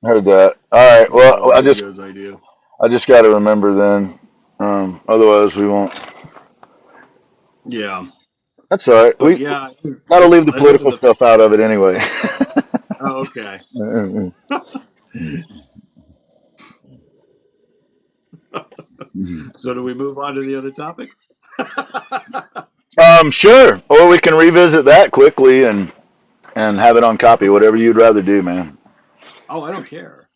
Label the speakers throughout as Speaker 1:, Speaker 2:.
Speaker 1: Heard that. All right. Well, I just
Speaker 2: Wendigo's idea.
Speaker 1: I just got to remember then. Otherwise, we won't.
Speaker 2: Yeah,
Speaker 1: That's all right.
Speaker 2: but
Speaker 1: We
Speaker 2: yeah,
Speaker 1: got to leave the
Speaker 2: I lived in
Speaker 1: political
Speaker 2: the.
Speaker 1: stuff out of it anyway.
Speaker 2: Oh, okay. So do we move on to the other topics?
Speaker 1: Sure. Or we can revisit that quickly and have it on copy. Whatever you'd rather do, man.
Speaker 2: Oh, I don't care.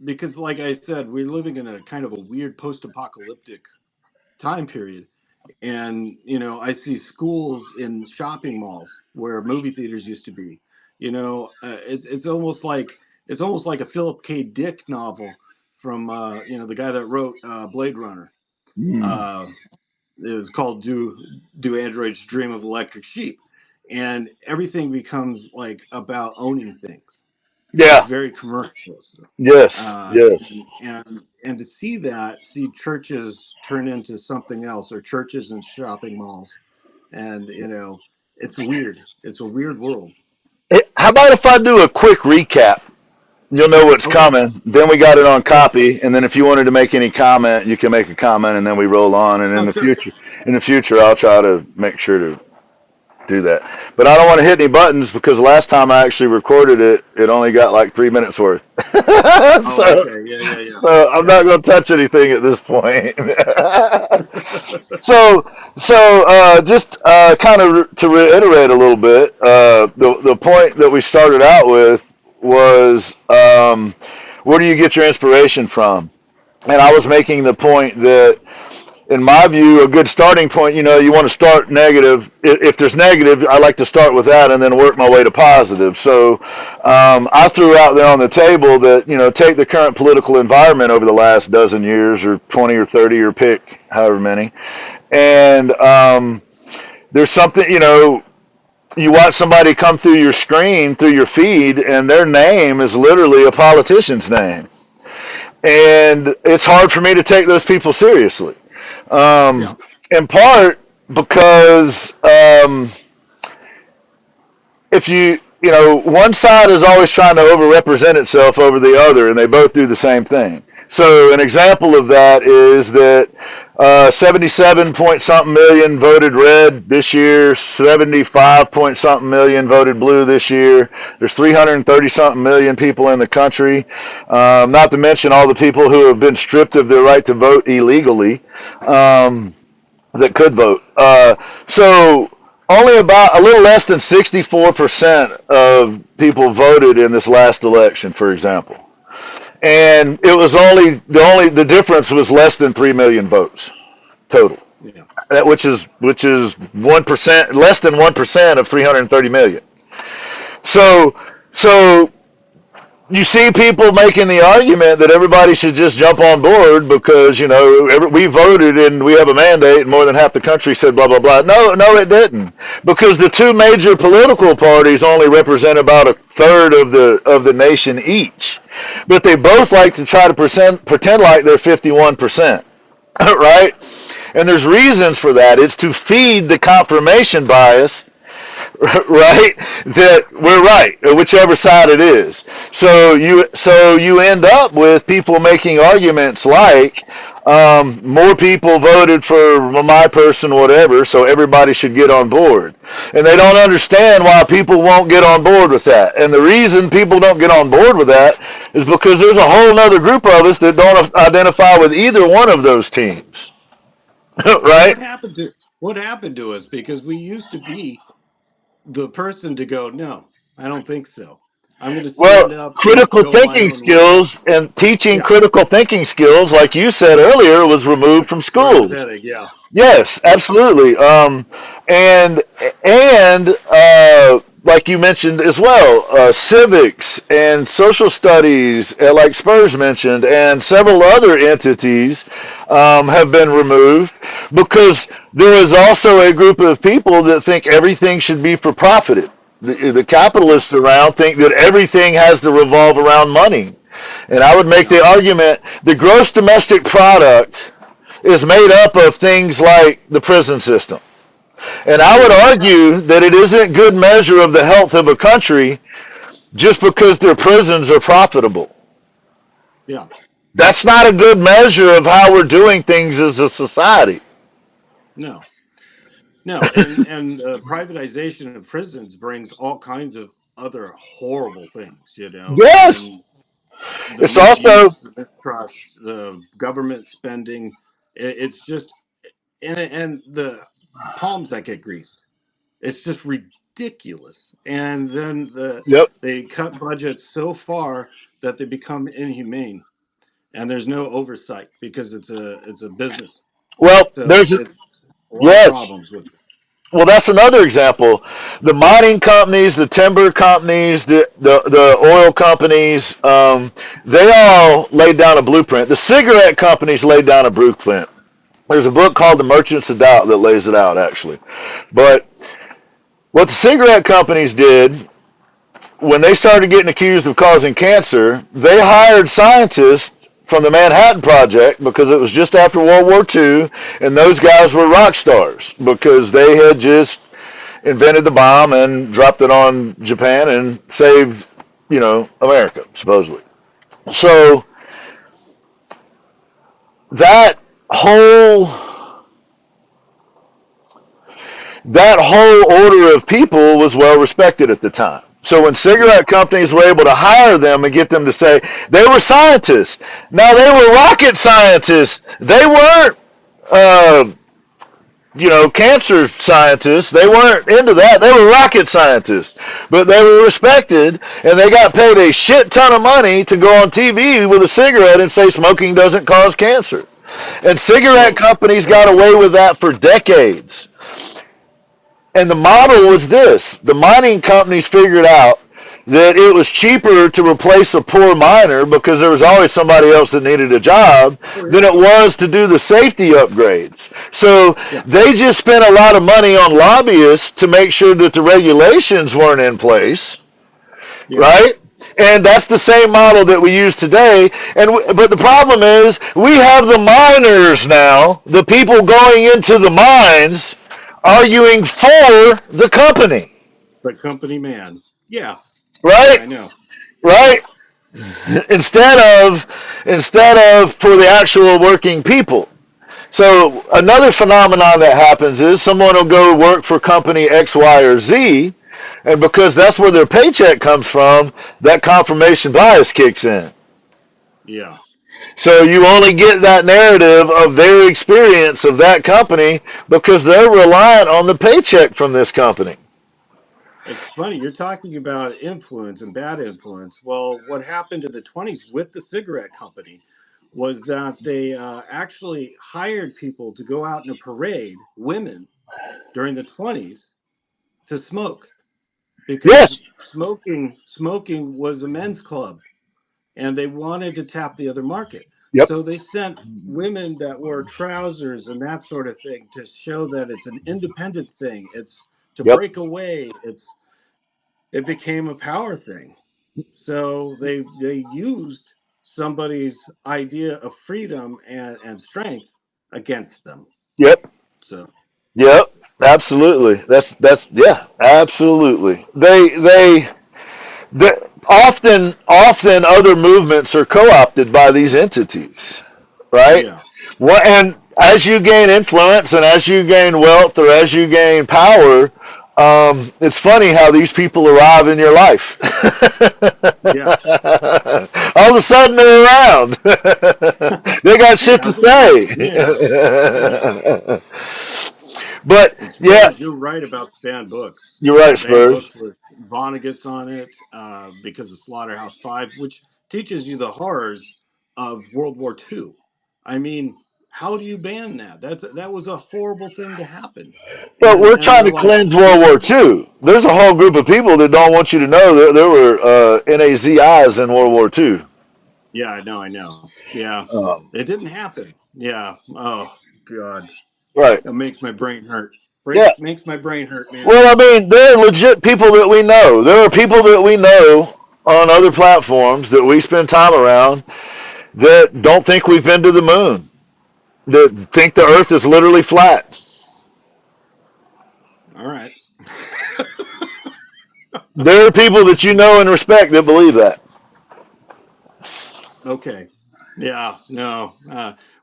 Speaker 2: Because like I said, we're living in a kind of a weird post-apocalyptic time period, and I see schools in shopping malls where movie theaters used to be. It's almost like a Philip K. Dick novel from the guy that wrote Blade Runner.
Speaker 1: Mm.
Speaker 2: Uh, it was called "Do Androids Dream of Electric Sheep," and everything becomes like about owning things. It's
Speaker 1: Yeah.
Speaker 2: very commercial,
Speaker 1: Yes. Yes.
Speaker 2: and to see churches turn into something else, or churches and shopping malls, and it's weird. It's a weird world.
Speaker 1: Hey, how about if I do a quick recap? You'll know what's
Speaker 2: Okay.
Speaker 1: coming. Then we got it on
Speaker 2: Yeah.
Speaker 1: copy, and then if you wanted to make any comment, you can make a comment, and then we roll on. And
Speaker 2: Oh, sure.
Speaker 1: in the future, I'll try to make sure to do that. But I don't want to hit any buttons because last time I actually recorded it, it only got like 3 minutes worth.
Speaker 2: Oh,
Speaker 1: so,
Speaker 2: okay. Yeah, yeah, yeah,
Speaker 1: so I'm
Speaker 2: yeah.
Speaker 1: not going to touch anything at this point. So just kind of to reiterate a little bit, the point that we started out with was where do you get your inspiration from? And I was making the point that in my view, a good starting point, you want to start negative. If there's negative, I like to start with that and then work my way to positive. So I threw out there on the table that, take the current political environment over the last dozen years or 20 or 30 or pick however many. And there's something, you watch somebody come through your screen, through your feed, and their name is literally a politician's name. And it's hard for me to take those people seriously.
Speaker 2: Yeah.
Speaker 1: In part because if one side is always trying to overrepresent itself over the other, and they both do the same thing. So an example of that is that 77 point something million voted red this year, 75 point something million voted blue this year. There's 330 something million people in the country, not to mention all the people who have been stripped of their right to vote illegally. That could vote. So only about a little less than 64% of people voted in this last election, for example. And it was only the difference was less than 3 million votes total.
Speaker 2: Yeah.
Speaker 1: That which is 1%, less than 1% of 330 million. So so you see people making the argument that everybody should just jump on board because we voted and we have a mandate and more than half the country said blah blah blah. No, no, it didn't, because the two major political parties only represent about a third of the nation each, but they both like to try to pretend like they're 51%, right? And there's reasons for that. It's to feed the confirmation bias, right? That we're right, whichever side it is. So you end up with people making arguments like more people voted for my person, whatever, so everybody should get on board. And they don't understand why people won't get on board with that. And the reason people don't get on board with that is because there's a whole other group of us that don't identify with either one of those teams,
Speaker 2: Well,
Speaker 1: right?
Speaker 2: what happened to us? Because we used to be the person to go, no, I don't think so. I'm going to
Speaker 1: Well,
Speaker 2: stand up and
Speaker 1: critical
Speaker 2: go my
Speaker 1: thinking
Speaker 2: own way.
Speaker 1: skills and teaching
Speaker 2: Yeah.
Speaker 1: critical thinking skills, like you said earlier, was removed from
Speaker 2: Where I was
Speaker 1: schools.
Speaker 2: heading. Yeah.
Speaker 1: Yes, absolutely. And like you mentioned as well, civics and social studies, like Spurs mentioned, and several other entities have been removed because there is also a group of people that think everything should be for profit. The capitalists around think that everything has to revolve around money. And I would make
Speaker 2: Yeah.
Speaker 1: the argument the gross domestic product is made up of things like the prison system. And I would
Speaker 2: Yeah.
Speaker 1: argue that it isn't good measure of the health of a country just because their prisons are profitable.
Speaker 2: Yeah.
Speaker 1: That's not a good measure of how we're doing things as a society.
Speaker 2: No. No. And privatization of prisons brings all kinds of other horrible things. I
Speaker 1: Yes.
Speaker 2: mean, the
Speaker 1: It's also,
Speaker 2: misuse, the mistrust, the government spending. It's just and the palms that get greased. It's just ridiculous. And then
Speaker 1: yep.
Speaker 2: they cut budgets so far that they become inhumane, and there's no oversight because it's a business.
Speaker 1: Well,
Speaker 2: So it's a lot of
Speaker 1: yes.
Speaker 2: problems with it.
Speaker 1: Well, that's another example. The mining companies, the timber companies, the oil companies, they all laid down a blueprint. The cigarette companies laid down a blueprint. There's a book called The Merchants of Doubt that lays it out, actually. But what the cigarette companies did when they started getting accused of causing cancer, they hired scientists from the Manhattan Project because it was just after World War II, and those guys were rock stars because they had just invented the bomb and dropped it on Japan and saved, America, supposedly. So that whole that whole order of people was well respected at the time. So when
Speaker 2: Yeah.
Speaker 1: cigarette companies were able to hire them and get them to say they were scientists, now they were rocket scientists. They weren't, uh, cancer scientists. They weren't into that. They were rocket scientists, but they were respected and they got paid a shit ton of money to go on TV with a cigarette and say smoking doesn't cause cancer. And cigarette
Speaker 2: Well,
Speaker 1: companies got
Speaker 2: and
Speaker 1: away with that for decades. And the model was this: the mining companies figured out that it was cheaper to replace a poor miner because there was always somebody else that needed a job
Speaker 2: oh
Speaker 1: than
Speaker 2: yeah,
Speaker 1: it was to do the safety upgrades. So
Speaker 2: yeah,
Speaker 1: they just spent a lot of money on lobbyists to make sure that the regulations weren't in place,
Speaker 2: yeah.
Speaker 1: right? And that's the same model that we use today. But the problem is we have the miners now, the people going into the mines, arguing for the company,
Speaker 2: The company man. Yeah, yeah.
Speaker 1: right?
Speaker 2: I know.
Speaker 1: Right? Instead of for the actual working people. So another phenomenon that happens is someone will go work for company X, Y, or Z, and because that's where their paycheck comes from, that confirmation bias kicks in.
Speaker 2: Yeah.
Speaker 1: So you only get that narrative of their experience of that company because they're reliant on the paycheck from this company.
Speaker 2: It's funny, you're talking about influence and bad influence. Well, what happened in the 20s with the cigarette company was that they actually hired people to go out in a parade, women, during the 20s to smoke because
Speaker 1: Yes.
Speaker 2: smoking was a men's club and they wanted to tap the other market.
Speaker 1: Yep.
Speaker 2: So they sent women that wore trousers and that sort of thing to show that it's an independent thing. It's to
Speaker 1: Yep.
Speaker 2: break away. It became a power thing. So they used somebody's idea of freedom and strength against them.
Speaker 1: Yep.
Speaker 2: So
Speaker 1: Yep. Absolutely. That's yeah. Absolutely. They often other movements are co-opted by these entities, right?
Speaker 2: yeah.
Speaker 1: What and as you gain influence and as you gain wealth or as you gain power, it's funny how these people arrive in your life.
Speaker 2: Yeah.
Speaker 1: All of a sudden they're around. They got
Speaker 2: Hey,
Speaker 1: shit to
Speaker 2: how's it going?
Speaker 1: say.
Speaker 2: Yeah. Yeah.
Speaker 1: But
Speaker 2: And
Speaker 1: yeah,
Speaker 2: Spurs, you're right about banned books.
Speaker 1: you're right,
Speaker 2: Banned
Speaker 1: Spurs.
Speaker 2: books with Vonnegut's on it because of Slaughterhouse Five, which teaches you the horrors of World War II. I mean, how do you ban that? That was a horrible thing to happen,
Speaker 1: But we're
Speaker 2: and
Speaker 1: trying
Speaker 2: they're
Speaker 1: to
Speaker 2: like,
Speaker 1: cleanse World
Speaker 2: we
Speaker 1: War
Speaker 2: can.
Speaker 1: II. There's a whole group of people that don't want you to know that there were NAZIs in World War II.
Speaker 2: Yeah, I know, I know. Yeah,
Speaker 1: Um,
Speaker 2: it didn't happen. Yeah. Oh God,
Speaker 1: right.
Speaker 2: that makes my brain hurt.
Speaker 1: Yeah.
Speaker 2: Makes my brain hurt, man.
Speaker 1: Well, I mean, they're legit people that we know. There are people that we know on other platforms that we spend time around that don't think we've been to the moon, that think the Earth is literally flat.
Speaker 2: All right.
Speaker 1: There are people that you know and respect that believe that.
Speaker 2: Okay. Yeah. No.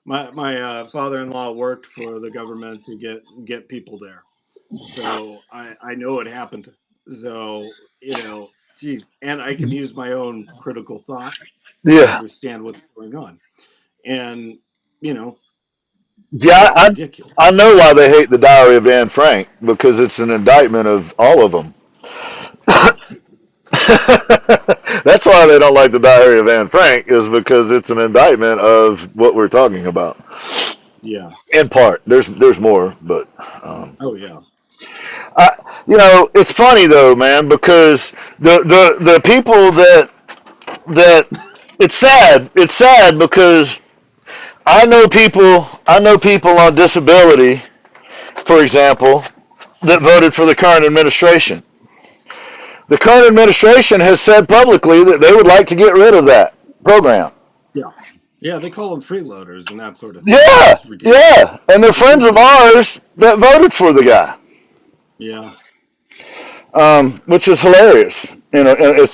Speaker 2: My father-in-law worked for the government to get people there, so I know it happened. So geez, and I can use my own critical thought and
Speaker 1: Yeah,
Speaker 2: understand what's going on, and you know
Speaker 1: yeah.
Speaker 2: it's ridiculous.
Speaker 1: I know why they hate the Diary of Anne Frank because it's an indictment of all of them.
Speaker 2: Yeah.
Speaker 1: That's why they don't like the Diary of Anne Frank is because it's an indictment of what we're talking about.
Speaker 2: Yeah.
Speaker 1: In part, there's more, but um,
Speaker 2: Oh yeah.
Speaker 1: I, it's funny though, man, because the people that it's sad. It's sad because I know people on disability, for example, that voted for the current administration. The current administration has said publicly that they would like to get rid of that program.
Speaker 2: Yeah. Yeah. They call them freeloaders and that sort of thing, which
Speaker 1: Yeah,
Speaker 2: is ridiculous.
Speaker 1: yeah, and they're friends of
Speaker 2: Ridiculous.
Speaker 1: ours that voted for the guy,
Speaker 2: Yeah.
Speaker 1: which is hilarious. And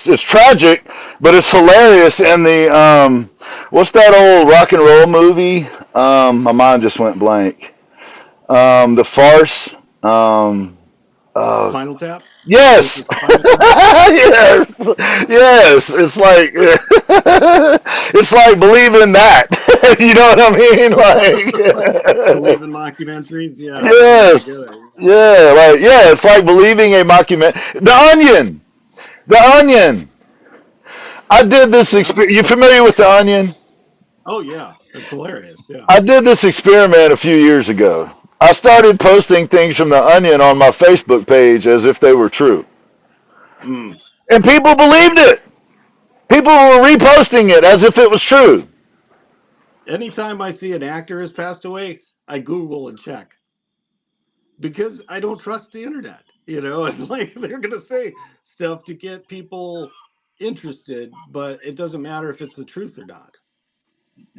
Speaker 1: it's tragic, but it's hilarious. And what's that old rock and roll movie? My mind just went blank. The farce. Uh,
Speaker 2: Spinal Tap.
Speaker 1: yes,
Speaker 2: Twisted Spinal Tap.
Speaker 1: yes, yes. It's like it's like believing that. You know what I mean?
Speaker 2: Believe
Speaker 1: Like
Speaker 2: in mockumentaries. Yeah. Yeah. I get
Speaker 1: yes,
Speaker 2: it.
Speaker 1: yeah, it's like believing a mockument. The Onion, the Onion. I did this.
Speaker 2: Yeah.
Speaker 1: You familiar with the Onion?
Speaker 2: Oh yeah. That's hilarious. Yeah.
Speaker 1: I did this experiment a few years ago. I started posting things from the Onion on my Facebook page as if they were true.
Speaker 2: Mm.
Speaker 1: And people believed it. People were reposting it as if it was true.
Speaker 2: Anytime I see an actor has passed away, I Google and check because I don't trust the internet. It's like they're gonna say stuff to get people interested, but it doesn't matter if it's the truth or not.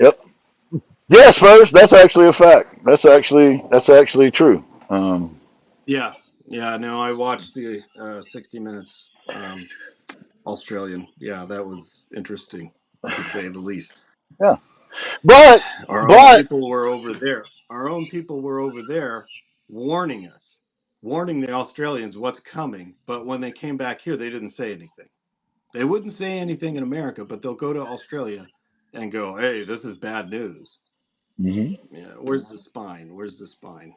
Speaker 1: Yep. Yes, first. That's actually a fact. That's actually true.
Speaker 2: Yeah. Yeah. No, I watched the 60 Minutes Australian. Yeah, that was interesting to say the least.
Speaker 1: Yeah. But
Speaker 2: Our own
Speaker 1: but
Speaker 2: people were over there. Our own people were over there warning us, warning the Australians what's coming. But when they came back here, they didn't say anything. They wouldn't say anything in America, but they'll go to Australia and go, "Hey, this is bad news."
Speaker 1: Mhm.
Speaker 2: Yeah, where's the spine? Where's the spine?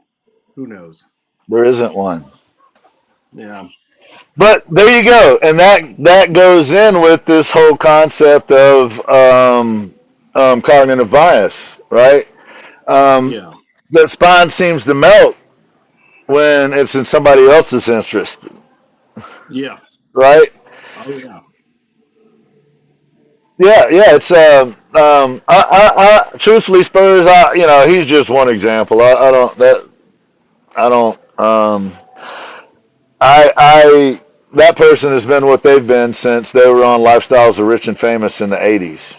Speaker 2: Who knows?
Speaker 1: There isn't one.
Speaker 2: Yeah,
Speaker 1: But there you go, and that goes in with this whole concept of cognitive bias, right? Um,
Speaker 2: yeah,
Speaker 1: the spine seems to melt when it's in somebody else's interest,
Speaker 2: yeah.
Speaker 1: right?
Speaker 2: Oh yeah,
Speaker 1: Yeah, yeah. It's truthfully, Spurs. He's just one example. I don't. That person has been what they've been since they were on Lifestyles of Rich and Famous in the '80s.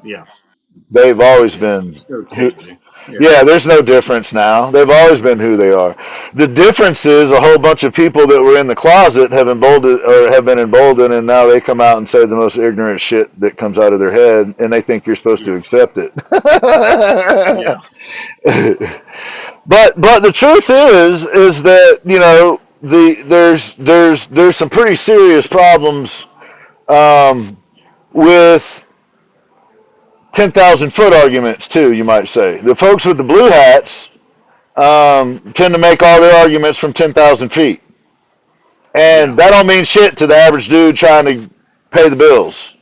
Speaker 2: yeah,
Speaker 1: They've always
Speaker 2: yeah.
Speaker 1: been
Speaker 2: There's no
Speaker 1: who.
Speaker 2: changing. Yeah,
Speaker 1: Yeah, there's no difference now. They've always been who they are. The difference is a whole bunch of people that were in the closet have emboldened or have been emboldened, and now they come out and say the most ignorant shit that comes out of their head, and they think you're supposed to
Speaker 2: yeah,
Speaker 1: accept it.
Speaker 2: yeah,
Speaker 1: But the truth is that there's some pretty serious problems with 10,000 foot arguments too. You might say the folks with the blue hats tend to make all their arguments from 10,000 feet, and
Speaker 2: yeah,
Speaker 1: that don't mean shit to the average dude trying to pay the bills.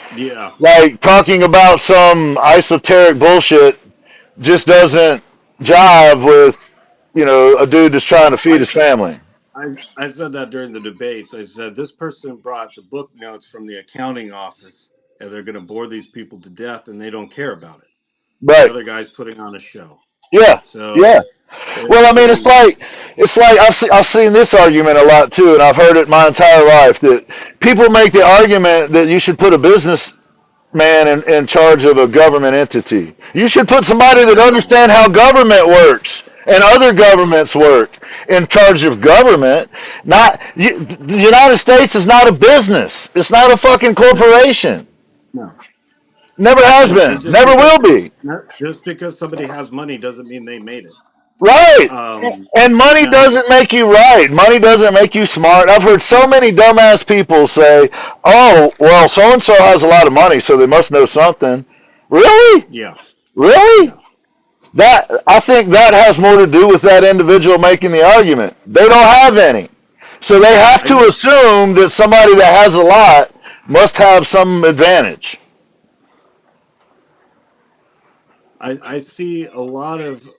Speaker 2: yeah.
Speaker 1: Like talking about some esoteric bullshit just doesn't jive with a dude that's trying to feed
Speaker 2: I
Speaker 1: his family.
Speaker 2: I said that during the debates. I said this person brought the book notes from the accounting office, and they're going to bore these people to death, and they don't care about it. The
Speaker 1: Right.
Speaker 2: other guy's putting on a show.
Speaker 1: Yeah. Yeah.
Speaker 2: So
Speaker 1: Well, I
Speaker 2: it
Speaker 1: mean,
Speaker 2: is,
Speaker 1: it's like I've seen this argument a lot too, and I've heard it my entire life that people make the argument that you should put a businessman in charge of a government entity. You should put somebody that
Speaker 2: no,
Speaker 1: understands how government works and other governments work in charge of government. The United States is not a business. It's not a fucking
Speaker 2: No,
Speaker 1: corporation.
Speaker 2: no,
Speaker 1: Never has
Speaker 2: no. And
Speaker 1: been.
Speaker 2: just
Speaker 1: Never will
Speaker 2: because
Speaker 1: be.
Speaker 2: just because somebody has money doesn't mean they made it.
Speaker 1: Right.
Speaker 2: Um,
Speaker 1: And money
Speaker 2: and
Speaker 1: doesn't make you right. Money doesn't make you smart. I've heard so many dumbass people say, "Oh, well, so and so has a lot of money, so they must know something." Really?
Speaker 2: yeah,
Speaker 1: Really?
Speaker 2: yeah.
Speaker 1: That I think that has more to do with that individual making the argument. They don't have any. So they have
Speaker 2: I
Speaker 1: to
Speaker 2: just
Speaker 1: assume that somebody that has a lot must have some advantage.
Speaker 2: I see a lot of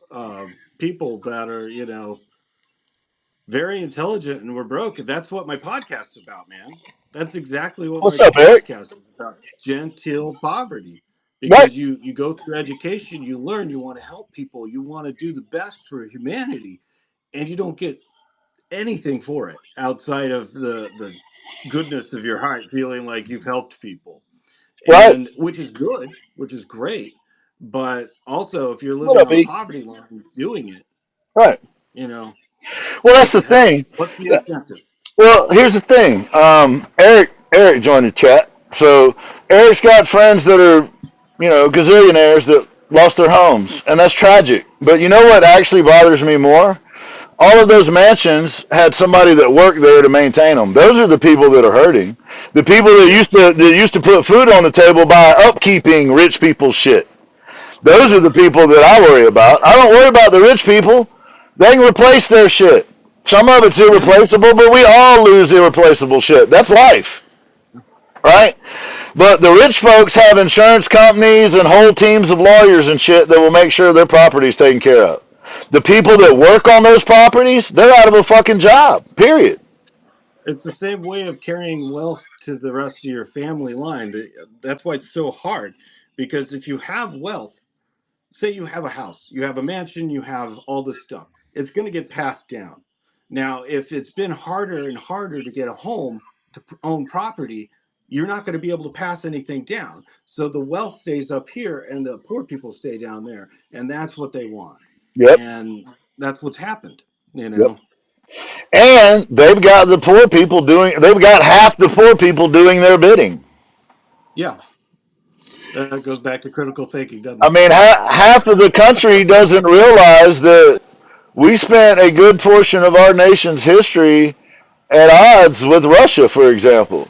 Speaker 2: people that are very intelligent and we're broke. That's what my podcast is about, man. That's exactly what my
Speaker 1: What's up, Eric?
Speaker 2: podcast is about. Genteel poverty.
Speaker 1: Right.
Speaker 2: Because you go through education, you learn, you want to help people, you want to do the best for humanity, and you don't get anything for it outside of the goodness of your heart, feeling like you've helped people.
Speaker 1: Right.
Speaker 2: And which is good, which is great. But also if you're
Speaker 1: What
Speaker 2: living
Speaker 1: up,
Speaker 2: on the
Speaker 1: E?
Speaker 2: poverty line doing it,
Speaker 1: Right.
Speaker 2: you know,
Speaker 1: Well, that's
Speaker 2: what
Speaker 1: the
Speaker 2: the hell?
Speaker 1: thing.
Speaker 2: What's the incentive?
Speaker 1: Well, here's the thing. Eric joined the chat. So Eric's got friends that are, gazillionaires that lost their homes, and that's tragic. But you know what actually bothers me more? All of those mansions had somebody that worked there to maintain them. Those are the people that are hurting. The people
Speaker 2: Yeah.
Speaker 1: that used to put food on the table by upkeeping rich people's shit. Those are
Speaker 2: Yeah.
Speaker 1: the people that I worry about. I don't worry about the rich people. They can replace their shit. Some of it's
Speaker 2: Yeah.
Speaker 1: irreplaceable, but we all lose irreplaceable shit. That's life, right? But the rich folks have insurance companies and whole teams of lawyers and shit that will make sure their property's taken care of. The people that work on those properties, they're out of a fucking job. Period.
Speaker 2: It's the same way of carrying wealth to the rest of your family line. That's why it's so hard. Because if you have wealth, say you have a house, you have a mansion, you have all this stuff, it's going to get passed down. Now, if it's been harder and harder to get a home to own property, you're not going to be able to pass anything down. So the wealth stays up here and the poor people stay down there. And that's what they want.
Speaker 1: Yep.
Speaker 2: And that's what's happened, you
Speaker 1: Yep.
Speaker 2: know?
Speaker 1: And they've got half the poor people doing their bidding.
Speaker 2: Yeah, that goes back to critical thinking, doesn't
Speaker 1: I
Speaker 2: it?
Speaker 1: mean, half of the country doesn't realize that we spent a good portion of our nation's history at odds with Russia, for example.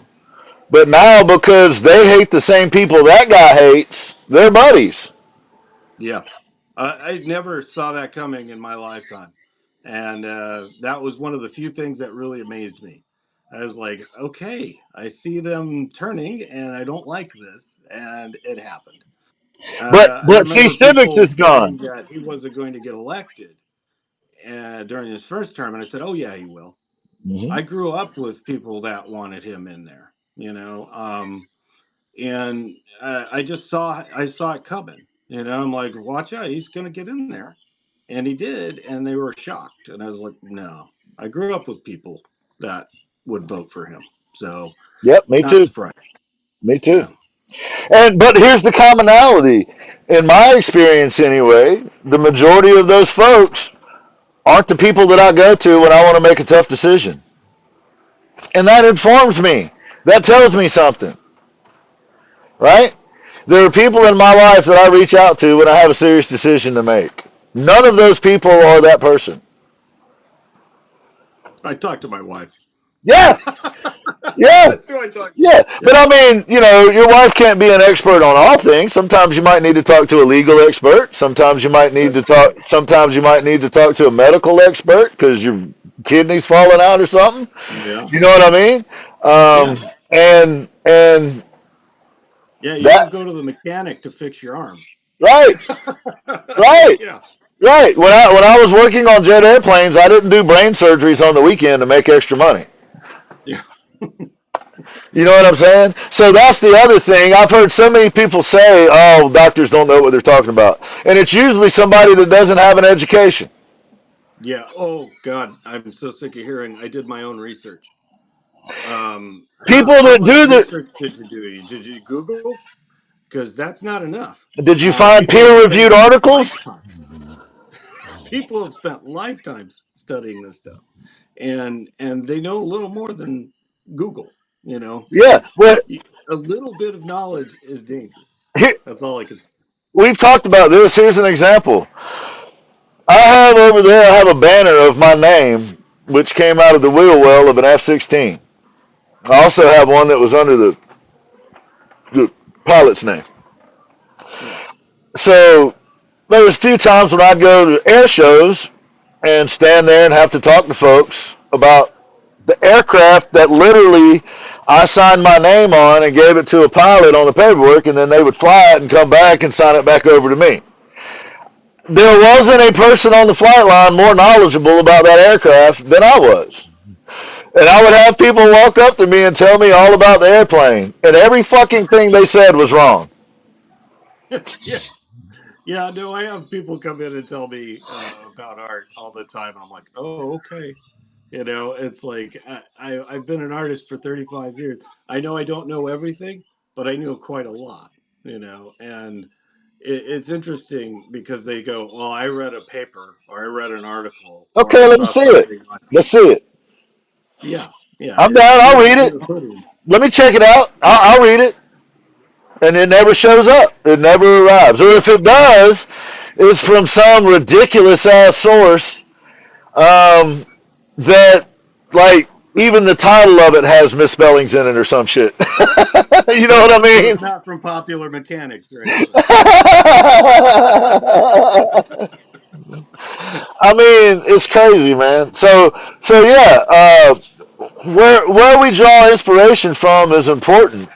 Speaker 1: But now, because they hate the same people that guy hates, they're buddies.
Speaker 2: Yeah. I never saw that coming in my lifetime. And that was one of the few things that really amazed me. I was like, okay, I see them turning and I don't like this. And it happened. I
Speaker 1: But see,
Speaker 2: remember
Speaker 1: civics
Speaker 2: people
Speaker 1: is
Speaker 2: saying
Speaker 1: gone.
Speaker 2: that he wasn't going to get elected during his first term. And I said, oh, yeah, he will.
Speaker 1: Hmm.
Speaker 2: I grew up with people that wanted him in there, and I saw it coming. I'm like, watch out, he's gonna get in there, and he did, and they were shocked, and I was like, no, I grew up with people that would vote for him, so
Speaker 1: Yep, me
Speaker 2: not
Speaker 1: too.
Speaker 2: surprised.
Speaker 1: Me too.
Speaker 2: Yeah,
Speaker 1: But here's the commonality. In my experience, anyway, the majority of those folks aren't the people that I go to when I want to make a tough decision, and that informs me. That tells me something, right? There are people in my life that I reach out to when I have a serious decision to make. None of those people are that person.
Speaker 2: I talked to my wife.
Speaker 1: Yeah, yeah,
Speaker 2: That's who I talked to.
Speaker 1: yeah. But
Speaker 2: Yeah,
Speaker 1: I mean, your wife can't be an expert on all things. Sometimes you might need to talk to a legal expert. Sometimes you might need to
Speaker 2: that's
Speaker 1: talk.
Speaker 2: true.
Speaker 1: Sometimes you might need to talk to a medical expert because your kidney's falling out or something.
Speaker 2: Yeah,
Speaker 1: You know what I mean?
Speaker 2: yeah,
Speaker 1: And
Speaker 2: yeah. You don't
Speaker 1: that
Speaker 2: go to the mechanic to fix your arm.
Speaker 1: right, right.
Speaker 2: Yeah,
Speaker 1: Right. When I was working on jet airplanes, I didn't do brain surgeries on the weekend to make extra money.
Speaker 2: yeah.
Speaker 1: You know what I'm saying? So that's the other thing. I've heard so many people say, "Oh, doctors don't know what they're talking about," and it's usually somebody that doesn't have an education.
Speaker 2: Yeah. Oh God, I'm so sick of hearing. I did my own research.
Speaker 1: People
Speaker 2: How
Speaker 1: that
Speaker 2: much
Speaker 1: do the
Speaker 2: research did you do? Did you Google? Because that's not enough.
Speaker 1: Did you find
Speaker 2: People
Speaker 1: peer-reviewed
Speaker 2: spend
Speaker 1: articles?
Speaker 2: lifetime. People have spent lifetimes studying this stuff, and they know a little more than Google. You know,
Speaker 1: Yeah.
Speaker 2: it's
Speaker 1: Well,
Speaker 2: a little bit of knowledge is dangerous.
Speaker 1: here,
Speaker 2: That's all I can.
Speaker 1: we've talked about this. Here's an example. I have over there, I have a banner of my name, which came out of the wheel well of an F-16. I also have one that was under the pilot's name.
Speaker 2: Yeah.
Speaker 1: So there was a few times when I'd go to air shows and stand there and have to talk to folks about the aircraft that literally I signed my name on and gave it to a pilot on the paperwork, and then they would fly it and come back and sign it back over to me. There wasn't a person on the flight line more knowledgeable about that aircraft than I was. And I would have people walk up to me and tell me all about the airplane. And every fucking thing they said was wrong.
Speaker 2: Yeah. Yeah, no, I have people come in and tell me about art all the time. I'm like, oh, okay. You know, it's like I've been an artist for 35 years. I know I don't know everything, but I know quite a lot, you know. And it's interesting because they go, well, I read a paper or I read an article or
Speaker 1: Okay,
Speaker 2: I
Speaker 1: let me
Speaker 2: saw
Speaker 1: see it.
Speaker 2: something on
Speaker 1: Let's
Speaker 2: TV.
Speaker 1: see it.
Speaker 2: Yeah, yeah,
Speaker 1: I'm
Speaker 2: it's
Speaker 1: down. I'll
Speaker 2: proof
Speaker 1: read
Speaker 2: is in
Speaker 1: it.
Speaker 2: the pudding.
Speaker 1: Let me check it out. I'll read it. And it never shows up. It never arrives. Or if it does, it's from some ridiculous ass source um, that, like, even the title of it has misspellings in it or some shit. You know
Speaker 2: So,
Speaker 1: what I
Speaker 2: so
Speaker 1: mean?
Speaker 2: it's not from Popular Mechanics or anything.
Speaker 1: I mean, it's crazy, man. So yeah, where we draw inspiration from is important,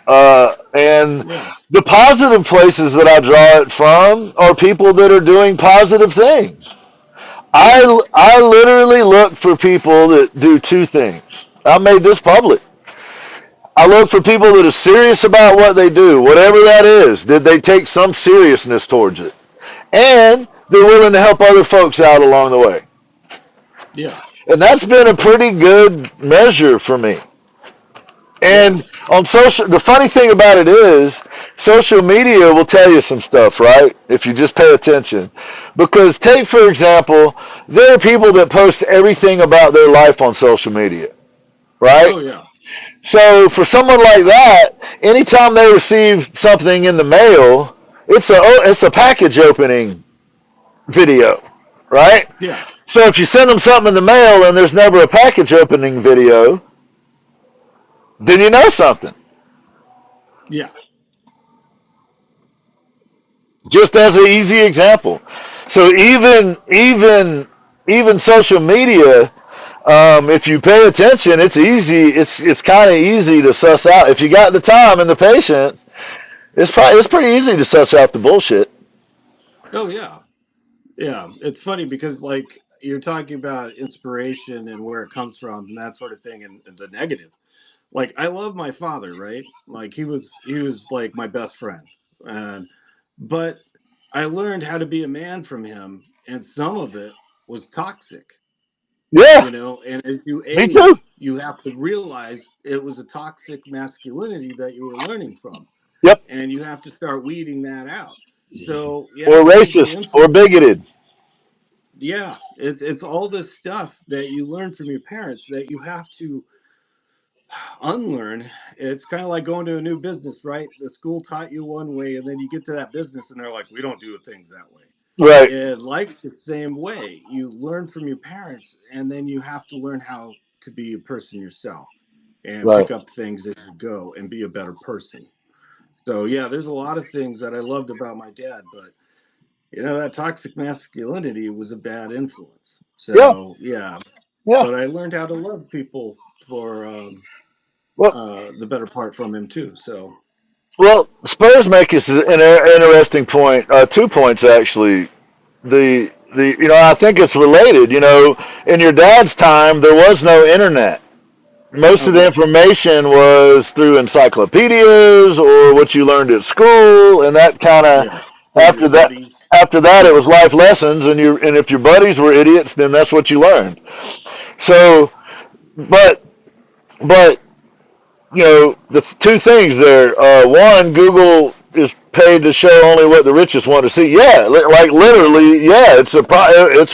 Speaker 1: and
Speaker 2: Yeah,
Speaker 1: the positive places that I draw it from are people that are doing positive things.
Speaker 2: yeah,
Speaker 1: I literally look for people that do two things. I made this public. I look for people that are serious about what they do, whatever that is. Did they take some seriousness towards it? And they're willing to help other folks out along the way.
Speaker 2: yeah,
Speaker 1: And that's been a pretty good measure for me.
Speaker 2: yeah.
Speaker 1: And on social, the funny thing about it is, social media will tell you some stuff, right? If you just pay attention. Because take, for example, there are people that post everything about their life on social media, right?
Speaker 2: Oh, yeah,
Speaker 1: So for someone like that, anytime they receive something in the mail, it's a package opening video, right?
Speaker 2: yeah,
Speaker 1: So if you send them something in the mail and there's never a package opening video, then you know something.
Speaker 2: yeah,
Speaker 1: Just as an easy example. So even social media, if you pay attention, it's easy. It's kind of easy to suss out. If you got the time and the patience, it's pretty easy to suss out the bullshit.
Speaker 2: oh, yeah. Yeah, it's funny because like you're talking about inspiration and where it comes from and that sort of thing and the negative. Like I love my father, right? Like he was like my best friend. And but I learned how to be a man from him and some of it was toxic,
Speaker 1: Yeah,
Speaker 2: you know, and as you
Speaker 1: me too.
Speaker 2: age, you have to realize it was a toxic masculinity that you were learning from
Speaker 1: Yep.
Speaker 2: and you have to start weeding that out. So, yeah,
Speaker 1: Or
Speaker 2: using
Speaker 1: racist or bigoted.
Speaker 2: yeah, it's all this stuff that you learn from your parents that you have to unlearn. It's kind of like going to a new business, right? The school taught you one way, and then you get to that business, and they're like, "We don't do things that way."
Speaker 1: Right.
Speaker 2: And life's the same way. You learn from your parents, and then you have to learn how to be a person yourself and
Speaker 1: Right.
Speaker 2: pick up things as you go and be a better person. So yeah, there's a lot of things that I loved about my dad, but that toxic masculinity was a bad influence.
Speaker 1: Yeah.
Speaker 2: So yeah,
Speaker 1: Yeah.
Speaker 2: but I learned how to love people for
Speaker 1: Well,
Speaker 2: the better part from him too. So
Speaker 1: Spurs make us an interesting point. 2 points actually. I think it's related. In your dad's time, there was no internet. Most
Speaker 2: oh
Speaker 1: of the
Speaker 2: yeah,
Speaker 1: information was through encyclopedias or what you learned at school, and that kind of
Speaker 2: yeah, from your
Speaker 1: after that.
Speaker 2: buddies.
Speaker 1: After that, it
Speaker 2: Yeah,
Speaker 1: was life lessons, and if your buddies were idiots, then that's what you learned. So, but but the two things there. One, Google. is paid to show only what the richest want to see. Yeah, like literally, yeah, it's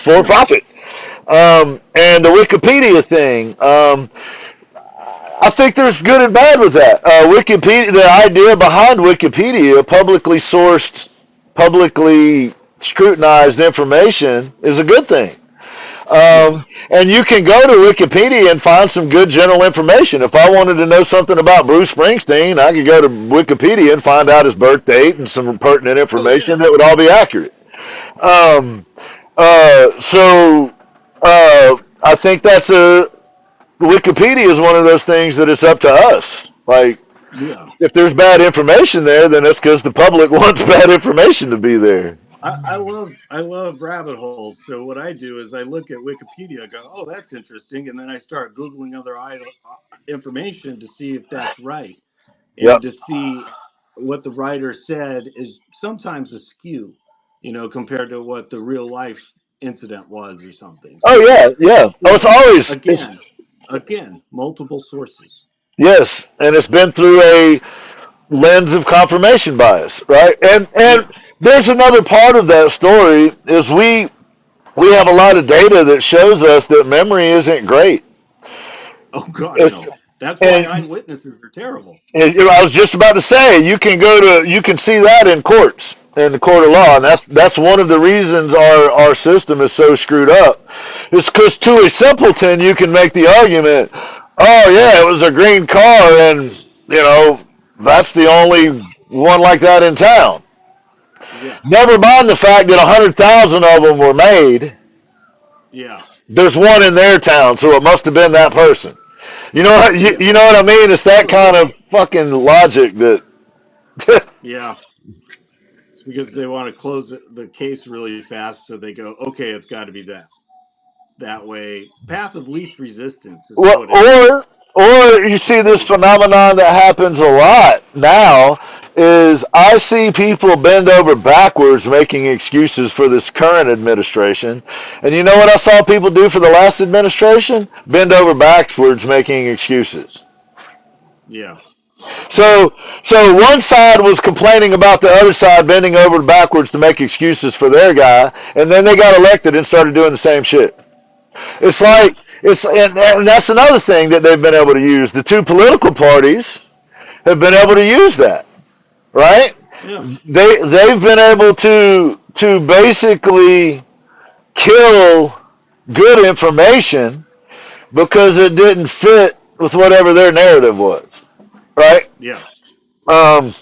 Speaker 1: for
Speaker 2: Yeah.
Speaker 1: profit. And the Wikipedia thing, I think there's good and bad with that. Wikipedia, the idea behind Wikipedia, publicly sourced, publicly scrutinized information is a good thing.
Speaker 2: Yeah.
Speaker 1: And you can go to Wikipedia and find some good general information. If I wanted to know something about Bruce Springsteen, I could go to Wikipedia and find out his birth date and some pertinent
Speaker 2: Oh yeah.
Speaker 1: information that would all be accurate. Um, so I think Wikipedia is one of those things that it's up to us. Like,
Speaker 2: Yeah.
Speaker 1: if there's bad information there, then it's because the public wants bad information to be there.
Speaker 2: I love rabbit holes. So what I do is I look at Wikipedia, go, oh, that's interesting, and then I start googling other information to see if that's right, and
Speaker 1: Yep.
Speaker 2: to see what the writer said is sometimes askew, compared to what the real life incident was or something.
Speaker 1: Oh
Speaker 2: So
Speaker 1: yeah, yeah. Oh, it's always it's
Speaker 2: again, multiple sources.
Speaker 1: yes, and it's been through a lens of confirmation bias, right? And
Speaker 2: Yeah.
Speaker 1: there's another part of that story is we have a lot of data that shows us that memory isn't great.
Speaker 2: Oh God,
Speaker 1: It's,
Speaker 2: no. That's why
Speaker 1: and
Speaker 2: eyewitnesses are terrible.
Speaker 1: I was just about to say you can see that in courts in the court of law, and that's one of the reasons our system is so screwed up. It's because to a simpleton you can make the argument, oh yeah, it was a green car, and that's the only one like that in town.
Speaker 2: Yeah.
Speaker 1: Never mind the fact that 100,000 of them were made.
Speaker 2: Yeah.
Speaker 1: There's one in their town, so it must have been that person.
Speaker 2: Yeah.
Speaker 1: You know what I mean? It's that
Speaker 2: Oh
Speaker 1: kind
Speaker 2: yeah.
Speaker 1: of fucking logic that.
Speaker 2: Yeah. It's because they want to close the case really fast, so they go, okay, it's got to be that way. Path of least resistance is
Speaker 1: Well,
Speaker 2: what it is.
Speaker 1: or you see this phenomenon that happens a lot now is I see people bend over backwards making excuses for this current administration. And you know what I saw people do for the last administration? Bend over backwards making excuses.
Speaker 2: Yeah.
Speaker 1: So one side was complaining about the other side bending over backwards to make excuses for their guy, and then they got elected and started doing the same shit. It's
Speaker 2: Yeah.
Speaker 1: like and that's another thing that they've been able to use. The two political parties have been able to use that, right?
Speaker 2: Yeah.
Speaker 1: They've been able to basically kill good information because it didn't fit with whatever their narrative was, right?
Speaker 2: Yeah.
Speaker 1: Um,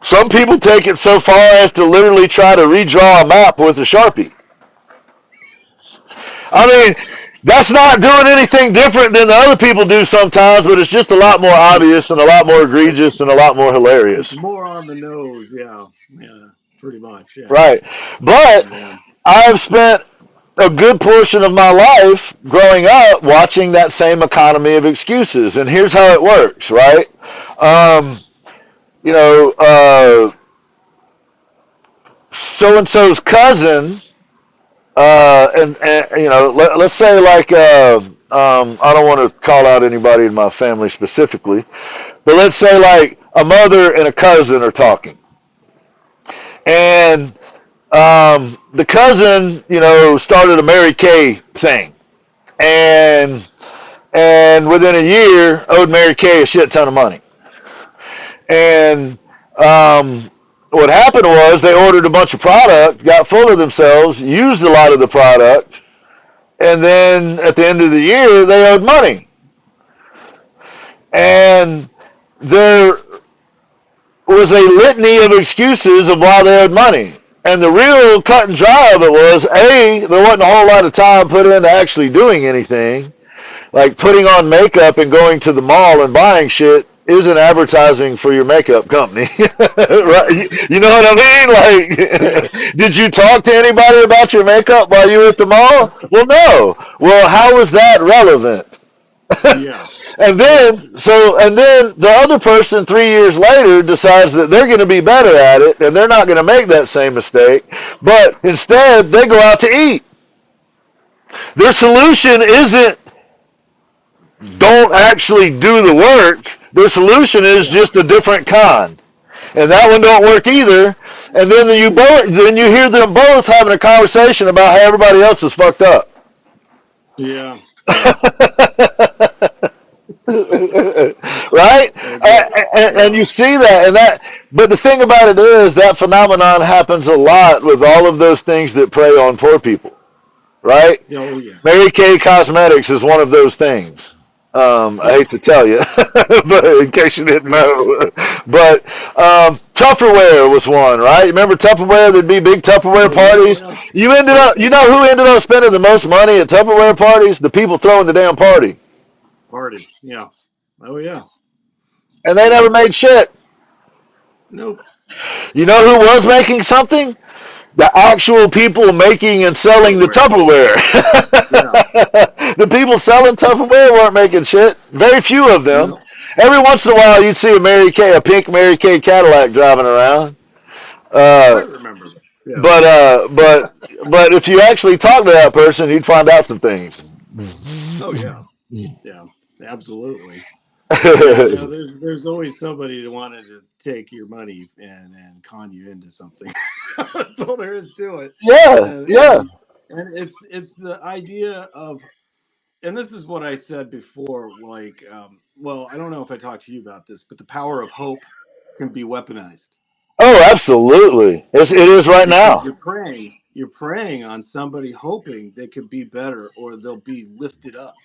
Speaker 1: some people take it so far as to literally try to redraw a map with a Sharpie. I mean, that's not doing anything different than the other people do sometimes, but it's just a lot more
Speaker 2: No.
Speaker 1: obvious and a lot more egregious
Speaker 2: It's
Speaker 1: and a lot more
Speaker 2: it's
Speaker 1: hilarious.
Speaker 2: more on the nose. Yeah. Yeah. Pretty much. Yeah.
Speaker 1: Right. But
Speaker 2: Yeah.
Speaker 1: I've spent a good portion of my life growing up watching that same economy of excuses. And here's how it works, right? Um, you know, so and so's cousin, and let's say like, I don't want to call out anybody in my family specifically, but let's say like a mother and a cousin are talking, and the cousin, started a Mary Kay thing, and within a year owed Mary Kay a shit ton of money. And what happened was they ordered a bunch of product, got full of themselves, used a lot of the product, and then at the end of the year they owed money. And there was a litany of excuses of why they owed money. And the real cut and dry of it was, A, there wasn't a whole lot of time put into actually doing anything. Like putting on makeup and going to the mall and buying shit isn't advertising for your makeup company. Right? You know what I mean?
Speaker 2: Yeah.
Speaker 1: Like, did you talk to anybody about your makeup while you were at the mall? Well, no. Well, how was that relevant?
Speaker 2: Yeah. Yeah.
Speaker 1: And then the other person 3 years later decides that they're going to be better at it and they're not going to make that same mistake, but instead they go out to eat. Their solution isn't don't actually do the work. Their solution is
Speaker 2: Yeah.
Speaker 1: just a different kind. and that one don't work either. And then you hear them both having a conversation about how everybody else is fucked up.
Speaker 2: Yeah. Yeah.
Speaker 1: Right?
Speaker 2: That's it.
Speaker 1: And
Speaker 2: Yeah.
Speaker 1: you see that, but the thing about it is that phenomenon happens a lot with all of those things that prey on poor people, right?
Speaker 2: Oh yeah.
Speaker 1: Mary Kay Cosmetics is one of those things. I
Speaker 2: Yeah.
Speaker 1: hate to tell you, but in case you didn't know, but Tupperware was one, right? Remember Tupperware? There'd be big Tupperware
Speaker 2: Oh yeah.
Speaker 1: parties.
Speaker 2: Yeah.
Speaker 1: You know who ended up spending the most money at Tupperware parties? The people throwing the damn party,
Speaker 2: Party. Yeah. Oh yeah.
Speaker 1: and they never
Speaker 2: Yep.
Speaker 1: made shit.
Speaker 2: Nope.
Speaker 1: You know who was making something? The actual people making and selling the
Speaker 2: Tupperware.
Speaker 1: Tupperware.
Speaker 2: Yeah.
Speaker 1: The people selling Tupperware weren't making shit. Very few of them.
Speaker 2: No.
Speaker 1: Every once in a while, you'd see a pink Mary Kay Cadillac driving around.
Speaker 2: I
Speaker 1: Uh,
Speaker 2: remember. Yeah.
Speaker 1: but uh, but but if you actually talk to that person, you'd find out some things.
Speaker 2: Oh yeah. Yeah. Absolutely. Yeah, no, there's always somebody that wanted to take your money and con you into something. That's all there is to it.
Speaker 1: Yeah,
Speaker 2: And
Speaker 1: yeah,
Speaker 2: and and it's the idea of, and this is what I said before, like well, I don't know if I talked to you about this, but the power of hope can be weaponized
Speaker 1: oh, absolutely. It is right
Speaker 2: because
Speaker 1: now.
Speaker 2: you're preying on somebody hoping they could be better or they'll be lifted up.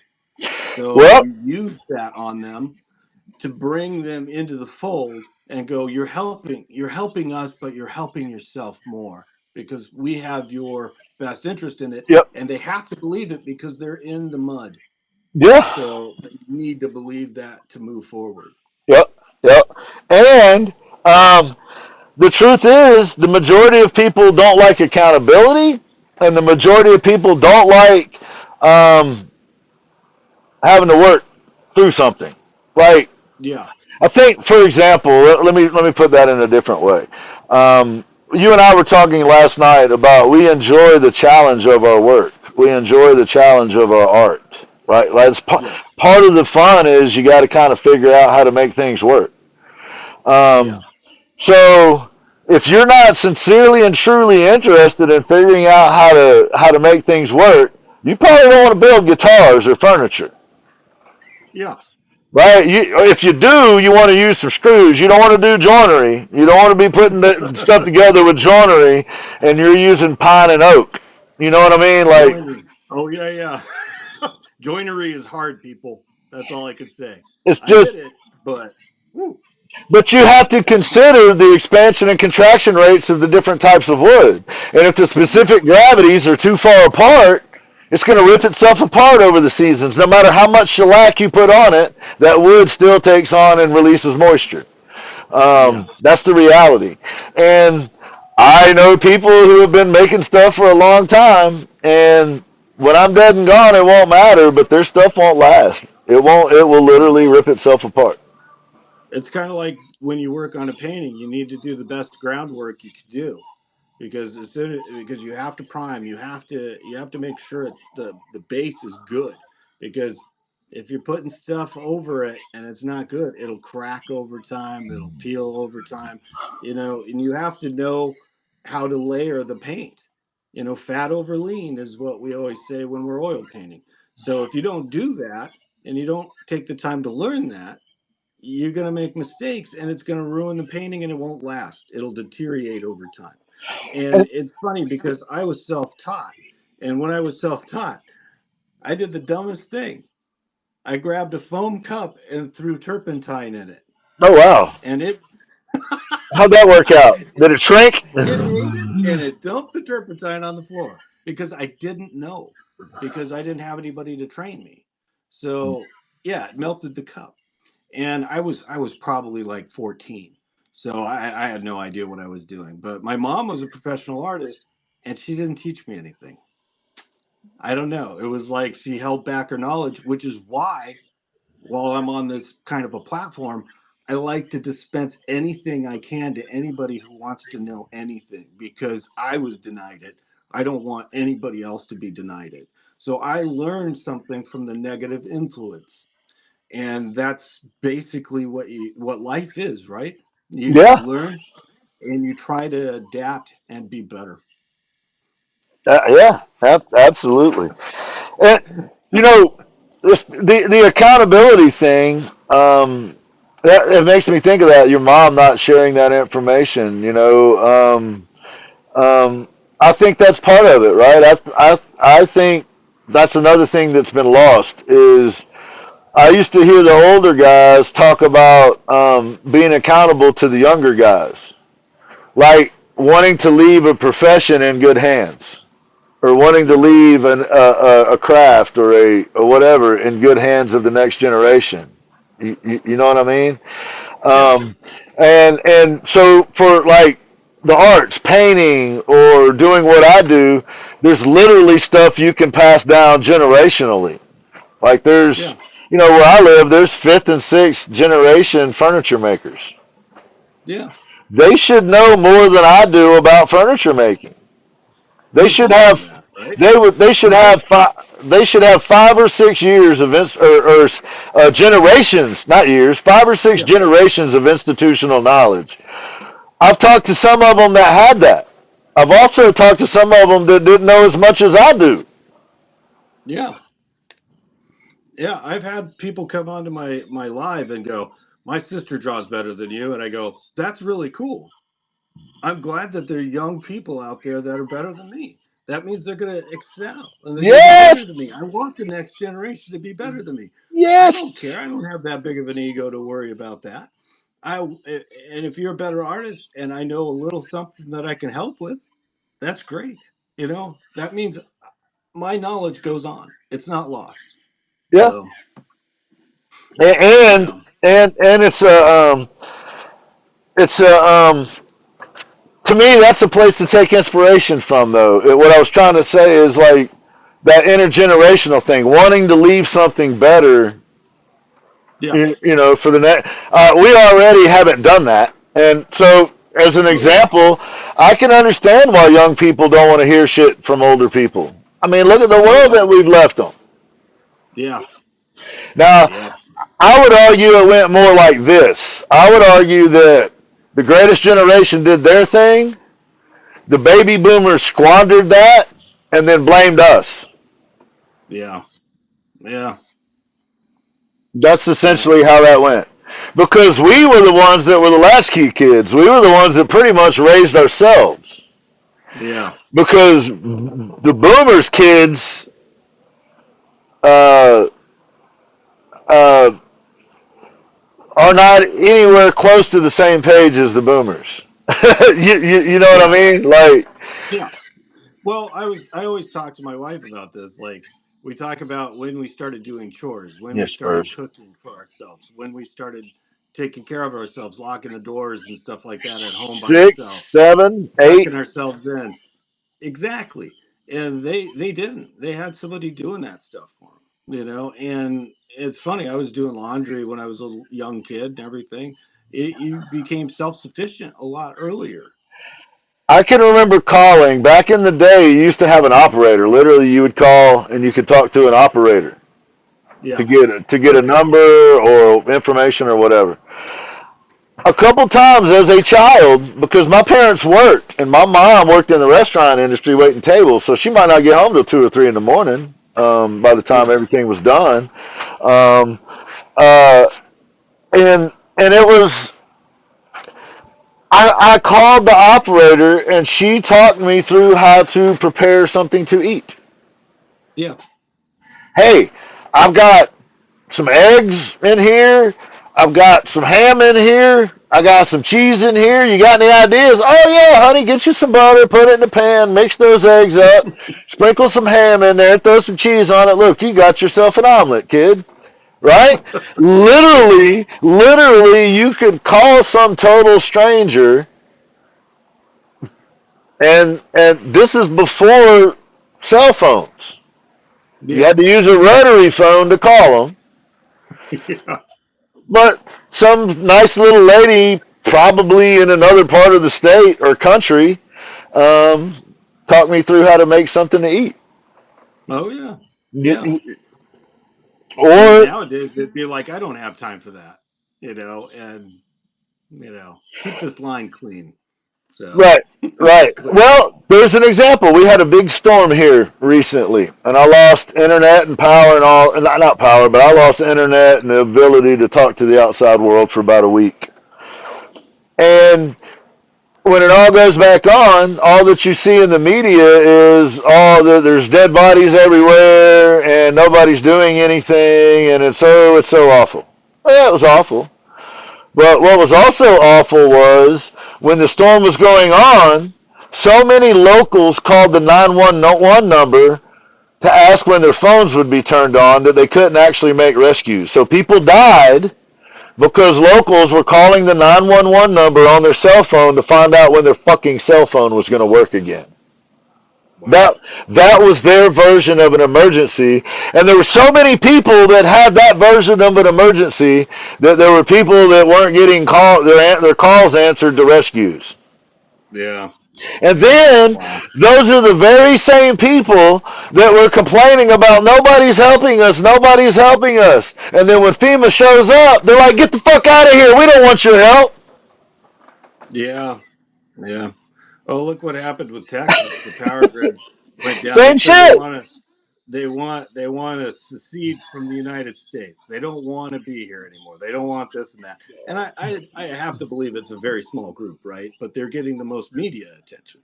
Speaker 2: So
Speaker 1: Well,
Speaker 2: you use that on them to bring them into the fold and go, you're helping us, but you're helping yourself more because we have your best interest in it,
Speaker 1: yep,
Speaker 2: and they have to believe it because they're in the mud.
Speaker 1: yeah,
Speaker 2: So you need to believe that to move forward.
Speaker 1: yep, yep. And um, the truth is, the majority of people don't like accountability, and the majority of people don't like um, having to work through something. Like,
Speaker 2: Yeah.
Speaker 1: I think, for example, let me put that in a different way. You and I were talking last night about we enjoy the challenge of our work. We enjoy the challenge of our art, right? Like
Speaker 2: Yes.
Speaker 1: part of the fun is you got to kind of figure out how to make things work.
Speaker 2: Yeah.
Speaker 1: Um, so if you're not sincerely and truly interested in figuring out how to make things work, you probably don't want to build guitars or furniture.
Speaker 2: Yeah.
Speaker 1: Right? If you do, you want to use some screws. You don't want to do joinery. You don't want to be putting the stuff together with joinery, and you're using pine and oak. You know what I mean? Like
Speaker 2: Joinery. Oh yeah, yeah. Joinery is hard, people. That's all I could say.
Speaker 1: it's
Speaker 2: I
Speaker 1: just,
Speaker 2: did it, but woo,
Speaker 1: but you have to consider the expansion and contraction rates of the different types of wood. And if the
Speaker 2: yeah,
Speaker 1: specific gravities are too far apart, it's going to rip itself apart over the seasons. No matter how much shellac you put on it, that wood still takes on and releases moisture.
Speaker 2: yeah,
Speaker 1: That's the reality. And I know people who have been making stuff for a long time, and when I'm dead and gone, it won't matter, but their stuff won't last. It won't. It will
Speaker 2: yeah.
Speaker 1: literally rip itself apart.
Speaker 2: It's kind of like when you work on a painting, you need to do the best groundwork you can do because because you have to prime, you have to make sure the base is good because if you're putting stuff over it and it's not good, it'll crack over time, it'll peel over time, and you have to know how to layer the paint. Fat over lean is what we always say when we're oil painting. So if you don't do that and you don't take the time to learn that, you're going to make mistakes and it's going to ruin the painting and it won't last. It'll deteriorate over time. And
Speaker 1: And,
Speaker 2: it's funny because I was self taught. And when I was self taught, I did the dumbest thing. I grabbed a foam cup and threw turpentine in it.
Speaker 1: oh wow,
Speaker 2: And it
Speaker 1: how'd that work out? Did it shrink?
Speaker 2: it ate it and it dumped the turpentine on the floor because I didn't know, because I didn't have anybody to train me. So yeah, it melted the cup. And I was probably like 14, so I had no idea what I was doing. But my mom was a professional artist, and she didn't teach me anything. I don't know. It was like she held back her knowledge, which is why, while I'm on this kind of a platform, I like to dispense anything I can to anybody who wants to know anything because I was denied it. I don't want anybody else to be denied it. So I learned something from the negative influence, and that's basically what life is, right? You
Speaker 1: Yeah,
Speaker 2: learn and you try to adapt and be better.
Speaker 1: yeah, absolutely. And you know, the accountability thing. That it makes me think of that. Your mom not sharing that information. Um, I think that's part of it, right? I think that's another thing that's been lost is I used to hear the older guys talk about being accountable to the younger guys, like wanting to leave a profession in good hands, or wanting to leave a craft or whatever in good hands of the next generation. You know what I mean?
Speaker 2: Yeah.
Speaker 1: Um, and so for like the arts, painting or doing what I do, there's literally stuff you can pass down generationally. Like there's,
Speaker 2: Yeah.
Speaker 1: where I live, there's fifth and sixth generation furniture makers.
Speaker 2: Yeah.
Speaker 1: They should know more than I do about furniture making. They
Speaker 2: They
Speaker 1: should
Speaker 2: both do
Speaker 1: have,
Speaker 2: that, right?
Speaker 1: they should
Speaker 2: They
Speaker 1: have
Speaker 2: both.
Speaker 1: five. They should have 5 or 6 years of generations, not years, 5 or 6
Speaker 2: Yeah.
Speaker 1: generations of institutional knowledge. I've talked to some of them that had that. I've also talked to some of them that didn't know as much as I do.
Speaker 2: Yeah. Yeah. I've had people come onto my live and go, "My sister draws better than you," and I go, "That's really cool. I'm glad that there are young people out there that are better than me. That means they're going to excel and they're going to be better than
Speaker 1: Yes,
Speaker 2: me. I want the next generation to be better than me. I don't
Speaker 1: yes,
Speaker 2: care. I don't have that big of an ego to worry about that. And if you're a better artist and I know a little something that I can help with, that's great. That means my knowledge goes on. It's not lost.
Speaker 1: yeah,
Speaker 2: So,
Speaker 1: and
Speaker 2: yeah.
Speaker 1: and it's a to me that's a place to take inspiration from though. What I was trying to say is like that intergenerational thing, wanting to leave something better.
Speaker 2: Yeah.
Speaker 1: For the next, we already haven't done that, and so as an
Speaker 2: Oh, yeah.
Speaker 1: example, I can understand why young people don't want to hear shit from older people. I mean, look at the
Speaker 2: Oh,
Speaker 1: world
Speaker 2: yeah.
Speaker 1: that we've left them.
Speaker 2: Yeah.
Speaker 1: Now,
Speaker 2: Yeah.
Speaker 1: I would argue it went more like this. I would argue that the greatest generation did their thing, the baby boomers squandered that, and then blamed us.
Speaker 2: Yeah. Yeah.
Speaker 1: That's
Speaker 2: Yeah.
Speaker 1: essentially how that went. Because we were the ones that were the latchkey kids. We were the ones that pretty much raised ourselves.
Speaker 2: Yeah.
Speaker 1: Because the boomers' kids uh, uh, are not anywhere close to the same page as the boomers. You know what I
Speaker 2: Yeah.
Speaker 1: mean? Like,
Speaker 2: Yeah. Well, I always talk to my wife about this. Like we talk about when we started doing chores, when we
Speaker 1: yes,
Speaker 2: started
Speaker 1: Spurs.
Speaker 2: cooking for ourselves, when we started taking care of ourselves, locking the doors and stuff like that at home by
Speaker 1: Six,
Speaker 2: ourselves,
Speaker 1: 7, 8.
Speaker 2: tucking ourselves in. Exactly. And they didn't. They had somebody doing that stuff for them. And it's funny. I was doing laundry when I was a young kid and everything. You became self sufficient a lot earlier.
Speaker 1: I can remember calling back in the day. You used to have an operator. Literally, you would call and you could talk to an operator to
Speaker 2: Yeah.
Speaker 1: get a
Speaker 2: Right.
Speaker 1: number or information or whatever. A couple times as a child, because my parents worked and my mom worked in the restaurant industry waiting tables, so she might not get home till 2 or 3 in the morning. By the time
Speaker 2: Yeah.
Speaker 1: everything was done, um, uh, and it was I called the operator and she talked me through how to prepare something to eat.
Speaker 2: Yeah.
Speaker 1: Hey, I've got some eggs in here. I've got some ham in here. I got some cheese in here. You got any ideas? Oh yeah, honey, get you some butter, put it in the pan, mix those eggs up, sprinkle some ham in there, throw some cheese on it. Look, you got yourself an omelet, kid. Right? Literally, you could call some total stranger, and this is before cell phones. You
Speaker 2: Yeah.
Speaker 1: had to use a rotary phone to call them.
Speaker 2: Yeah.
Speaker 1: But some nice little lady, probably in another part of the state or country, um, taught me through how to make something to eat.
Speaker 2: Oh yeah. Yeah. And
Speaker 1: Or
Speaker 2: nowadays they'd be like, I don't have time for that. And keep this line clean. So
Speaker 1: Right, right.
Speaker 2: clear.
Speaker 1: Well, there's an example. We had a big storm here recently, and I lost internet and power and all. Not power, but I lost internet and the ability to talk to the outside world for about a week. And when it all goes back on, all that you see in the media is there's dead bodies everywhere, and nobody's doing anything, and it's so awful. Well, it was awful. But what was also awful was when the storm was going on, so many locals called the 911 number to ask when their phones would be turned on that they couldn't actually make rescues. So people died because locals were calling the 911 number on their cell phone to find out when their fucking cell phone was going to work again.
Speaker 2: Wow.
Speaker 1: That was their version of an emergency, and there were so many people that had that version of an emergency that there were people that weren't getting their calls answered to rescues.
Speaker 2: Yeah.
Speaker 1: And then those are the very same people that were complaining about nobody's helping us, nobody's helping us. And then when FEMA shows up, they're like, get the fuck out of here. We don't want your help.
Speaker 2: Yeah. Yeah. Oh, look what happened with Texas. The power grid went down.
Speaker 1: Same shit.
Speaker 2: They want to secede from the United States. They don't want to be here anymore. They don't want this and that. And I have to believe it's a very small group, right? But they're getting the most media attention.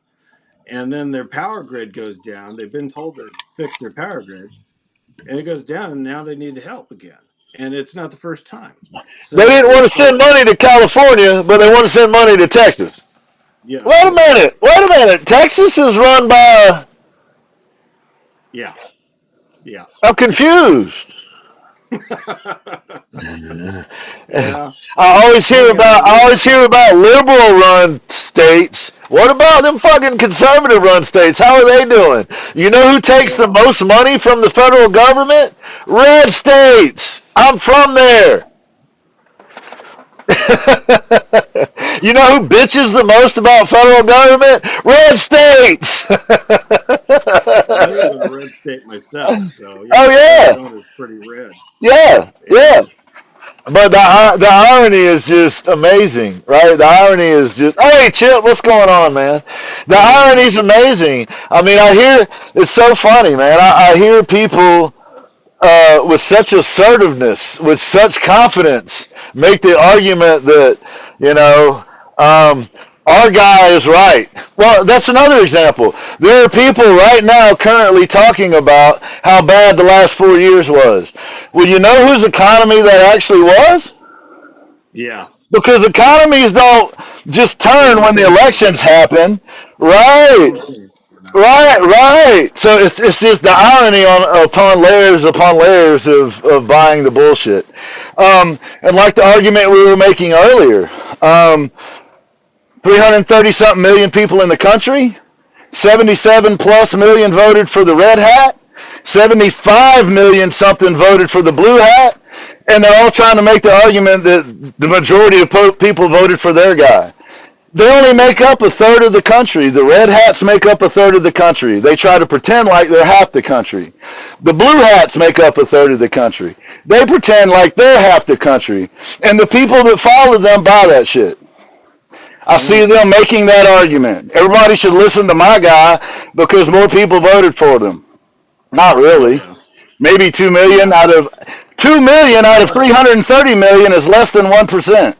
Speaker 2: And then their power grid goes down. They've been told to fix their power grid, and it goes down, and now they need help again. And it's not the first time. So
Speaker 1: they didn't want to send money to California, but they want to send money to Texas.
Speaker 2: Yeah.
Speaker 1: Wait a minute. Texas is run by...
Speaker 2: Yeah.
Speaker 1: I'm confused.
Speaker 2: Yeah.
Speaker 1: I always hear about liberal run states. What about them fucking conservative run states? How are they doing? You know who takes the most money from the federal government? Red states. I'm from there. You know who bitches the most about federal government? Red states.
Speaker 2: I live in a red state myself, so Arizona's pretty red.
Speaker 1: Yeah. But the irony is just amazing, right? The irony is just, hey, Chip, what's going on, man? The irony is amazing. I mean, it's so funny, man. I hear people with such assertiveness, with such confidence, make the argument that, our guy is right. Well, that's another example. There are people right now currently talking about how bad the last 4 years was. Well, you know whose economy that actually was?
Speaker 2: Yeah.
Speaker 1: Because economies don't just turn when the elections happen. Right. So it's just the irony upon layers of buying the bullshit. And like the argument we were making earlier, 330-something million people in the country, 77 plus million voted for the red hat, 75 million something voted for the blue hat, and they're all trying to make the argument that the majority of people voted for their guy. They only make up a third of the country. The red hats make up a third of the country. They try to pretend like they're half the country. The blue hats make up a third of the country. They pretend like they're half the country. And the people that follow them buy that shit. I see them making that argument. Everybody should listen to my guy because more people voted for them. Not really. Maybe 2 million out of 330 million is less than 1%.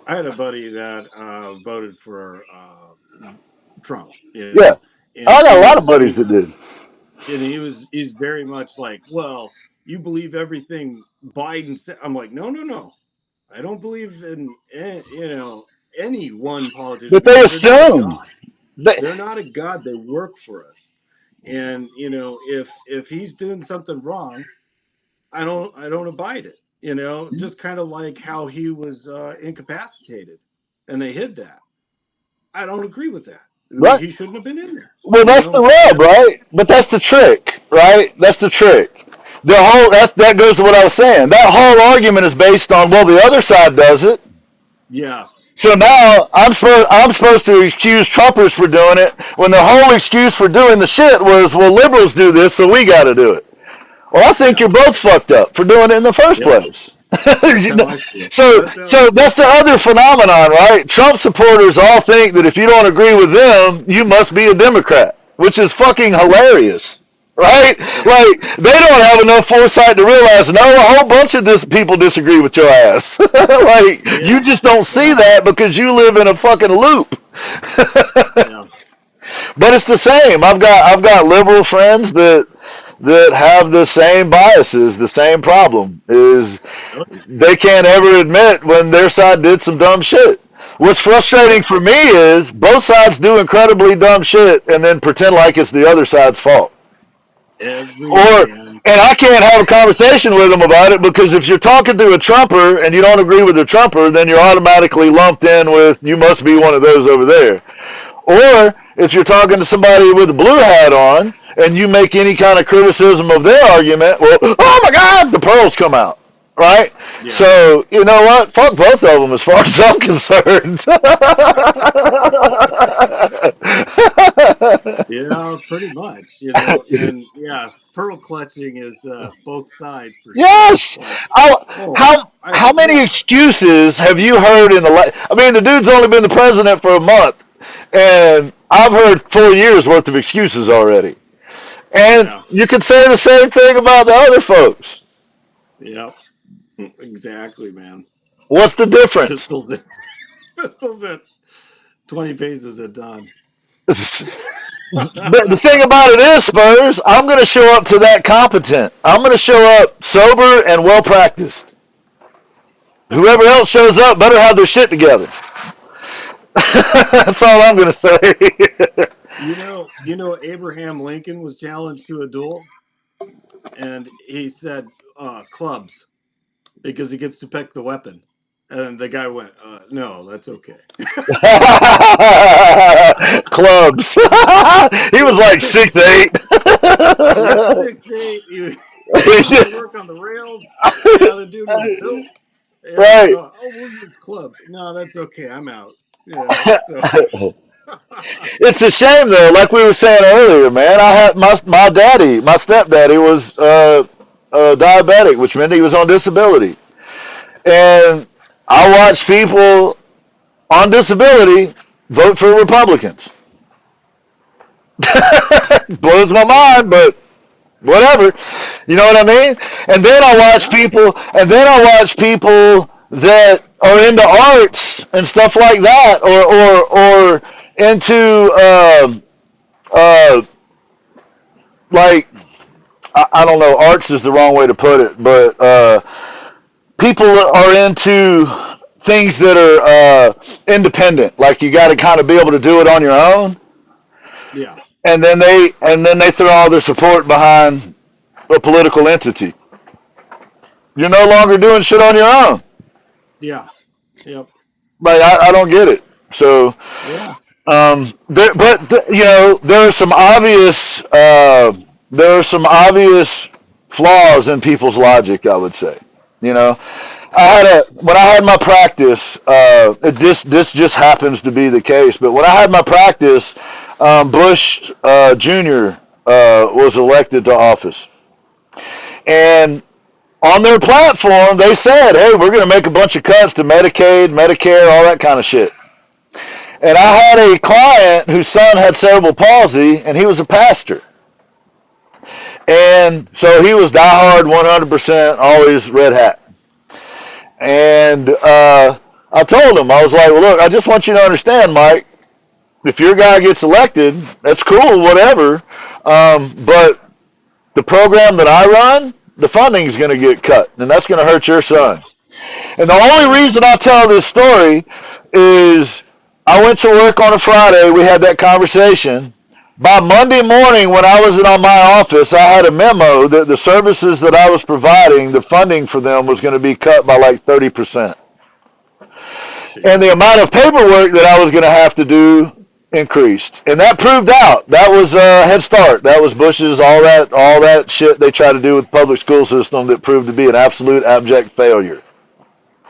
Speaker 2: I had a buddy that voted for Trump.
Speaker 1: Yeah, I got a lot of buddies that did.
Speaker 2: And he's very much like, well, you believe everything Biden said. I'm like, no. I don't believe in any one politician.
Speaker 1: But they assume
Speaker 2: they're not a god. They work for us. And if he's doing something wrong, I don't abide it. Just kind of like how he was incapacitated, and they hid that. I don't agree with that.
Speaker 1: Right.
Speaker 2: He shouldn't have been in there.
Speaker 1: Well, that's the rub, right? But that's the trick, right? That's the trick. That goes to what I was saying. That whole argument is based on, well, the other side does it.
Speaker 2: Yeah.
Speaker 1: So now I'm supposed to excuse Trumpers for doing it when the whole excuse for doing the shit was, well, liberals do this, so we got to do it. Well, I think you're both fucked up for doing it in the first place.
Speaker 2: That's how I feel.
Speaker 1: so,
Speaker 2: That's how I
Speaker 1: so
Speaker 2: feel.
Speaker 1: that's the other phenomenon, right? Trump supporters all think that if you don't agree with them, you must be a Democrat, which is fucking hilarious, right?
Speaker 2: Yeah.
Speaker 1: Like they don't have enough foresight to realize, no, a whole bunch of people disagree with your ass. Like you
Speaker 2: Yeah.
Speaker 1: just don't see
Speaker 2: Yeah.
Speaker 1: that because you live in a fucking loop.
Speaker 2: Yeah.
Speaker 1: But it's the same. I've got liberal friends that have the same biases, the same problem is
Speaker 2: Oh,
Speaker 1: they can't ever admit when their side did some dumb shit. What's frustrating
Speaker 2: yeah.
Speaker 1: for me is both sides do incredibly dumb shit and then pretend like it's the other side's fault.
Speaker 2: Every
Speaker 1: Or
Speaker 2: damn
Speaker 1: and I
Speaker 2: time.
Speaker 1: can't have a conversation with them about it because if you're talking to a Trumper and you don't agree with the Trumper, then you're automatically lumped in with you must be one of those over there. Or if you're talking to somebody with a blue hat on and you make any kind of criticism of their argument, well, oh my God, the pearls come out, right?
Speaker 2: Yeah.
Speaker 1: So you know what? Fuck both of them as far as I'm concerned.
Speaker 2: Yeah, pretty much, you know, and yeah, pearl clutching is both sides for sure.
Speaker 1: Yes.
Speaker 2: Like,
Speaker 1: How
Speaker 2: oh, I
Speaker 1: how many
Speaker 2: yeah,
Speaker 1: excuses have you heard in the? I mean, the dude's only been the president for a month, and I've heard 4 years worth of excuses already. And
Speaker 2: yeah,
Speaker 1: you could say the same thing about the other folks.
Speaker 2: yeah, exactly, man.
Speaker 1: What's the difference?
Speaker 2: Pistols, pistols at 20 paces at dawn.
Speaker 1: The thing about it is, Spurs, I'm going to show up to that competent. I'm going to show up sober and well practiced. Whoever else shows up better have their shit together. That's all I'm going to say.
Speaker 2: Abraham Lincoln was challenged to a duel, and he said clubs because he gets to pick the weapon. And the guy went, "No, that's okay."
Speaker 1: Clubs. He was like 6'8".
Speaker 2: Yeah, 6'8". He wanted to work on the rails. Yeah, the dude was built. Yeah.
Speaker 1: Right.
Speaker 2: We'll use clubs. No, that's okay. I'm out. Yeah. So.
Speaker 1: It's a shame though, like we were saying earlier, man. I had my daddy, my stepdaddy was diabetic, which meant he was on disability, and I watched people on disability vote for Republicans. Blows my mind, but whatever. You know what I mean? And then
Speaker 2: Yeah.
Speaker 1: I watch people that are into arts and stuff like that, or into uh, like I don't know, arts is the wrong way to put it, but people are into things that are independent. Like you got to kind of be able to do it on your own,
Speaker 2: Yeah.
Speaker 1: and then they throw all their support behind a political entity. You're no longer doing shit on your own.
Speaker 2: Yeah. Yep.
Speaker 1: Like I don't get it. So,
Speaker 2: Yeah.
Speaker 1: there are some obvious flaws in people's logic. I would say, you know, when I had my practice. This just happens to be the case. But when I had my practice, Bush Jr. Was elected to office, and on their platform, they said, "Hey, we're going to make a bunch of cuts to Medicaid, Medicare, all that kind of shit." And I had a client whose son had cerebral palsy, and he was a pastor. And so he was diehard 100%, always red hat. And I told him, I was like, well, look, I just want you to understand, Mike, if your guy gets elected, that's cool, whatever. But the program that I run, the funding is going to get cut, and that's going to hurt your
Speaker 2: Yeah.
Speaker 1: son. And the only reason I tell this story is I went to work on a Friday. We had that conversation. By Monday morning, when I was in my office, I had a memo that the services that I was providing, the funding for them was going to be cut by like 30%. And the
Speaker 2: Jeez.
Speaker 1: amount of paperwork that I was going to have to do increased. And that proved out. That was Head Start. That was Bush's, all that shit they tried to do with the public school system that proved to be an absolute abject failure.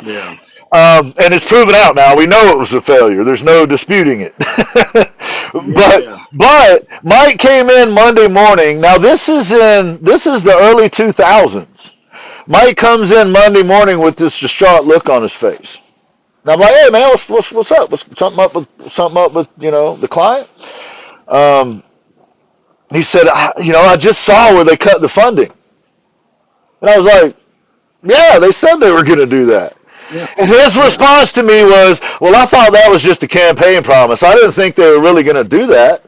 Speaker 2: Yeah.
Speaker 1: And it's proven out now. We know it was a failure. There's no disputing it.
Speaker 2: Yeah.
Speaker 1: but
Speaker 2: Yeah.
Speaker 1: but Mike came in Monday morning. Now this is the early 2000s. Mike comes in Monday morning with this distraught look on his face. Now I'm like, hey man, what's up? What's something up with the client? Um, he said, I just saw where they cut the funding, and I was like, yeah, they said they were going to do that.
Speaker 2: Yeah.
Speaker 1: And his
Speaker 2: Yeah.
Speaker 1: response to me was, well, I thought that was just a campaign promise. I didn't think they were really going to do that.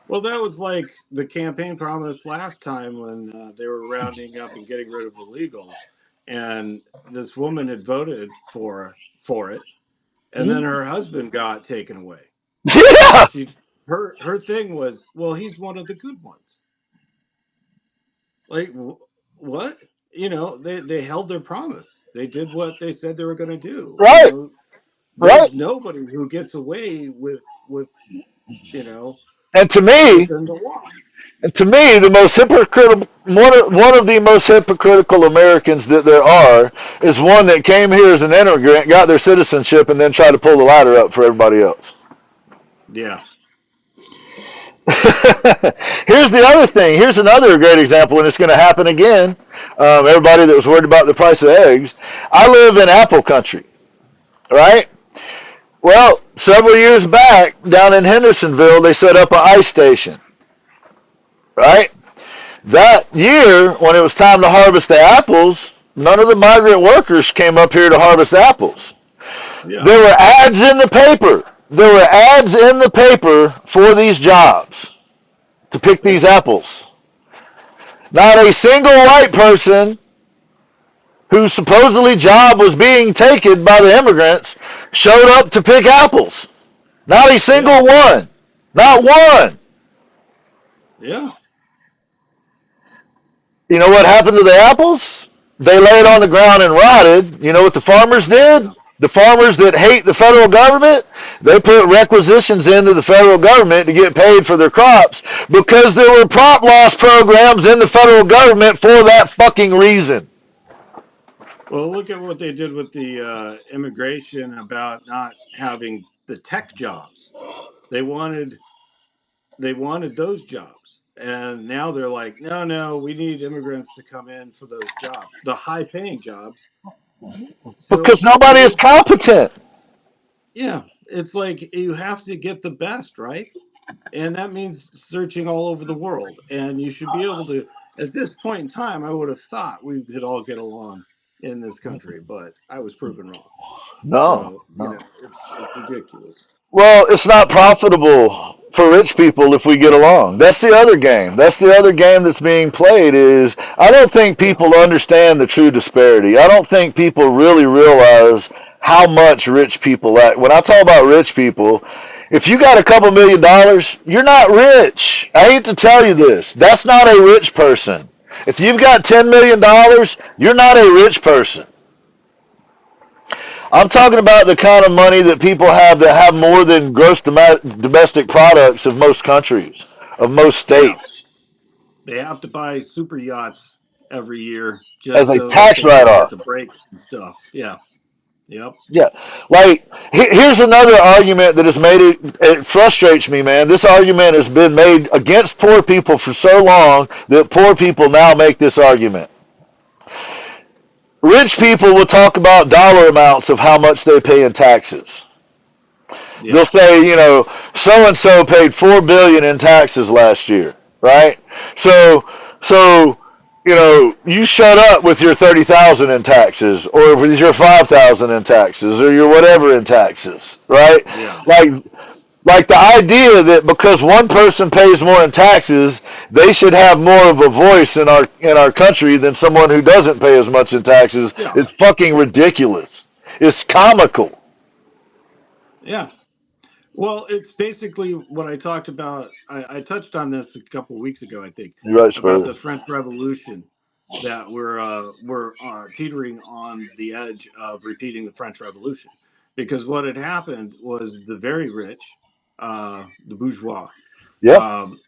Speaker 2: Well, that was like the campaign promise last time when they were rounding up and getting rid of illegals, and this woman had voted for it, and then her husband got taken away, and
Speaker 1: Yeah,
Speaker 2: her thing was, well, he's one of the good ones. Like what? They held their promise. They did what they said they were going to do.
Speaker 1: right, right.
Speaker 2: There's nobody who gets away with you know
Speaker 1: And to me,
Speaker 2: within the law.
Speaker 1: the most hypocritical one of the most hypocritical Americans that there are is one that came here as an immigrant, got their citizenship, and then tried to pull the ladder up for everybody else.
Speaker 2: Yeah.
Speaker 1: Here's the other thing. Here's another great example, and it's going to happen again. Everybody that was worried about the price of eggs. I live in apple country, right? Well, several years back, down in Hendersonville, they set up an ice station, right? That year, when it was time to harvest the apples, none of the migrant workers came up here to harvest apples.
Speaker 2: Yeah.
Speaker 1: There were ads in the paper. There were ads in the paper for these jobs to pick
Speaker 2: Yeah.
Speaker 1: these apples. Not a single white person whose supposedly job was being taken by the immigrants showed up to pick apples. Not a
Speaker 2: Yeah.
Speaker 1: single one. Not one.
Speaker 2: Yeah.
Speaker 1: You know what happened to the apples? They laid on the ground and rotted. You know what the farmers did?
Speaker 2: Yeah.
Speaker 1: The farmers that hate the federal government, they put requisitions into the federal government to get paid for their crops because there were crop loss programs in the federal government for that fucking reason.
Speaker 2: Well, look at what they did with the immigration about not having the tech jobs. They wanted they wanted those jobs, and now they're like, no, no, we need immigrants to come in for those jobs, the high paying jobs.
Speaker 1: Because
Speaker 2: So
Speaker 1: nobody is
Speaker 2: it's
Speaker 1: competent.
Speaker 2: yeah, it's like you have to get the best, right? And that means searching all over the world. And you should be able to. At this point in time, I would have thought we could all get along in this country, but I was proven wrong.
Speaker 1: No,
Speaker 2: So
Speaker 1: no.
Speaker 2: it's ridiculous.
Speaker 1: Well, it's not profitable for rich people if we get along. That's the other game. That's the other game that's being played is I don't think
Speaker 2: Yeah.
Speaker 1: people understand the true disparity. I don't think people really realize how much rich people act. When I talk about rich people, if you got a couple $1 million, you're not rich. I hate to tell you this. That's not a rich person. If you've got $10 million, you're not a rich person. I'm talking about the kind of money that people have that have more than gross domestic products of most countries, of most
Speaker 2: Yeah.
Speaker 1: states,
Speaker 2: They have to buy super yachts every year
Speaker 1: as
Speaker 2: just
Speaker 1: a
Speaker 2: so that
Speaker 1: tax
Speaker 2: they can get
Speaker 1: write-off.
Speaker 2: the breaks and stuff. Yeah. Yep.
Speaker 1: Yeah, like here's another argument that has made it frustrates me, man. This argument has been made against poor people for so long that poor people now make this argument. Rich people will talk about dollar amounts of how much they pay in taxes.
Speaker 2: Yeah.
Speaker 1: They'll say, so and so paid 4 billion in taxes last year, right? So you shut up with your 30,000 in taxes, or with your 5,000 in taxes, or your whatever in taxes, right?
Speaker 2: Yeah.
Speaker 1: Like like the idea that because one person pays more in taxes, they should have more of a voice in our country than someone who doesn't pay as much in taxes
Speaker 2: Yeah.
Speaker 1: is fucking ridiculous. It's comical.
Speaker 2: Yeah. Well, it's basically what I talked about. I touched on this a couple of weeks ago, I think,
Speaker 1: You're right,
Speaker 2: about
Speaker 1: Spurley.
Speaker 2: the French Revolution, that we're teetering on the edge of repeating the French Revolution, because what had happened was the very rich, the bourgeois,
Speaker 1: Yeah.
Speaker 2: um,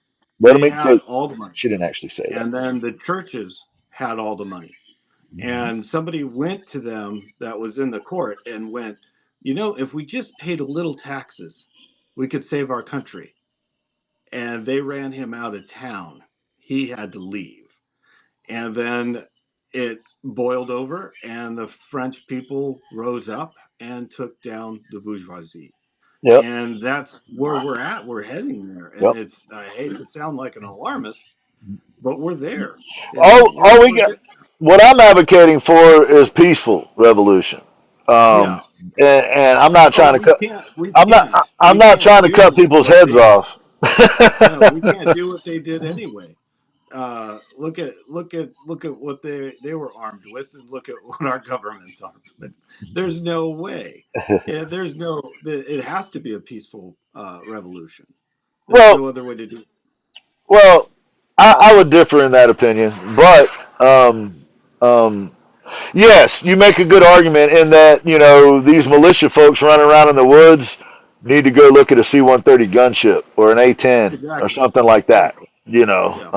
Speaker 1: Let
Speaker 2: they
Speaker 1: me
Speaker 2: had
Speaker 1: take.
Speaker 2: all the money,
Speaker 1: She didn't actually say that.
Speaker 2: and then the churches had all the money. And somebody went to them that was in the court and went, if we just paid a little taxes, we could save our country. And they ran him out of town. He had to leave. And then it boiled over, and the French people rose up and took down the bourgeoisie.
Speaker 1: Yep.
Speaker 2: And that's where we're at. We're heading there. And
Speaker 1: Yep.
Speaker 2: it's, I hate to sound like an alarmist, but we're there. You know,
Speaker 1: All we got.
Speaker 2: we're
Speaker 1: What I'm advocating for is peaceful revolution. Um,
Speaker 2: yeah.
Speaker 1: and I'm not
Speaker 2: Oh,
Speaker 1: trying to cut. I'm
Speaker 2: we
Speaker 1: not
Speaker 2: can't
Speaker 1: trying to cut
Speaker 2: do
Speaker 1: people's
Speaker 2: what
Speaker 1: heads
Speaker 2: they,
Speaker 1: off.
Speaker 2: no, we can't do what they did anyway. Look at what they were armed with, and look at what our government's armed with. There's no way. Yeah, there's no. It has to be a peaceful revolution. There's
Speaker 1: well,
Speaker 2: no other way to do it.
Speaker 1: well, I would differ in that opinion, but um, um, yes, you make a good argument in that these militia folks running around in the woods need to go look at a C-130 gunship or an A-10 or
Speaker 2: Exactly.
Speaker 1: something like that.
Speaker 2: Exactly. Yeah.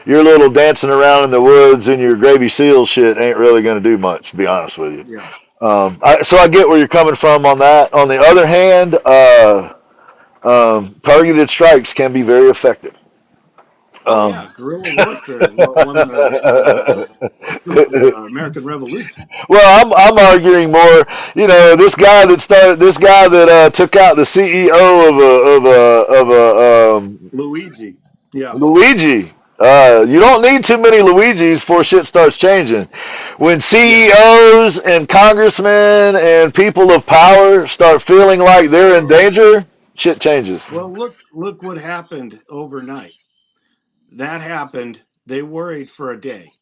Speaker 1: Your little dancing around in the woods and your gravy seal shit ain't really going to do much, to be honest with you.
Speaker 2: Yeah.
Speaker 1: So I get where you're coming from on that. On the other hand, targeted strikes can be very effective.
Speaker 2: Oh
Speaker 1: Um,
Speaker 2: yeah, guerrilla warfare is what won the American Revolution.
Speaker 1: I'm arguing more. This guy that took out the CEO of a
Speaker 2: Luigi. Yeah.
Speaker 1: Luigi. You don't need too many Luigis before shit starts changing. When
Speaker 2: Yeah.
Speaker 1: CEOs and congressmen and people of power start feeling like they're in danger, shit changes.
Speaker 2: Well, look what happened overnight. That happened. They worried for a day,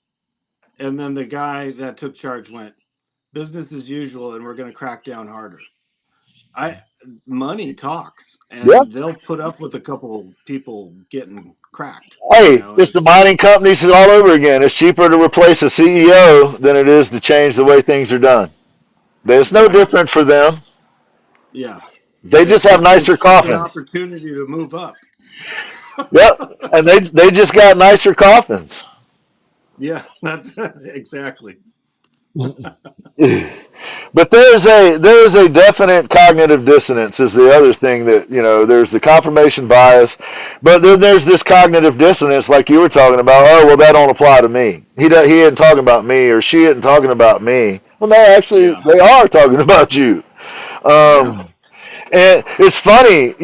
Speaker 2: and then the guy that took charge went business as usual, and we're going to crack down harder. I Money talks,
Speaker 1: Yeah.
Speaker 2: and they'll put up with a couple people getting cracked. You
Speaker 1: Hey,
Speaker 2: know,
Speaker 1: it's the
Speaker 2: it's
Speaker 1: mining companies all over again. It's cheaper to replace a CEO than it is to change the way things are done. It's no
Speaker 2: exactly.
Speaker 1: different for them.
Speaker 2: Yeah.
Speaker 1: They just have
Speaker 2: It's
Speaker 1: nicer
Speaker 2: just an
Speaker 1: coffins.
Speaker 2: opportunity to move up.
Speaker 1: Yep. And they just got nicer coffins.
Speaker 2: Yeah, that's exactly.
Speaker 1: But there's a definite cognitive dissonance is the other thing that there's the confirmation bias, but then there's this cognitive dissonance like you were talking about. Oh well, that don't apply to me. He isn't talking about me or she isn't talking about me. Well, no, actually
Speaker 2: Yeah.
Speaker 1: they are talking about you.
Speaker 2: Yeah.
Speaker 1: Um, and it's funny,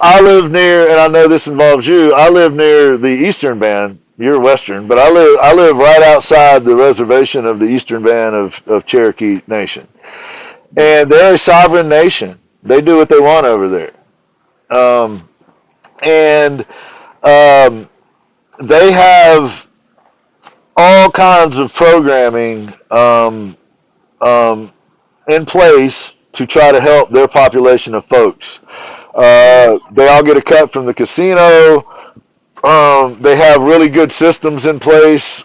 Speaker 1: I live near, and I know this involves you. I live near the Eastern Band. You're Western, but I live right outside the reservation of the Eastern Band of Cherokee Nation,
Speaker 2: Yeah.
Speaker 1: and they're a sovereign nation. They do what they want over there, and um, they have all kinds of programming um, in place to try to help their population of folks.
Speaker 2: Oh yeah.
Speaker 1: They all get a cut from the casino. They have really good systems in place.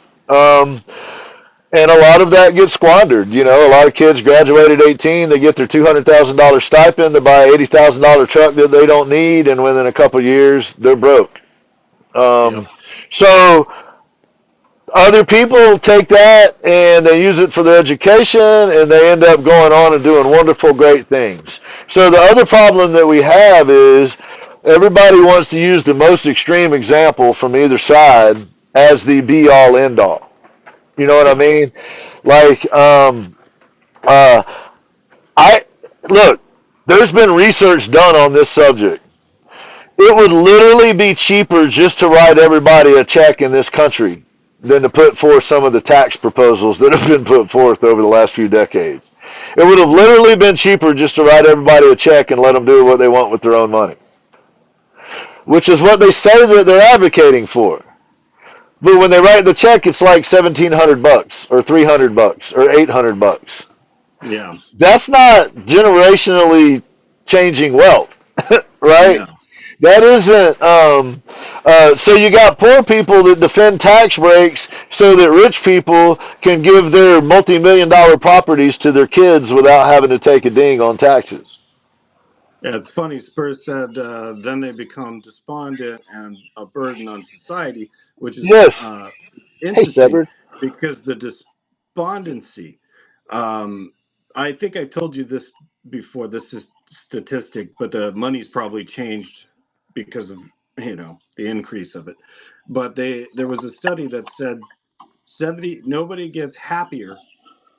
Speaker 1: And a lot of that gets squandered. A lot of kids graduate at 18. They get their $200,000 stipend to buy an $80,000 truck that they don't need, and within a couple of years, they're broke.
Speaker 2: Yep.
Speaker 1: Um, so other people take that and they use it for their education, and they end up going on and doing wonderful, great things. So the other problem that we have is everybody wants to use the most extreme example from either side as the be all end all. You know what I
Speaker 2: Yeah.
Speaker 1: mean? Like, uh, I look. There's been research done on this subject. It would literally be cheaper just to write everybody a check in this country than to put forth some of the tax proposals that have been put forth over the last few decades. It would have literally been cheaper just to write everybody a check and let them do what they want with their own money, which is what they say that they're advocating for. But when they write the check, it's like $1,700 or $300 or $800.
Speaker 2: Yeah.
Speaker 1: That's not generationally changing wealth, right?
Speaker 2: No.
Speaker 1: That isn't. So you got poor people that defend tax breaks so that rich people can give their multi-million-dollar properties to their kids without having to take a ding on taxes.
Speaker 2: Yeah, it's funny. Spurs said then they become despondent and a burden on society, which is
Speaker 1: Yes. Hey,
Speaker 2: interesting
Speaker 1: Severed.
Speaker 2: because the despondency. Um, I think I've told you this before. This is statistic, but the money's probably changed because of the increase of it. But there was a study that said nobody gets happier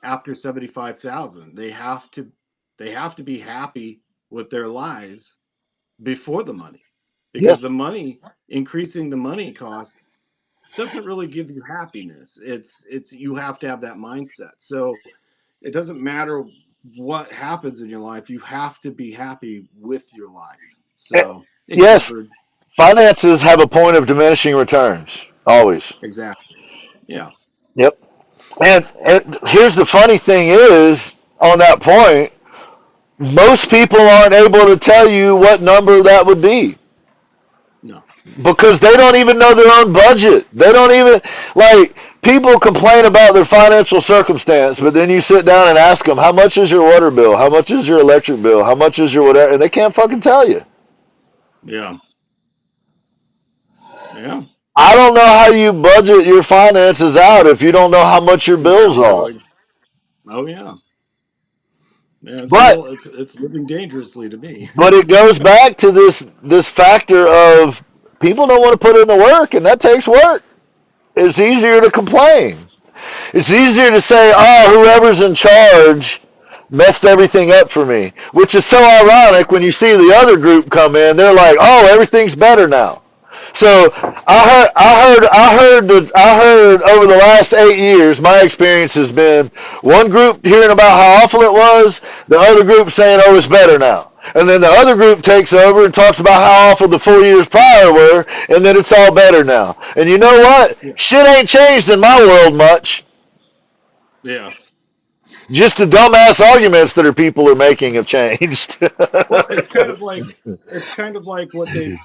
Speaker 2: after 75,000. They have to be happy with their lives before the money, because the
Speaker 1: Yes.
Speaker 2: money, increasing the money cost, doesn't really give you happiness. It's you have to have that mindset. So it doesn't matter what happens in your life, you have to be happy with your life.
Speaker 1: Eh,
Speaker 2: So it
Speaker 1: Yes.
Speaker 2: covered.
Speaker 1: Finances have a point of diminishing returns. Always.
Speaker 2: Exactly. Yeah.
Speaker 1: Yep. And here's the funny thing is, on that point, most people aren't able to tell you what number that would be
Speaker 2: No.
Speaker 1: because they don't even know their own budget. They don't even, like, people complain about their financial circumstance, but then you sit down and ask them, how much is your water bill? How much is your electric bill? How much is your whatever? And they can't fucking tell you.
Speaker 2: Yeah. Yeah.
Speaker 1: I don't know how you budget your finances out if you don't know how much your
Speaker 2: You have
Speaker 1: bills
Speaker 2: no
Speaker 1: are.
Speaker 2: idea. Oh yeah. Yeah,
Speaker 1: But
Speaker 2: it's living dangerously to me.
Speaker 1: but it goes back to this factor of people don't want to put in the work, and that takes work. It's easier to complain. It's easier to say, "Oh, whoever's in charge messed everything up for me," which is so ironic when you see the other group come in. They're like, "Oh, everything's better now." So I heard over the last 8 years, my experience has been one group hearing about how awful it was, the other group saying, "Oh, it's better now." And then the other group takes over and talks about how awful the 4 years prior were, and then it's all better now. And you know what?
Speaker 2: Yeah.
Speaker 1: Shit ain't changed in my world much.
Speaker 2: Yeah.
Speaker 1: Just the dumbass arguments that people are making have changed.
Speaker 2: Well, it's kind of like what they.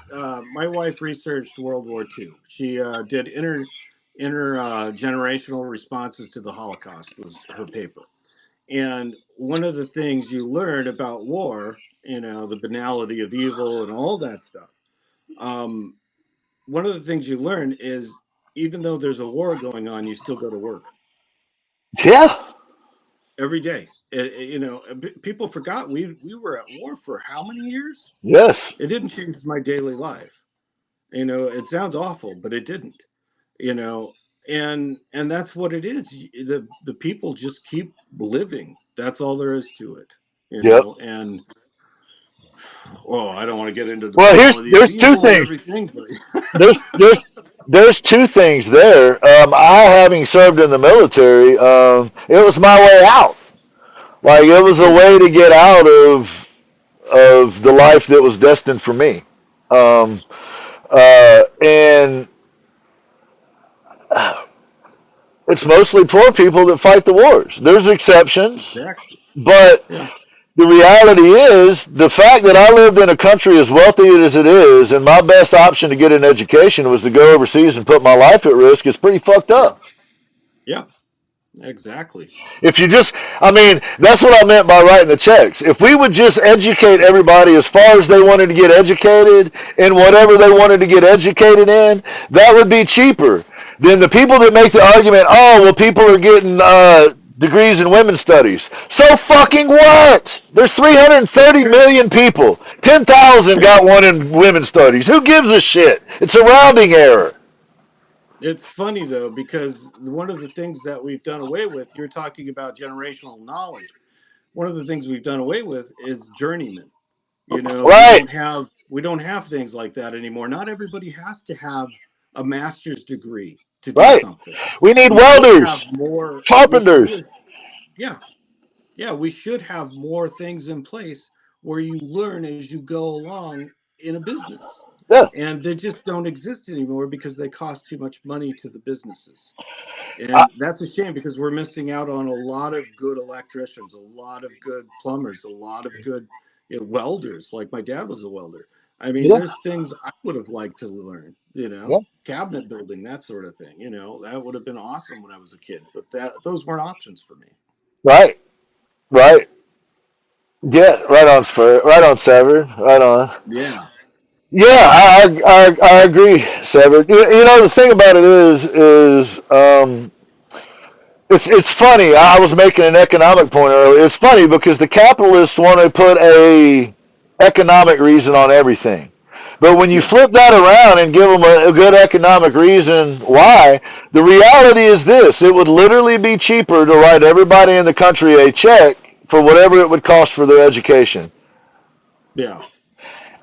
Speaker 2: My wife researched World War II. She did intergenerational responses to the Holocaust was her paper. And one of the things you learn about war, the banality of evil and all that stuff. Um, One of the things you learn is, even though there's a war going on, you still go to work
Speaker 1: Yeah.
Speaker 2: every day. People forgot we were at war for how many years?
Speaker 1: Yes.
Speaker 2: It didn't change my daily life. It sounds awful, but it didn't. You know, and that's what it is. The people just keep living. That's all there is to it.
Speaker 1: Yep.
Speaker 2: And I don't want to get into the
Speaker 1: Well, here's
Speaker 2: banality of
Speaker 1: there's two
Speaker 2: evil and
Speaker 1: things.
Speaker 2: everything, but
Speaker 1: There's there's there's two things there. I, having served in the military, it was my way out. Like it was a
Speaker 2: yeah,
Speaker 1: way to get out of the life that was destined for me. Um, and it's mostly poor people that fight the wars. There's exceptions,
Speaker 2: exactly.
Speaker 1: but
Speaker 2: Yeah,
Speaker 1: the reality is the fact that I lived in a country as wealthy as it is, and my best option to get an education was to go overseas and put my life at risk is pretty fucked
Speaker 2: yeah,
Speaker 1: up.
Speaker 2: yeah, exactly.
Speaker 1: If you just, I mean, that's what I meant by writing the checks. If we would just educate everybody as far as they wanted to get educated in whatever they wanted to get educated in, that would be cheaper than the people that make the argument, oh, well, people are getting degrees in women's studies. So fucking what? There's
Speaker 2: It's
Speaker 1: 330
Speaker 2: kind of
Speaker 1: million people. 10,000
Speaker 2: yeah.
Speaker 1: got one in women's studies. Who gives a shit? It's a rounding error.
Speaker 2: It's funny though, because one of the things that we've done away with, you're talking about generational knowledge. One of the things we've done away with is journeyman.
Speaker 1: Right,
Speaker 2: We don't have things like that anymore. Not everybody has to have a master's degree to do
Speaker 1: right.
Speaker 2: something.
Speaker 1: We need
Speaker 2: We should have
Speaker 1: welders,
Speaker 2: more. We
Speaker 1: carpenters.
Speaker 2: should, yeah, yeah. We should have more things in place where you learn as you go along in a business,
Speaker 1: Yeah,
Speaker 2: and they just don't exist anymore because they cost too much money to the businesses.
Speaker 1: I,
Speaker 2: And that's a shame, because we're missing out on a lot of good electricians, a lot of good plumbers, a lot of good welders. Like my dad was a welder. I mean,
Speaker 1: yeah,
Speaker 2: there's things I would have liked to learn,
Speaker 1: yeah.
Speaker 2: cabinet building, that sort of thing. That would have been awesome when I was a kid, but those weren't options for me.
Speaker 1: Right, right. Yeah, right on, Spur. Right on, Severed. Right on.
Speaker 2: Yeah.
Speaker 1: Yeah, I agree, Severed. You know, the thing about it is it's funny. I was making an economic point earlier. It's funny because the capitalists want to put a economic reason on everything. But when you
Speaker 2: Yeah.
Speaker 1: flip that around and give them a good economic reason why, the reality is this: it would literally be cheaper to write everybody in the country a check for whatever it would cost for their education.
Speaker 2: Yeah.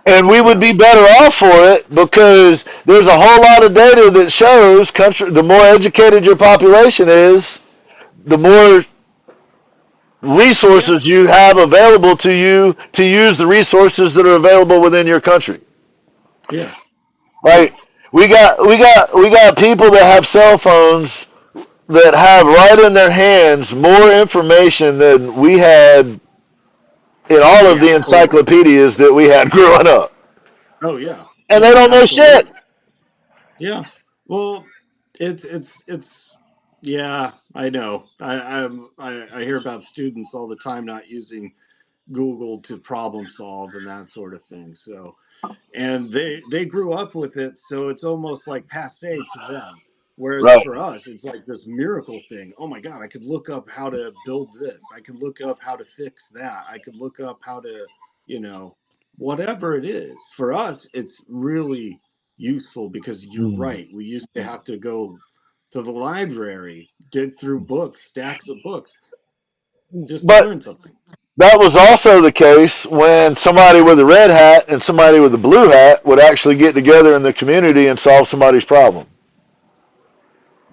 Speaker 1: And we would
Speaker 2: Yeah.
Speaker 1: be better off for it because there's a whole lot of data that shows the more educated your population is, the more resources
Speaker 2: Yes.
Speaker 1: you have available to you to use the resources that are available within your country.
Speaker 2: Yes.
Speaker 1: Like
Speaker 2: Yeah.
Speaker 1: we got people that have cell phones that have right in their hands more information than we had in all of the
Speaker 2: Yeah. Oh.
Speaker 1: encyclopedias that we had growing up.
Speaker 2: Oh yeah.
Speaker 1: And they
Speaker 2: Yeah.
Speaker 1: don't know shit.
Speaker 2: Absolutely. Yeah. Well, it's yeah, I know. I hear about students all the time not using Google to problem solve and that sort of thing. So, and they grew up with it, so it's almost like passe to them. Whereas
Speaker 1: Right.
Speaker 2: for us, it's like this miracle thing. Oh my God, I could look up how to build this. I could look up how to fix that. I could look up how to, you know, whatever it is. For us, it's really useful because you're
Speaker 1: Mm.
Speaker 2: right. We used to have to go to the library, dig through books, stacks of books, just to
Speaker 1: But
Speaker 2: learn something.
Speaker 1: that was also the case when somebody with a red hat and somebody with a blue hat would actually get together in the community and solve somebody's problem.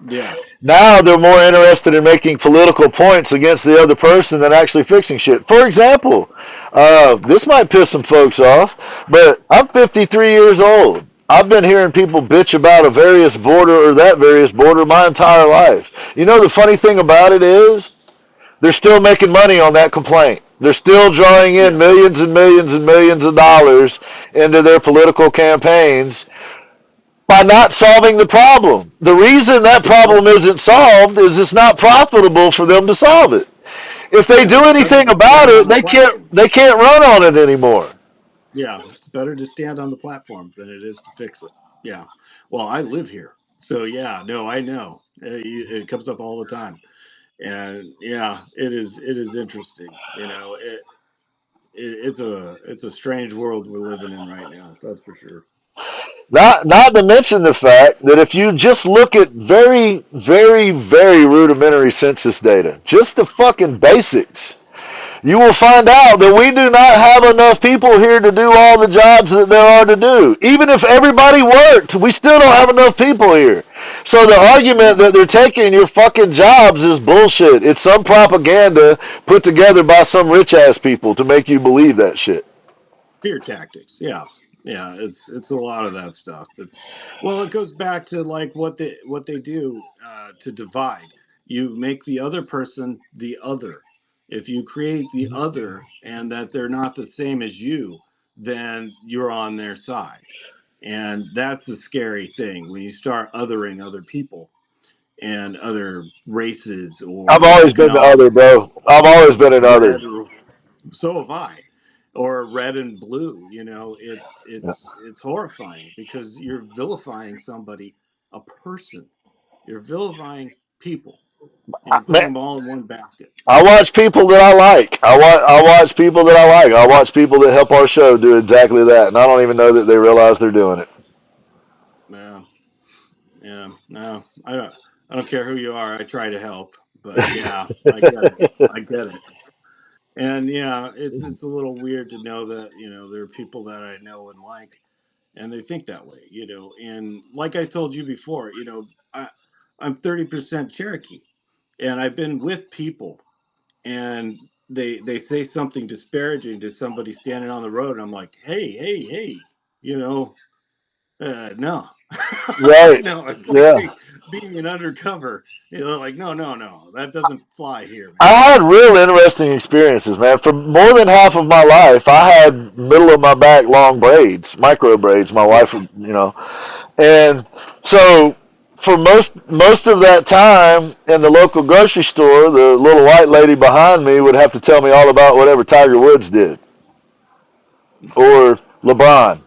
Speaker 2: Yeah.
Speaker 1: Now they're more interested in making political points against the other person than actually fixing shit. For example, this might piss some folks off, but I'm 53 years old. I've been hearing people bitch about a various border or that various border my entire life. You know, the funny thing about it is they're still making money on that complaint. They're still drawing in
Speaker 2: Yeah.
Speaker 1: millions and millions and millions of dollars into their political campaigns by not solving the problem. The reason that
Speaker 2: Well,
Speaker 1: problem isn't solved is it's not profitable for them to solve it. If they
Speaker 2: yeah,
Speaker 1: do
Speaker 2: it's better
Speaker 1: anything
Speaker 2: to
Speaker 1: about
Speaker 2: stand
Speaker 1: it,
Speaker 2: on the
Speaker 1: they can't
Speaker 2: platform.
Speaker 1: they can't run on it anymore.
Speaker 2: Yeah, it's better to stand on the platform than it is to fix it. Yeah. Well, I live here. So yeah, no, I know. It comes up all the time. And yeah, it is interesting. It's a strange world we're living in right now. That's for sure.
Speaker 1: Not to mention the fact that if you just look at very, very, very rudimentary census data, just the fucking basics, you will find out that we do not have enough people here to do all the jobs that there are to do. Even if everybody worked, we still don't have enough people here. So the argument
Speaker 2: Yeah.
Speaker 1: that they're taking your fucking jobs is bullshit. It's some propaganda put together by some rich ass people to make you believe that shit.
Speaker 2: Fear tactics. Yeah. Yeah, it's a lot of that stuff. It goes back to like what they do to divide. You make the other person the other. If you create the other and that they're not the same as you, then you're on their side. And that's the scary thing when you start othering other people and other races
Speaker 1: I've
Speaker 2: or
Speaker 1: always been the other,
Speaker 2: economies
Speaker 1: bro. I've always been an other.
Speaker 2: red or so have I, or red and blue. It's horrifying because you're vilifying somebody, a person. You're vilifying people, and you're putting
Speaker 1: Man,
Speaker 2: them all in one basket.
Speaker 1: I watch people that I like. I watch people that I like. I watch people that help our show do exactly that, and I don't even know that they realize they're doing it.
Speaker 2: Yeah, yeah. No, I don't care who you are. I try to help, but yeah, I get it. I get it. And yeah, it's a little weird to know that there are people that I know and like, and they think that way. And like I told you before, I'm 30% Cherokee, and I've been with people, and they say something disparaging to somebody standing on the road, and I'm like, hey, hey, hey, you know, no.
Speaker 1: Right?
Speaker 2: No, it's like
Speaker 1: Yeah.
Speaker 2: being an undercover. Like, no, no, no, that doesn't fly here,
Speaker 1: I
Speaker 2: man.
Speaker 1: had real interesting experiences, man. For more than half of my life, I had middle of my back long braids, micro braids. My wife,
Speaker 2: Yeah.
Speaker 1: and so for most of that time in the local grocery store, the little white lady behind me would have to tell me all about whatever Tiger Woods did or LeBron.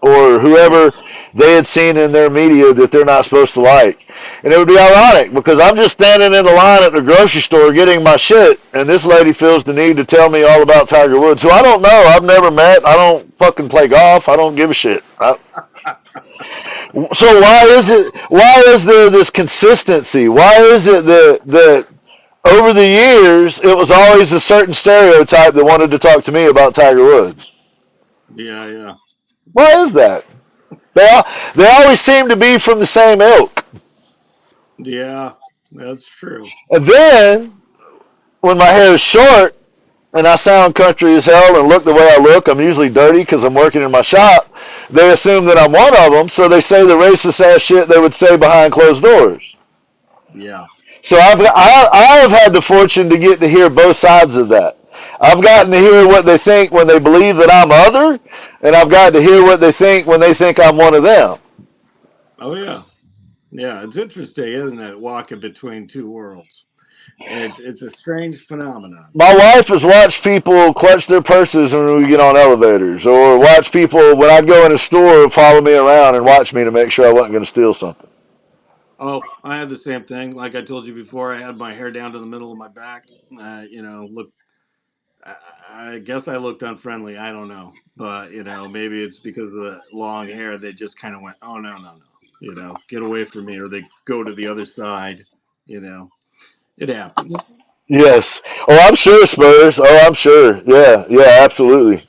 Speaker 1: or whoever they had seen in their media that they're not supposed to like. And it would be ironic because I'm just standing in the line at the grocery store getting my shit, and this lady feels the need to tell me all about Tiger Woods, who I don't know, I've never met, I don't fucking play golf, I don't give a shit. So why is it? Why is there this consistency? Why is it that over the years it was always a certain stereotype that wanted to talk to me about Tiger Woods?
Speaker 2: Yeah, yeah,
Speaker 1: Why is that? They always seem to be from the same ilk.
Speaker 2: yeah. That's true.
Speaker 1: And then when my hair is short and I sound country as hell and look the way I look, I'm usually dirty because I'm working in my shop. They assume that I'm one of them, so they say the racist ass shit they would say behind closed doors.
Speaker 2: Yeah.
Speaker 1: So I have had the fortune to get to hear both sides of that. I've gotten to hear what they think when they believe that I'm other, and I've gotten to hear what they think when they think I'm one of them.
Speaker 2: Oh yeah. Yeah. It's interesting, isn't it? Walking between two worlds. It's a strange phenomenon.
Speaker 1: My wife has watched people clutch their purses when we get on elevators, or watch people when I'd go in a store follow me around and watch me to make sure I wasn't going to steal something.
Speaker 2: Oh, I had the same thing. Like I told you before, I had my hair down to the middle of my back. Look, I, I guess I looked unfriendly. I don't know, but maybe it's because of the long hair. They just kind of went, "Oh no, no, no!" Get away from me, or they go to the other side. You know, it happens.
Speaker 1: Yes. Oh, I'm sure, Spurs. Oh, I'm sure. Yeah, yeah, absolutely.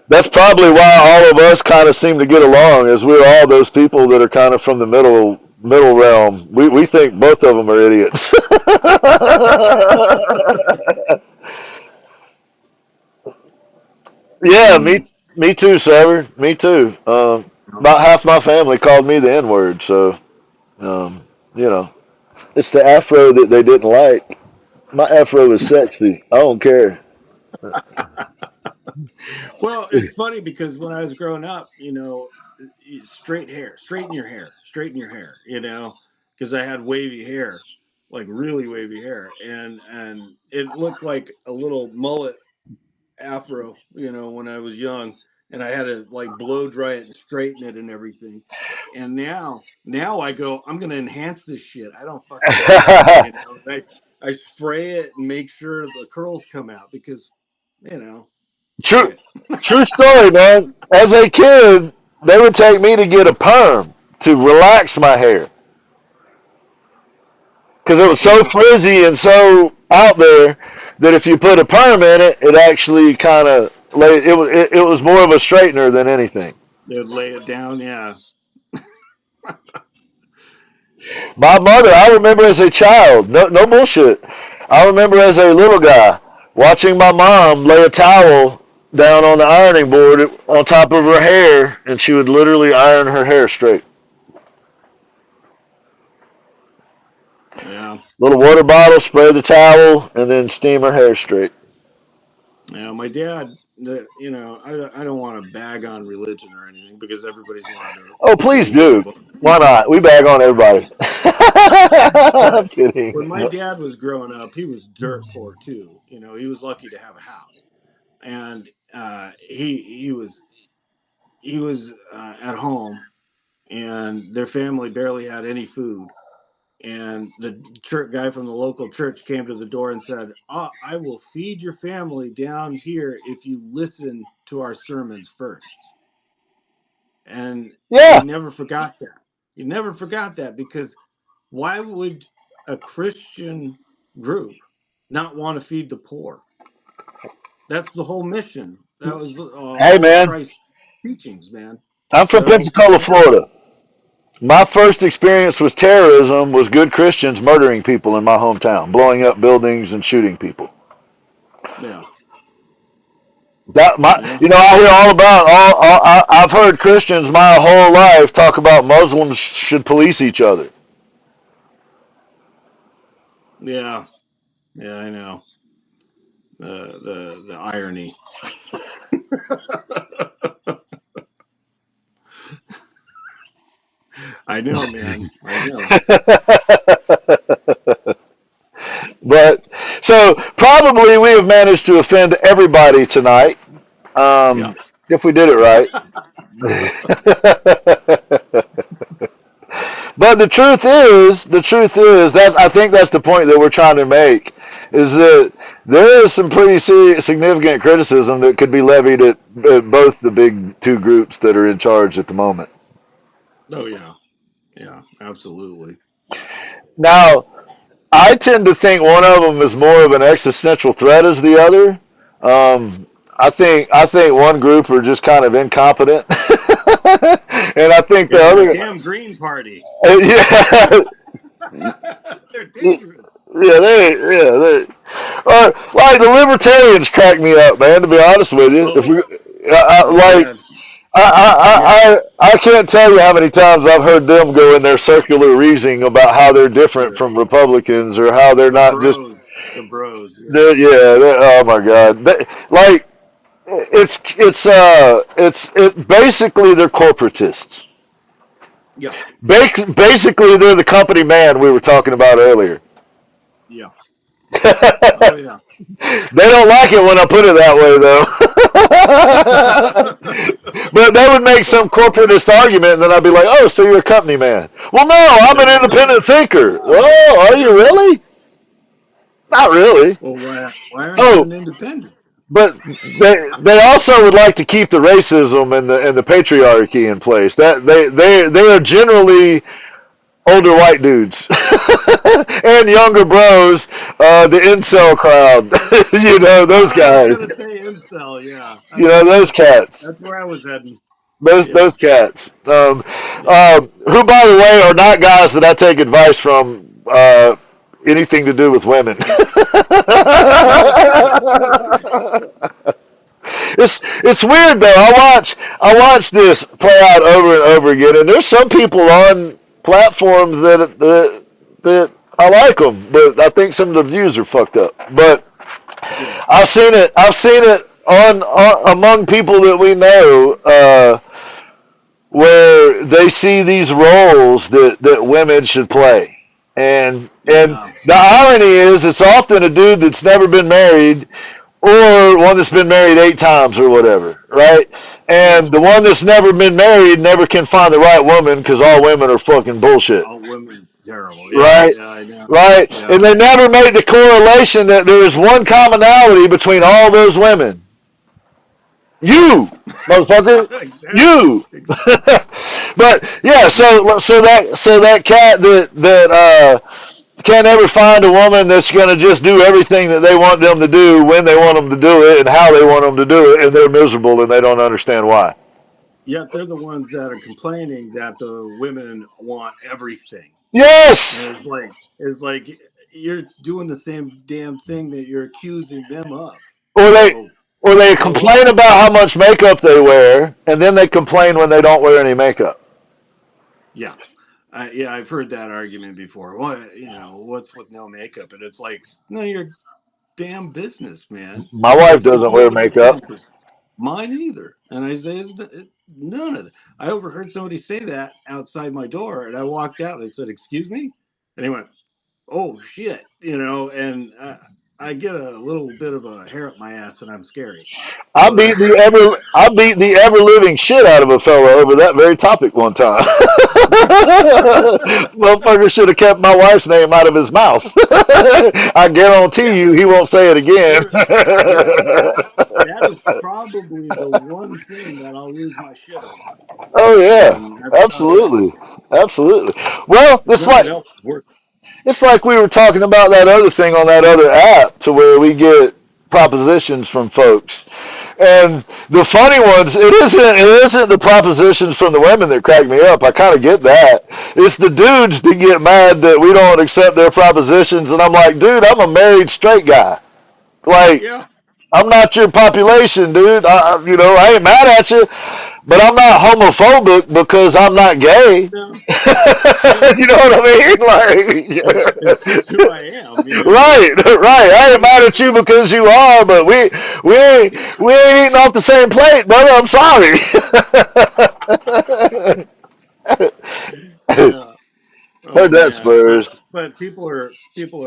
Speaker 1: That's probably why all of us kind of seem to get along, is we're all those people that are kind of from the middle realm. We think both of them are idiots. Yeah,
Speaker 2: Mm.
Speaker 1: me too, Sever. Me too. About half my family called me the N word, so um, you know, it's the afro that they didn't like. My afro is sexy. I don't care.
Speaker 2: Well, it's funny because when I was growing up, straight hair, straighten your hair, straighten your hair, because I had wavy hair, like really wavy hair, and it looked like a little mullet afro, when I was young, and I had to like blow dry it and straighten it and everything. And now I go, I'm gonna enhance this shit. I don't fucking care, I spray it and make sure the curls come out because, fuck
Speaker 1: True,
Speaker 2: it.
Speaker 1: true story, man. As a kid, they would take me to get a perm to relax my hair because it was so
Speaker 2: Yeah,
Speaker 1: frizzy and so out there that if you put a perm in it, it actually kind of it was more of a straightener than anything.
Speaker 2: they'd lay it down. Yeah.
Speaker 1: My mother, I remember as a child, no bullshit. I remember as a little guy watching my mom lay a towel down on the ironing board on top of her hair, and she would literally iron her hair straight.
Speaker 2: Yeah.
Speaker 1: Little water bottle, spray the towel, and then steam her hair straight.
Speaker 2: Yeah. My dad, I don't want to bag on religion or anything because everybody's allowed to
Speaker 1: Oh, please
Speaker 2: believe what they
Speaker 1: do.
Speaker 2: believe.
Speaker 1: Why not? We bag on everybody. I'm
Speaker 2: But when
Speaker 1: kidding.
Speaker 2: my dad was growing up, he was dirt poor too. He was lucky to have a house, and he was at home, and their family barely had any food. And the church guy from the local church came to the door and said, I will feed your family down here if you listen to our sermons first. And he
Speaker 1: Yeah,
Speaker 2: never forgot that. He never forgot that because why would a Christian group not want to feed the poor? That's the whole mission. That was
Speaker 1: hey
Speaker 2: all of
Speaker 1: man,
Speaker 2: Christ's teachings, man.
Speaker 1: I'm from
Speaker 2: So,
Speaker 1: Pensacola, Florida. My first experience with terrorism was good Christians murdering people in my hometown, blowing up buildings and shooting people.
Speaker 2: yeah, yeah,
Speaker 1: I hear all about I've heard Christians my whole life talk about Muslims should police each other.
Speaker 2: yeah, yeah, I know. The irony. I know, man. I know.
Speaker 1: But so probably we have managed to offend everybody tonight.
Speaker 2: Yeah.
Speaker 1: Um, if we did it right. But the truth is that I think that's the point that we're trying to make, is that there is some pretty serious, significant criticism that could be levied at both the big two groups that are in charge at the moment.
Speaker 2: Oh yeah, yeah, absolutely.
Speaker 1: Now, I tend to think one of them is more of an existential threat as the other. I think one group are just kind of incompetent, and I think the
Speaker 2: Yeah, the
Speaker 1: other,
Speaker 2: damn Green Party.
Speaker 1: yeah,
Speaker 2: They're dangerous.
Speaker 1: they, like the libertarians crack me up, man. To be honest with you, if
Speaker 2: Oh,
Speaker 1: we, I,
Speaker 2: oh
Speaker 1: like
Speaker 2: man, yeah,
Speaker 1: I can't tell you how many times I've heard them go in their circular reasoning about how they're different
Speaker 2: the
Speaker 1: from Republicans or how they're
Speaker 2: the
Speaker 1: not just
Speaker 2: bros, the bros. Yeah,
Speaker 1: oh my God, like it basically they're corporatists.
Speaker 2: yeah,
Speaker 1: Basically, they're the company man we were talking about earlier.
Speaker 2: yeah.
Speaker 1: They
Speaker 2: Oh yeah.
Speaker 1: don't like it when I put it that way, though. But that would make some corporatist argument, and then I'd be like, "Oh, so you're a company man?" Well, no, I'm an independent thinker. Oh, are you really? Not really.
Speaker 2: Well, why aren't you
Speaker 1: Oh,
Speaker 2: an independent?
Speaker 1: but they also would like to keep the racism and the patriarchy in place. That they are generally older white dudes and younger bros, the incel crowd. Those
Speaker 2: I was
Speaker 1: guys.
Speaker 2: gonna say incel. Yeah,
Speaker 1: Those cats.
Speaker 2: that's where I was heading.
Speaker 1: Those
Speaker 2: Yeah,
Speaker 1: cats.
Speaker 2: yeah.
Speaker 1: Who, by the way, are not guys that I take advice from. Anything to do with women. It's weird though. I watch this play out over and over again, and there's some people on platforms that I like them, but I think some of the views are fucked up. But
Speaker 2: Yeah.
Speaker 1: I've seen it on among people that we know, where they see these roles that women should play. And
Speaker 2: Yeah.
Speaker 1: the irony is it's often a dude that's never been married or one that's been married 8 times or whatever, right?
Speaker 2: Yeah.
Speaker 1: And the one that's never been married never can find the right woman because all women are fucking bullshit,
Speaker 2: All women terrible. Yeah.
Speaker 1: right?
Speaker 2: Yeah. I know.
Speaker 1: Right?
Speaker 2: Yeah.
Speaker 1: And they never made the correlation that there is one commonality between all those women. You, motherfucker,
Speaker 2: Exactly.
Speaker 1: you.
Speaker 2: Exactly.
Speaker 1: But yeah, so that cat that can't ever find a woman that's going to just do everything that they want them to do when they want them to do it and how they want them to do it, and they're miserable and they don't understand why.
Speaker 2: Yet they're the ones that are complaining that the women want everything.
Speaker 1: Yes,
Speaker 2: And it's like you're doing the same damn thing that you're accusing them of.
Speaker 1: or they
Speaker 2: So
Speaker 1: or they
Speaker 2: grow up.
Speaker 1: complain about how much makeup they wear, and then they complain when they don't wear any makeup.
Speaker 2: Yeah. Yeah, I've heard that argument before. What what's with no makeup? And it's like, none of your damn business, man.
Speaker 1: My wife
Speaker 2: It's
Speaker 1: doesn't
Speaker 2: none
Speaker 1: wear
Speaker 2: of your
Speaker 1: makeup.
Speaker 2: damn business. Mine either. And I say, none of it. I overheard somebody say that outside my door, and I walked out and I said, "Excuse me," and he went, "Oh shit," and I get a little bit of a hair up my ass, and I'm scary. But
Speaker 1: I beat the ever living shit out of a fella over that very topic one time. Motherfucker should have kept my wife's name out of his mouth. I guarantee
Speaker 2: yeah,
Speaker 1: you he won't say it again.
Speaker 2: there, that is probably the one thing that I'll lose my shit over,
Speaker 1: Oh yeah,
Speaker 2: and that's about it.
Speaker 1: absolutely, absolutely. Well,
Speaker 2: Because nothing else is worth it.
Speaker 1: it's like we were talking about that other thing on that other app to where we get propositions from folks. And the funny ones, it isn't the propositions from the women that crack me up. I kind of get that. It's the dudes that get mad that we don't accept their propositions, and I'm like, dude, I'm a married straight guy. Like,
Speaker 2: Yeah,
Speaker 1: I'm not your population, dude. I ain't mad at you, but I'm not homophobic because I'm not gay.
Speaker 2: no, no.
Speaker 1: You know what I mean?
Speaker 2: It's just who I am.
Speaker 1: Right, right. I ain't mad at you because you are, but we ain't
Speaker 2: Yeah,
Speaker 1: we ain't eating off the same plate, brother. I'm sorry.
Speaker 2: yeah. Oh
Speaker 1: Heard that
Speaker 2: man,
Speaker 1: Spurs.
Speaker 2: but people are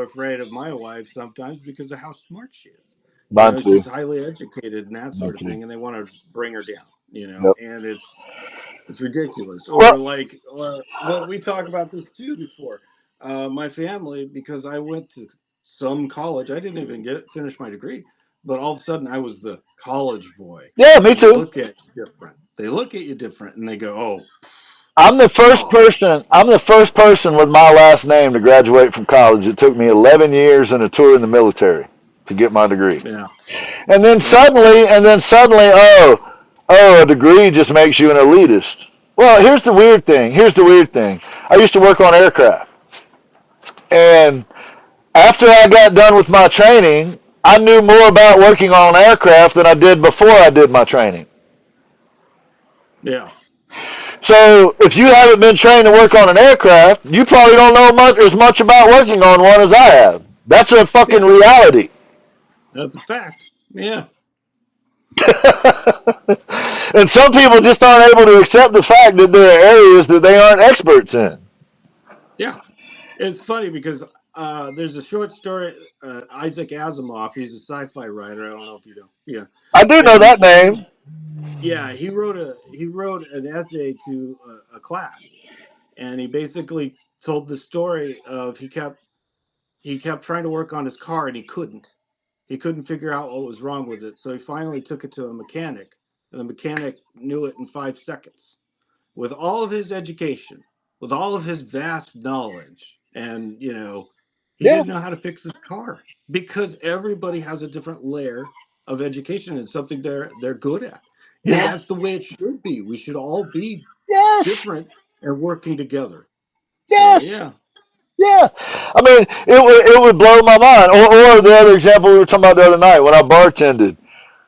Speaker 2: afraid of my wife sometimes because of how smart she is.
Speaker 1: Mine
Speaker 2: She's
Speaker 1: too.
Speaker 2: highly educated and that
Speaker 1: Mine
Speaker 2: sort of
Speaker 1: too.
Speaker 2: thing, and they want to bring her down.
Speaker 1: Yep.
Speaker 2: and it's ridiculous. Or
Speaker 1: Well,
Speaker 2: like, well, we talked about this too before. My family, because I went to some college, I didn't even finish my degree, but all of a sudden I was the college boy.
Speaker 1: yeah, me
Speaker 2: They
Speaker 1: too.
Speaker 2: look at you different. They look at you different, and they go, "Oh,
Speaker 1: I'm the first
Speaker 2: college."
Speaker 1: person. I'm the first person with my last name to graduate from college. It took me 11 years and a tour in the military to get my degree.
Speaker 2: Yeah, yeah,
Speaker 1: And then suddenly, a degree just makes you an elitist. Well, here's the weird thing. Here's the weird thing. I used to work on aircraft, and after I got done with my training, I knew more about working on aircraft than I did before I did my training.
Speaker 2: yeah.
Speaker 1: So if you haven't been trained to work on an aircraft, you probably don't know as much about working on one as I have. That's a fucking
Speaker 2: Yeah,
Speaker 1: reality.
Speaker 2: that's a fact. Yeah,
Speaker 1: And some people just aren't able to accept the fact that there are areas that they aren't experts in.
Speaker 2: yeah. It's funny because there's a short story. Isaac Asimov. He's a sci-fi writer. I don't know if you know. Yeah,
Speaker 1: I do know
Speaker 2: and
Speaker 1: that name.
Speaker 2: yeah, he wrote an essay to a class, and he basically told the story of he kept trying to work on his car and he couldn't. He couldn't figure out what was wrong with it, so he finally took it to a mechanic, and the mechanic knew it in 5 seconds. With all of his education, with all of his vast knowledge, and he
Speaker 1: Yeah.
Speaker 2: didn't know how to fix his car because everybody has a different layer of education and something they're good at. And
Speaker 1: Yeah.
Speaker 2: that's the way it should be. We should all be
Speaker 1: Yes.
Speaker 2: different and working together. So
Speaker 1: Yes.
Speaker 2: yeah,
Speaker 1: Yeah. I mean, it would blow my mind. Or the other example we were talking about the other night when I bartended.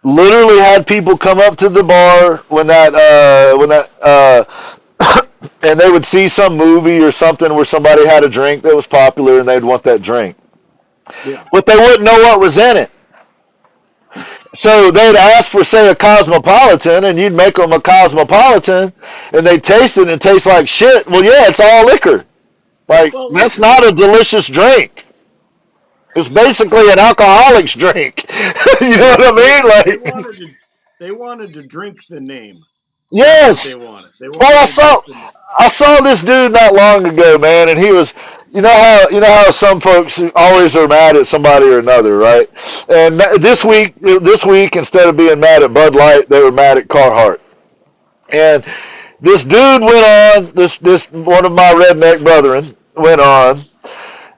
Speaker 1: Literally had people come up to the bar and they would see some movie or something where somebody had a drink that was popular and they'd want that drink,
Speaker 2: yeah,
Speaker 1: but they wouldn't know what was in it. So they'd ask for, say, a cosmopolitan, and you'd make them a cosmopolitan, and they'd taste it and it tastes like shit. Well, yeah, it's all liquor.
Speaker 2: it's
Speaker 1: Like,
Speaker 2: all
Speaker 1: that's
Speaker 2: liquor.
Speaker 1: not a delicious drink. It's basically an alcoholic's drink. You know
Speaker 2: Yeah,
Speaker 1: what I
Speaker 2: they
Speaker 1: mean?
Speaker 2: they
Speaker 1: Like,
Speaker 2: wanted to they wanted to drink the name. That's what they
Speaker 1: yes.
Speaker 2: wanted. They
Speaker 1: Well,
Speaker 2: wanted to drink the name.
Speaker 1: I saw this dude not long ago, man, and he was, you know how some folks always are mad at somebody or another, right? And this week instead of being mad at Bud Light, they were mad at Carhartt. And this dude went on, this one of my redneck brethren went on,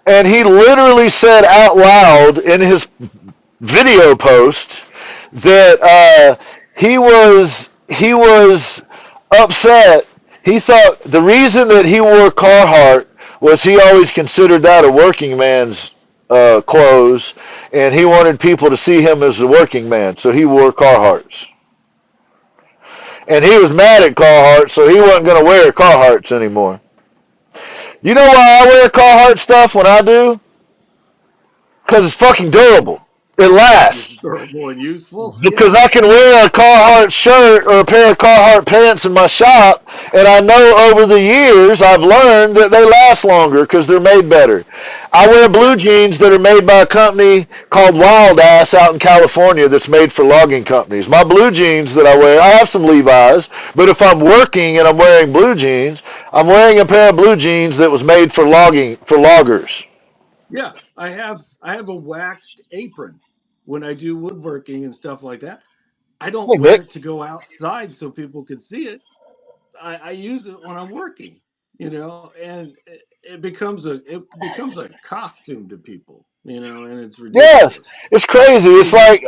Speaker 1: and he literally said out loud in his video post that he was upset. He thought the reason that he wore Carhartt was he always considered that a working man's clothes, and he wanted people to see him as a working man, so he wore Carhartts. And he was mad at Carhartt, so he wasn't going to wear Carhartts anymore. You know why I wear Carhartt stuff when I do? Because it's fucking durable. It
Speaker 2: It's
Speaker 1: lasts.
Speaker 2: durable and useful.
Speaker 1: Because
Speaker 2: Yeah.
Speaker 1: I can wear a Carhartt shirt or a pair of Carhartt pants in my shop, and I know over the years I've learned that they last longer because they're made better. I wear blue
Speaker 2: Yeah.
Speaker 1: jeans that are made by a company called Wild Ass out in California that's made for logging companies. My blue jeans that I wear, I have some Levi's, but if I'm working and I'm wearing blue jeans, I'm wearing a pair of blue jeans that was made for loggers.
Speaker 2: Yeah. I have a waxed apron when I do woodworking and stuff like that. I don't
Speaker 1: Hey,
Speaker 2: wear
Speaker 1: Nick.
Speaker 2: it to go outside so people can see it. I use it when I'm working, and it becomes a costume to people, and it's
Speaker 1: Yes,
Speaker 2: ridiculous.
Speaker 1: it's crazy. It's
Speaker 2: People,
Speaker 1: like,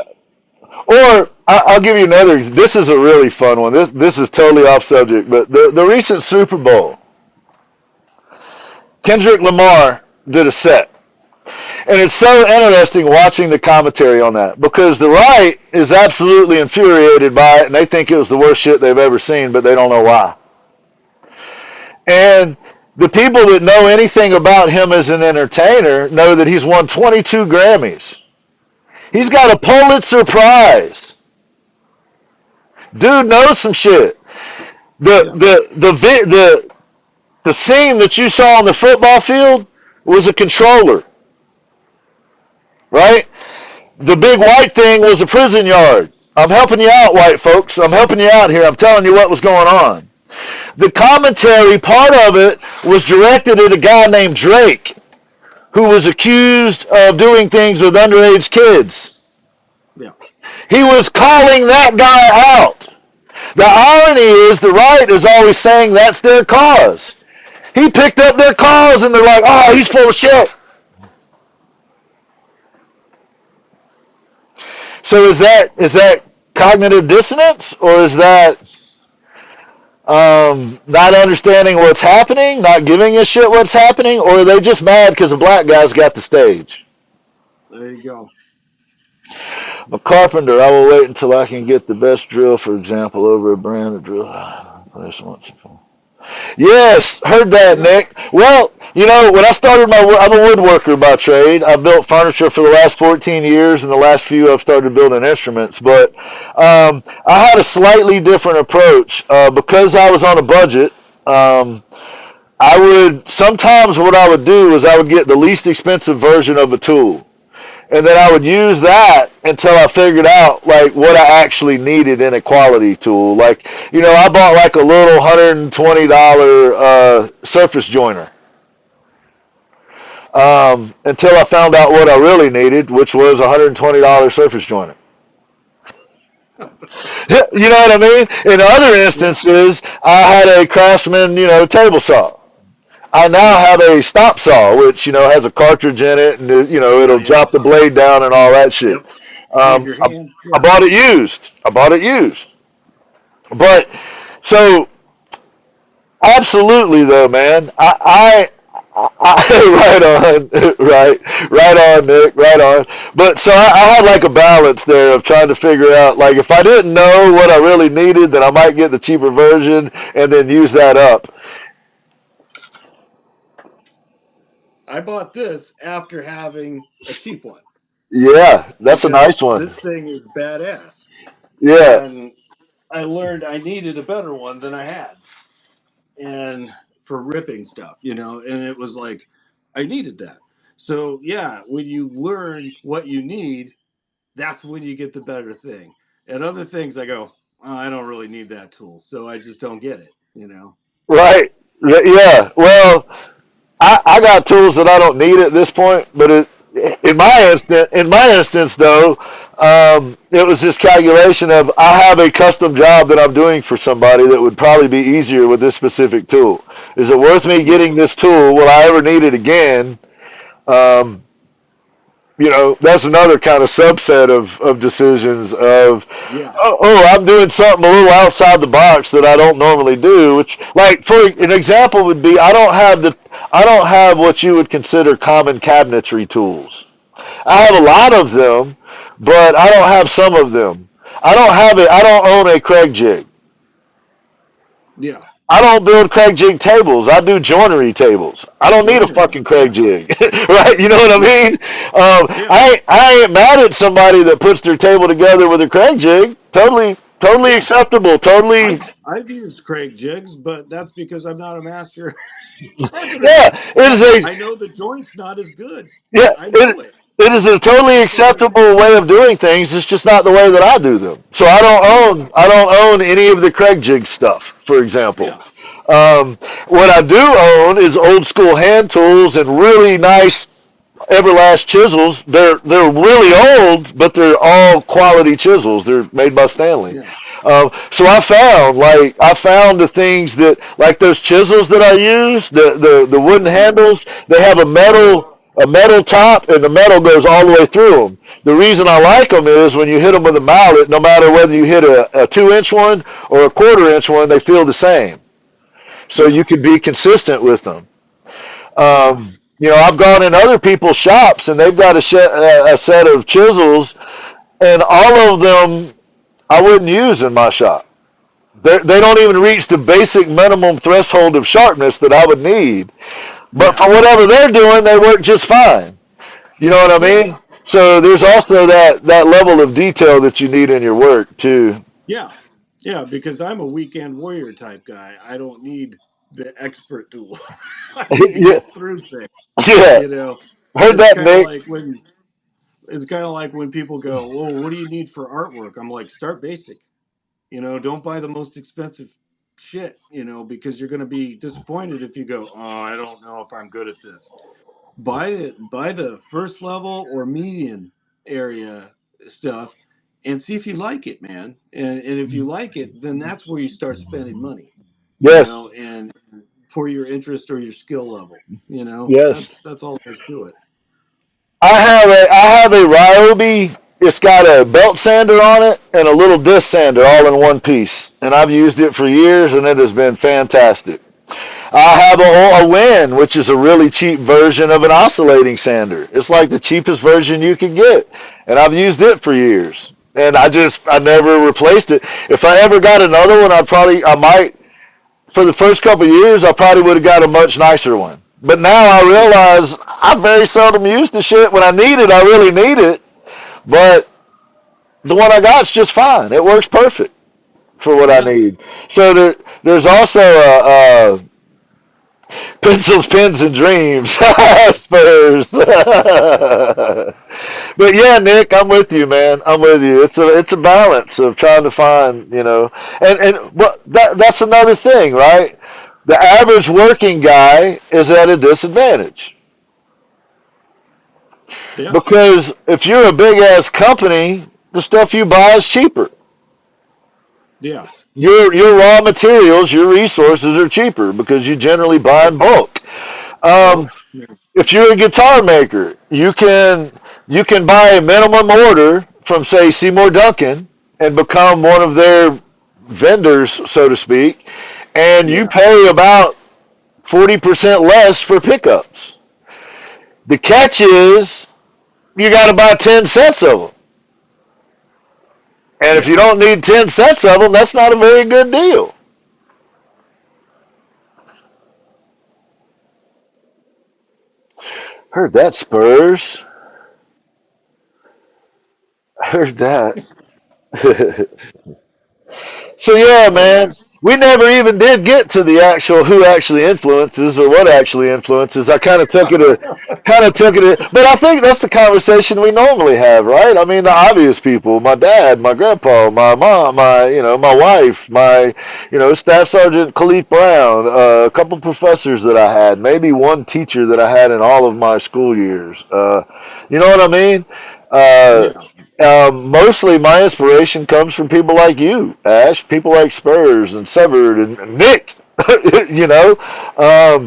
Speaker 1: or I'll give you another. This is a really fun one. This is totally off subject, but the recent Super Bowl, Kendrick Lamar did a set, and it's so interesting watching the commentary on that because the right is absolutely infuriated by it, and they think it was the worst shit they've ever seen, but they don't know why. And the people that know anything about him as an entertainer know that he's won 22 Grammys. He's got a Pulitzer Prize. Dude knows some shit. The
Speaker 2: yeah,
Speaker 1: the the the scene that you saw on the football field was a controller, right? The big white thing was a prison yard. I'm helping you out, white folks. I'm helping you out here. I'm telling you what was going on. The commentary part of it was directed at a guy named Drake, who was accused of doing things with underage kids.
Speaker 2: Yeah.
Speaker 1: He was calling that guy out. The irony is the right is always saying that's their cause. He picked up their cause and they're like, oh, he's full of shit. So is that cognitive dissonance, or is that not understanding what's happening, not giving a shit what's happening, or are they just mad because the black guy's got the stage?
Speaker 2: There you go.
Speaker 1: I'm a carpenter. I will wait until I can get the best drill, for example, over a brand of drill. Yes, heard that,
Speaker 2: Yeah.
Speaker 1: Nick. Well, when I started I'm a woodworker by trade. I've built furniture for the last 14 years, and the last few I've started building instruments. But I had a slightly different approach because I was on a budget. I would sometimes what I would do is I would get the least expensive version of a tool, and then I would use that until I figured out like what I actually needed in a quality tool. Like, I bought like a little $120 surface joiner until I found out what I really needed, which was a $120 surface joiner. You know what I mean? In other
Speaker 2: Yeah.
Speaker 1: instances, I had a Craftsman, table saw. I now have a stop saw, which has a cartridge in it, and
Speaker 2: Yeah.
Speaker 1: it'll
Speaker 2: Yeah.
Speaker 1: drop the blade down and all that shit.
Speaker 2: Yep. Save your
Speaker 1: I,
Speaker 2: hand.
Speaker 1: I
Speaker 2: Yeah.
Speaker 1: bought it used. But so absolutely though, man, right on, right on, Nick, right on. But so I had like a balance there of trying to figure out like if I didn't know what I really needed, then I might get the cheaper version and then use that up.
Speaker 2: I bought this after having a cheap one
Speaker 1: Yeah, that's a
Speaker 2: because
Speaker 1: nice one.
Speaker 2: this thing is badass.
Speaker 1: Yeah,
Speaker 2: And I learned I needed a better one than I had. And for ripping stuff, and it was like I needed that. So yeah, when you learn what you need, that's when you get the better thing. And other things I go, oh, I don't really need that tool, so I just don't get it.
Speaker 1: right. Yeah. Well, I got tools that I don't need at this point, but in my instance though, it was this calculation of I have a custom job that I'm doing for somebody that would probably be easier with this specific tool. Is it worth me
Speaker 2: Yeah.
Speaker 1: getting this tool? Will I ever need it again? Um, that's another kind of subset of decisions of,
Speaker 2: Yeah.
Speaker 1: I'm doing something a little outside the box that I don't normally do, which, like, for an example would be, I don't have what you would consider common cabinetry tools. I have a lot of them, but I don't have some of them. I don't own a Craig jig.
Speaker 2: Yeah.
Speaker 1: I don't build Craig jig tables. I do joinery tables. I don't need a
Speaker 2: Joinery.
Speaker 1: fucking Craig
Speaker 2: Yeah.
Speaker 1: jig, right? You know what I
Speaker 2: Yeah.
Speaker 1: mean?
Speaker 2: Yeah.
Speaker 1: I ain't mad at somebody that puts their table together with a Craig jig. Totally
Speaker 2: Yeah.
Speaker 1: acceptable. Totally,
Speaker 2: I've used Craig jigs, but that's because I'm not a master carpenter.
Speaker 1: yeah. It is a
Speaker 2: I know the joint's not as good.
Speaker 1: yeah.
Speaker 2: I know it.
Speaker 1: It is a totally
Speaker 2: But
Speaker 1: acceptable way of doing things. It's just not the way that I do them. So
Speaker 2: yeah.
Speaker 1: I don't own any of the Craig jig stuff, for example.
Speaker 2: Yeah.
Speaker 1: What I do own is old school hand tools and really nice Everlast chisels. They're really old, but they're all quality chisels. They're made by Stanley.
Speaker 2: Yeah.
Speaker 1: So I found the things that like those chisels that I use, the wooden
Speaker 2: Yeah.
Speaker 1: handles. They have a metal top, and the metal goes all the way through them. The reason I like them is when you hit them with a mallet, no matter whether you hit a 2-inch one or a quarter-inch one, they feel the same. So
Speaker 2: Yeah.
Speaker 1: you can be consistent with them.
Speaker 2: Yeah.
Speaker 1: I've gone in other people's shops and they've got a set of chisels, and all of them I wouldn't use in my shop. They don't even reach the basic minimum threshold of sharpness that I would need. But
Speaker 2: Yeah.
Speaker 1: for whatever they're doing, they work just fine. You know what I
Speaker 2: Yeah.
Speaker 1: mean? So there's
Speaker 2: Yeah.
Speaker 1: also that level of detail that you need in your work too.
Speaker 2: Yeah. Yeah. Because I'm a weekend warrior type guy. I don't need the expert tool. I need to
Speaker 1: Yeah,
Speaker 2: get through things.
Speaker 1: yeah.
Speaker 2: You know,
Speaker 1: Heard
Speaker 2: it's
Speaker 1: that,
Speaker 2: kind of
Speaker 1: Nick.
Speaker 2: like when It's kind of like when people go, "Well, what do you need for artwork?" I'm like, "Start basic. Don't buy the most expensive shit. Because you're going to be disappointed if you go, oh, I don't know if I'm good at this. Buy the first level or median area stuff, and see if you like it, man. And if you like it, then that's where you start spending money.
Speaker 1: Yes,
Speaker 2: And for your interest or your skill level.
Speaker 1: yes.
Speaker 2: That's all there's to it.
Speaker 1: I have a Ryobi. It's got a belt sander on it and a little disc sander all in one piece, and I've used it for years, and it has been fantastic. I have a Win, which is a really cheap version of an oscillating sander. It's like the cheapest version you can get, and I've used it for years. And I never replaced it. If I ever got another one, I might, for the first couple of years, I probably would have got a much nicer one. But now I realize I very seldom use the shit. When I need it, I really need it. But the one I got's just fine. It works perfect for what I
Speaker 2: Yeah.
Speaker 1: need. So there's also a pencils, pens, and dreams. Spurs. But yeah, Nick, I'm with you, man. I'm with you. It's a balance of trying to find, and what that's another thing, right? The average working guy is at a disadvantage
Speaker 2: Yeah.
Speaker 1: because if you're a big ass company, the stuff you buy is cheaper.
Speaker 2: Yeah.
Speaker 1: Your raw materials, your resources are cheaper because you generally buy in bulk. Um,
Speaker 2: Oh, yeah.
Speaker 1: if you're a guitar maker, you can buy a minimum order from say Seymour Duncan and become one of their vendors, so to speak, and you
Speaker 2: Yeah.
Speaker 1: pay about 40% less for pickups. The catch is you got to buy 10 sets of them. And if
Speaker 2: Yeah.
Speaker 1: you don't need 10 sets of them, that's not a very good deal. Heard that, Spurs. Heard that. So yeah,
Speaker 2: Oh
Speaker 1: man,
Speaker 2: man.
Speaker 1: we never even did get to the actual who actually influences or what actually influences. I kind of took it, but I think that's the conversation we normally have, right? I mean, the obvious people: my dad, my grandpa, my mom, my wife, Staff Sergeant Khalif Brown, a couple professors that I had, maybe one teacher that I had in all of my school years. You know what I mean? Uh,
Speaker 2: Yeah.
Speaker 1: Mostly my inspiration comes from people like you, Ash, people like Spurs and Severed and Nick,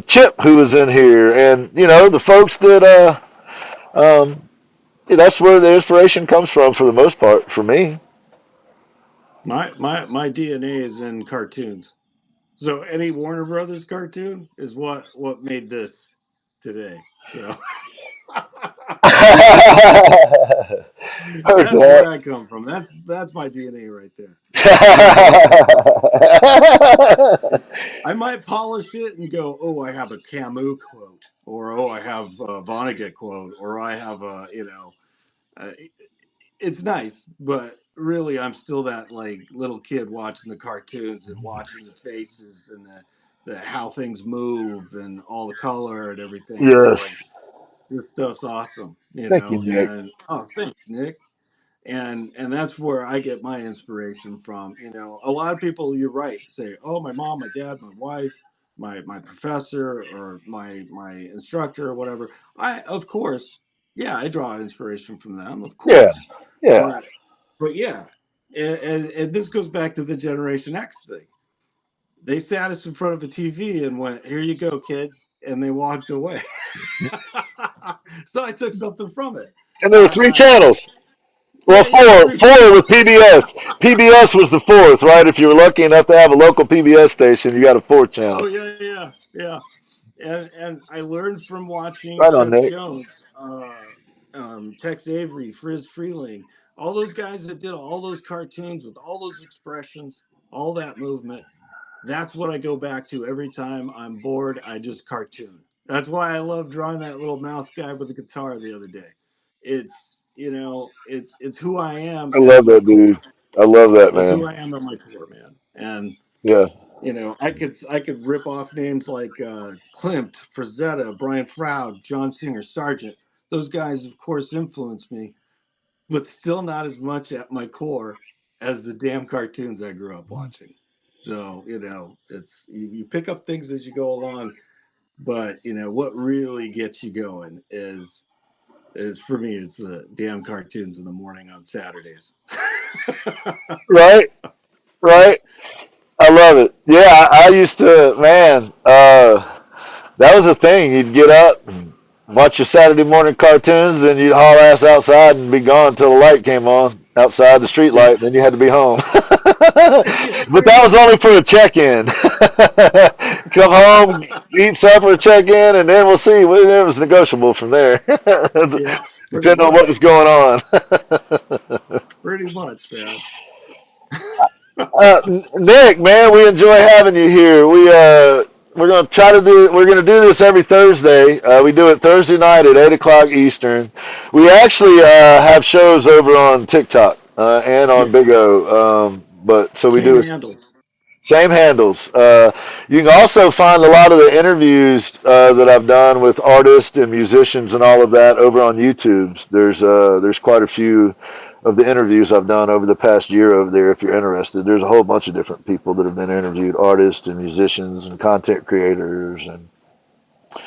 Speaker 1: Chip, who was in here, and, the folks that, that's where the inspiration comes from for the most part for me.
Speaker 2: My DNA is in cartoons. So any Warner Brothers cartoon is what made this today. So
Speaker 1: Heard
Speaker 2: that's where
Speaker 1: that.
Speaker 2: I come from. That's my DNA right there. It's I might polish it and go, oh, I have a Camus quote, or oh, I have a Vonnegut quote, or I have uh, it's nice, but really, I'm still that like little kid watching the cartoons and watching the faces and the how things move and all the color and everything, and going,
Speaker 1: Yes.
Speaker 2: this stuff's awesome,
Speaker 1: Thank you, Nick.
Speaker 2: and oh, thanks, Nick. And that's where I get my inspiration from. A lot of people, you're right, say, "Oh, my mom, my dad, my wife, my professor, or my instructor, or whatever." Of course, yeah, I draw inspiration from them, of
Speaker 1: Yeah.
Speaker 2: course,
Speaker 1: Yeah.
Speaker 2: but yeah, and this goes back to the Generation X thing. They sat us in front of a TV and went, "Here you go, kid," and they walked away. So I took something from it.
Speaker 1: And there were three
Speaker 2: I
Speaker 1: channels. Well,
Speaker 2: Yeah, yeah,
Speaker 1: four.
Speaker 2: three
Speaker 1: Four with
Speaker 2: channels.
Speaker 1: PBS. PBS was the fourth, right? If you were lucky enough to have a local PBS station, you got a fourth channel.
Speaker 2: Oh yeah, yeah, yeah. And I learned from watching
Speaker 1: Right on,
Speaker 2: Chuck
Speaker 1: Nick.
Speaker 2: Jones, Tex Avery, Friz Freeling, all those guys that did all those cartoons with all those expressions, all that movement. That's what I go back to every time I'm bored. I just cartoon. That's why I love drawing that little mouse guy with the guitar the other day. It's who I am
Speaker 1: I
Speaker 2: at
Speaker 1: love
Speaker 2: my
Speaker 1: that
Speaker 2: core.
Speaker 1: dude. I love that
Speaker 2: It's who
Speaker 1: man.
Speaker 2: I am at my core, man. And
Speaker 1: Yeah.
Speaker 2: I could rip off names like Klimt, Frazetta, Brian Froud, John Singer Sargent. Those guys, of course, influenced me. but still not as much at my core as the damn cartoons I grew up watching. So, it's you pick up things as you go along, but what really gets you going is for me it's the damn cartoons in the morning on Saturdays.
Speaker 1: Right, right. I love it. Yeah, I used to, man. That was the thing. You'd get up and watch your Saturday morning cartoons, then you'd haul ass outside and be gone till the light came on outside the street
Speaker 2: Yeah.
Speaker 1: light. Then you had to be home.
Speaker 2: Yeah,
Speaker 1: But
Speaker 2: pretty
Speaker 1: that was
Speaker 2: much.
Speaker 1: only for a check-in. Come home, eat supper, check in, and then we'll see. It was negotiable from there,
Speaker 2: Yeah, pretty
Speaker 1: depending on what was
Speaker 2: much.
Speaker 1: going on.
Speaker 2: Pretty much, man.
Speaker 1: Nick, man, we enjoy having you here. We're gonna do this every Thursday. We do it Thursday night at 8 o'clock Eastern. We actually have shows over on TikTok and on
Speaker 2: Yeah.
Speaker 1: Big O. But so we
Speaker 2: Same
Speaker 1: do it.
Speaker 2: handles.
Speaker 1: Same handles. You can also find a lot of the interviews that I've done with artists and musicians and all of that over on YouTube. There's quite a few of the interviews I've done over the past year over there. If you're interested, there's a whole bunch of different people that have been interviewed, artists and musicians and content creators and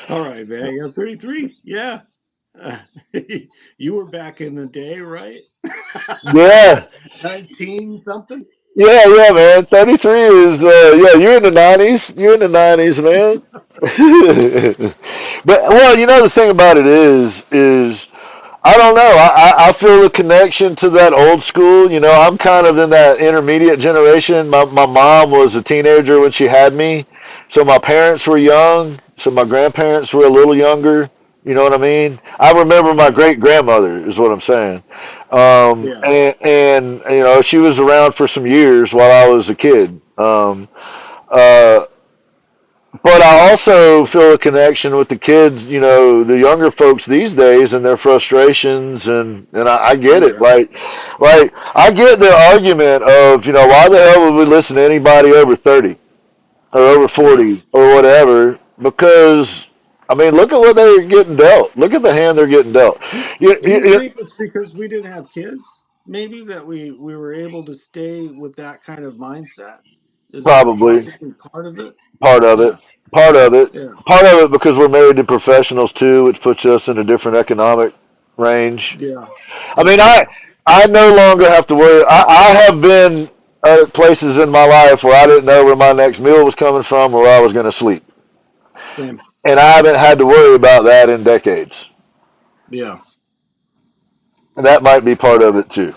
Speaker 2: All right, man. Yeah, 33. Yeah. Uh, you were back in the day, right?
Speaker 1: yeah.
Speaker 2: 19 something?
Speaker 1: Yeah, man. 33 is yeah, you're in the 90s. You're in the 90s, man. But well, the thing about it is I don't know. I feel a connection to that old school. I'm kind of in that intermediate generation. My mom was a teenager when she had me, so my parents were young. So my grandparents were a little younger. You know what I mean? I remember my
Speaker 2: Yeah.
Speaker 1: great grandmother is what I'm saying.
Speaker 2: Yeah.
Speaker 1: And she was around for some years while I was a kid. Uh, but I also feel a connection with the kids, the younger folks these days and their frustrations, and I get
Speaker 2: Oh,
Speaker 1: it.
Speaker 2: yeah.
Speaker 1: Like I get the argument of, why the hell would we listen to anybody over 30 or over
Speaker 2: Yeah.
Speaker 1: 40 or whatever? Because I mean, look at what they're getting dealt. Look at the hand they're getting dealt.
Speaker 2: Do you think it's because we didn't have kids? Maybe that we were able to stay with that kind of mindset? Is that
Speaker 1: Probably
Speaker 2: possibly part of it?
Speaker 1: part of it.
Speaker 2: Yeah.
Speaker 1: Part of it.
Speaker 2: Yeah.
Speaker 1: Part of it because we're married to professionals too, which puts us in a different economic range.
Speaker 2: Yeah.
Speaker 1: I mean,
Speaker 2: Okay.
Speaker 1: I no longer have to worry. I have been at places in my life where I didn't know where my next meal was coming from or where I was going to sleep,
Speaker 2: Same.
Speaker 1: and I haven't had to worry about that in decades.
Speaker 2: Yeah.
Speaker 1: And that might be part of it too.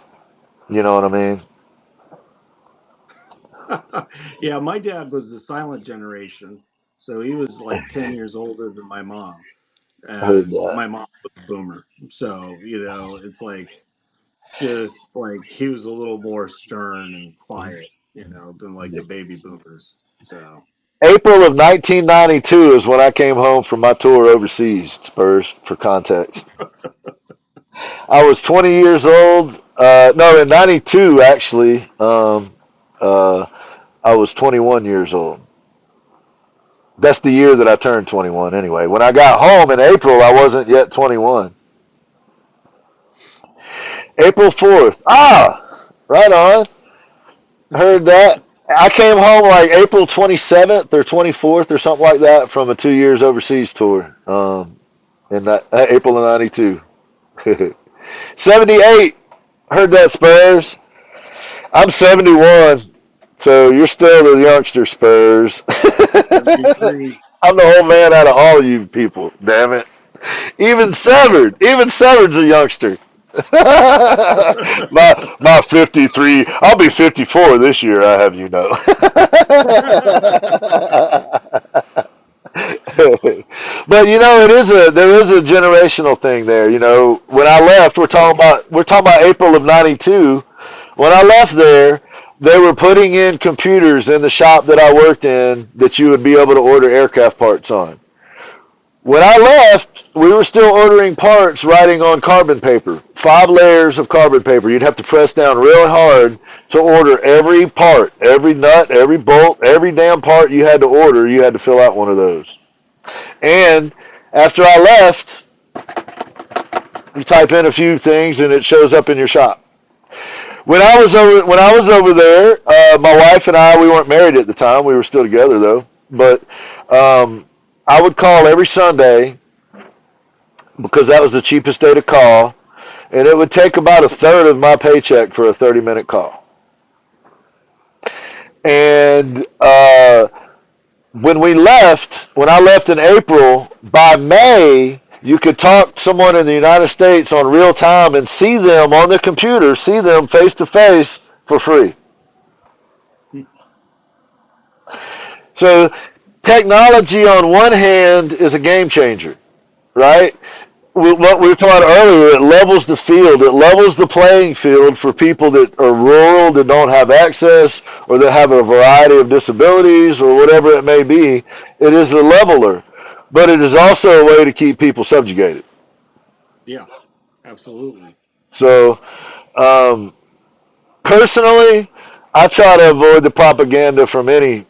Speaker 1: You know what I mean?
Speaker 2: Yeah, my dad was the silent generation. So he was like 10 years older than my mom.
Speaker 1: I heard
Speaker 2: And
Speaker 1: that.
Speaker 2: my mom was a boomer. So, it's like just like he was a little more stern and quiet, than like the baby boomers. So,
Speaker 1: April of 1992 is when I came home from my tour overseas. Spurs, for context. I was 20 years old. No, in '92 actually. Uh, I was 21 years old. That's the year that I turned 21 anyway. When I got home in April, I wasn't yet 21. April 4th. Ah, right on. Heard that. I came home like April 27th or 24th or something like that from a 2 years overseas tour in that April of '92. 78. Heard that, Spurs. I'm 71, so you're still the youngster, Spurs.
Speaker 2: 73.
Speaker 1: I'm the old man out of all you people. Damn it. Even Severed's a youngster. my 53. I'll be 54 this year. I have you know. But there is a generational thing there. When I left, we're talking about April of '92. When I left there, they were putting in computers in the shop that I worked in that you would be able to order aircraft parts on. When I left, we were still ordering parts writing on carbon paper, 5 layers of carbon paper. You'd have to press down real hard to order every part, every nut, every bolt, every damn part you had to order, you had to fill out one of those. And after I left, You type in a few things and it shows up in your shop. When I was over there, my wife and I, we weren't married at the time. We were still together though. But I would call every Sunday because that was the cheapest day to call, and it would take about a third of my paycheck for a 30-minute call. And when I left in April, by May, you could talk to someone in the United States on real time and see them on the computer, see them face to face for free. So technology on one hand is a game changer, right? What we were talking about earlier, it levels the field. It levels the playing field for people that are rural, that don't have access, or that have a variety of disabilities, or whatever it may be. It is a leveler, but it is also a way to keep people subjugated.
Speaker 2: Yeah, absolutely.
Speaker 1: So, um, personally, I try to avoid the propaganda from any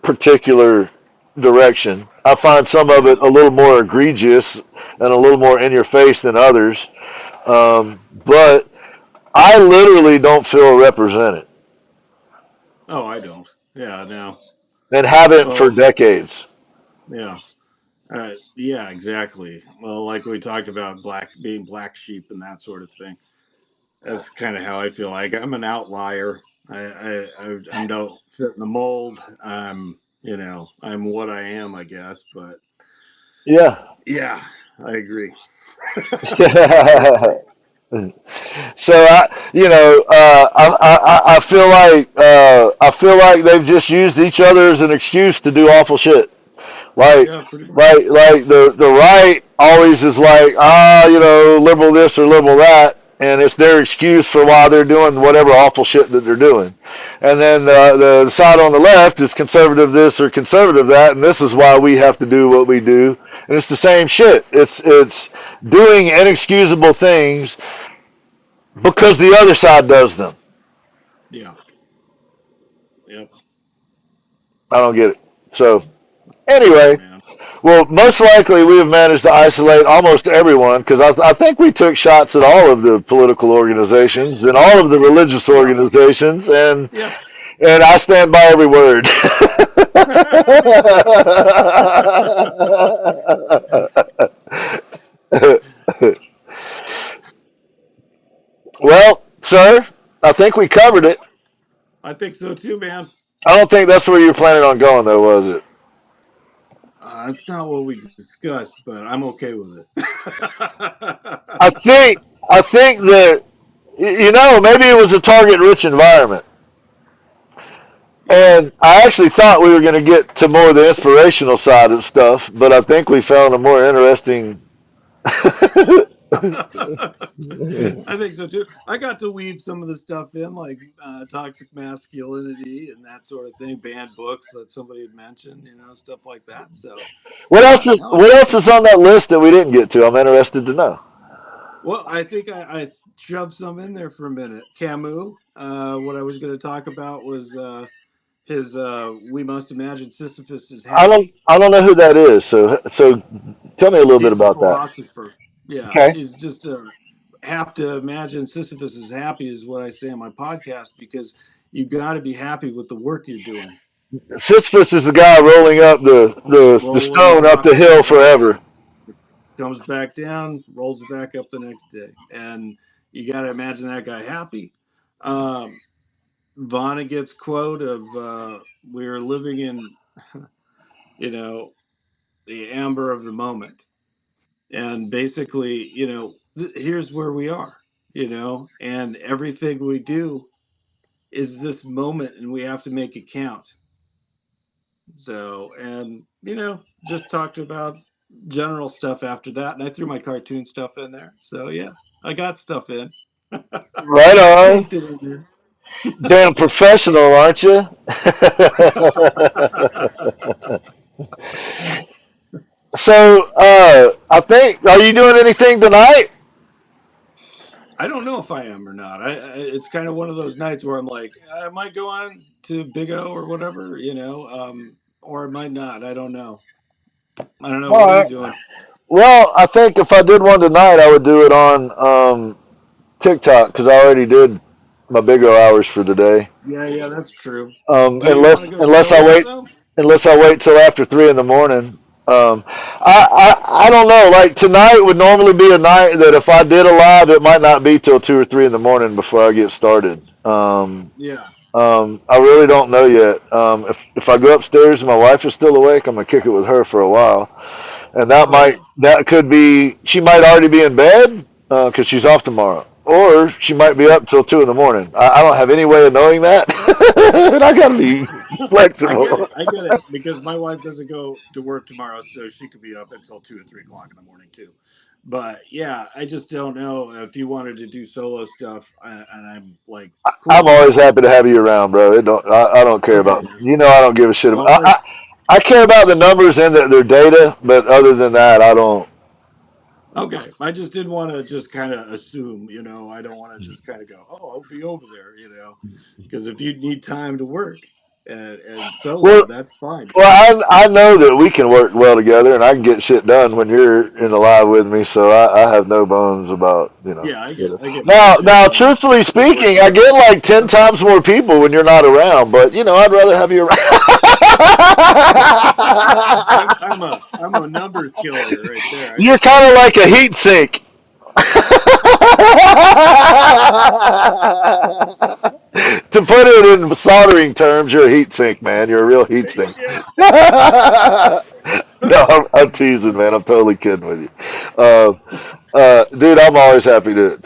Speaker 1: particular direction. I find some of
Speaker 2: Yeah.
Speaker 1: it a little more egregious and a little more in your face than others. But I literally don't feel represented
Speaker 2: Oh, I don't. Yeah, no.
Speaker 1: and haven't for
Speaker 2: Well,
Speaker 1: decades.
Speaker 2: yeah. Yeah, exactly. Well, like we talked about being black sheep and that sort of thing. That's kind of how I feel. Like I'm an outlier. I don't fit in the mold. I'm what I am, I guess. But
Speaker 1: Yeah.
Speaker 2: yeah, I agree.
Speaker 1: So I feel like they've just used each other as an excuse to do awful shit. Like,
Speaker 2: Yeah, pretty much.
Speaker 1: like the right always is like, liberal this or liberal that, and it's their excuse for why they're doing whatever awful shit that they're doing. And then the side on the left is conservative this or conservative that, and this is why we have to do what we do. And it's the same shit. It's doing inexcusable things because the other side does them.
Speaker 2: Yeah. Yep.
Speaker 1: I don't get it. So
Speaker 2: Yeah,
Speaker 1: anyway,
Speaker 2: man.
Speaker 1: well, most likely we have managed to isolate almost everyone because I think we took shots at all of the political organizations and all of the religious
Speaker 2: Yeah.
Speaker 1: organizations,
Speaker 2: Yeah.
Speaker 1: and I stand by every word. Well, sir, I think we covered it.
Speaker 2: I think so too, man.
Speaker 1: I don't think that's where you're planning on going, though, was it?
Speaker 2: It's not what we discussed, but I'm okay with it.
Speaker 1: I think I think that maybe it was a target-rich environment.
Speaker 2: Yeah.
Speaker 1: And I actually thought we were going to get to more of the inspirational side of stuff, but I think we found a more interesting.
Speaker 2: I think so too. I got to weave some of the stuff in, like toxic masculinity and that sort of thing, banned books that somebody had mentioned, stuff like that. So, yeah, no,
Speaker 1: What else is on that list that we didn't get to? I'm interested to know.
Speaker 2: well, I think I shoved some in there for a minute. Camus, what I was going to talk about was his "We Must Imagine Sisyphus is Happy."
Speaker 1: I don't know who that is. So tell me a little bit
Speaker 2: He's a
Speaker 1: about that.
Speaker 2: philosopher. Yeah,
Speaker 1: Okay.
Speaker 2: he's just have to imagine Sisyphus is happy is what I say on my podcast because you got to be happy with the work you're doing.
Speaker 1: Sisyphus is the guy rolling up the
Speaker 2: Rolling the
Speaker 1: stone up the
Speaker 2: rock,
Speaker 1: hill
Speaker 2: yep,
Speaker 1: forever.
Speaker 2: comes back down, rolls it back up the next day, and you got to imagine that guy happy. Um, Vonnegut's quote of "We're living in, you know, the amber of the moment," and basically, here's where we are, and everything we do is this moment, and we have to make it count. So, and just talked about general stuff after that, and I threw my cartoon stuff in there. So yeah, I got stuff in,
Speaker 1: Right on.
Speaker 2: baked it in there.
Speaker 1: Damn professional, aren't you? So, I think, are you doing anything tonight?
Speaker 2: I don't know if I am or not. It's kind of one of those nights where I'm like, I might go on to Big O or whatever, or I might not. I don't know. I don't know.
Speaker 1: All
Speaker 2: What are you
Speaker 1: right.
Speaker 2: doing?
Speaker 1: Well, I think if I did one tonight, I would do it on TikTok because I already did my bigger hours for the day.
Speaker 2: Yeah, yeah, that's true.
Speaker 1: Um,
Speaker 2: Do you want to
Speaker 1: unless
Speaker 2: go
Speaker 1: unless I
Speaker 2: solo
Speaker 1: wait
Speaker 2: though?
Speaker 1: unless I wait till after 3 in the morning. I don't know. Like tonight would normally be a night that if I did a live, it might not be till 2 or 3 in the morning before I get started.
Speaker 2: Yeah.
Speaker 1: I really don't know yet. If I go upstairs and my wife is still awake, I'm gonna kick it with her for a while, and
Speaker 2: Oh yeah.
Speaker 1: that could be she might already be in bed because she's off tomorrow, or she might be up till 2 in the morning. I don't have any way of knowing that, and I gotta be
Speaker 2: I get it.
Speaker 1: flexible.
Speaker 2: I get it because my wife doesn't go to work tomorrow, so she could be up until 2 or 3 o'clock in the morning too. But yeah, I just don't know if you wanted to do solo stuff, and I'm like,
Speaker 1: I'm
Speaker 2: cool.
Speaker 1: always happy to have you around, bro. I don't care
Speaker 2: Okay,
Speaker 1: about
Speaker 2: man.
Speaker 1: you know I don't give a shit.
Speaker 2: Well, if I
Speaker 1: I care about the numbers and their data, but other than that, I don't.
Speaker 2: Okay, I just didn't want to just kind of assume, I don't want to just kind of go, oh, I'll be over there, because if you need time to work and solo,
Speaker 1: Well,
Speaker 2: that's fine.
Speaker 1: I know that we can work well together, and I can get shit done when you're in the live with me. So I have no bones about
Speaker 2: Yeah,
Speaker 1: whatever.
Speaker 2: I get
Speaker 1: Now,
Speaker 2: bullshit done
Speaker 1: truthfully
Speaker 2: with work
Speaker 1: speaking, I
Speaker 2: stuff.
Speaker 1: get like 10 times more people when you're not around. But I'd rather have you around.
Speaker 2: I'm a numbers killer right there. I
Speaker 1: You're
Speaker 2: just like
Speaker 1: kind of
Speaker 2: to
Speaker 1: like a heat sink. To put it in soldering terms, you're a heat sink, man. You're a real heat sink.
Speaker 2: yeah.
Speaker 1: No, I'm teasing, man. I'm totally kidding with you. Dude, I'm always happy to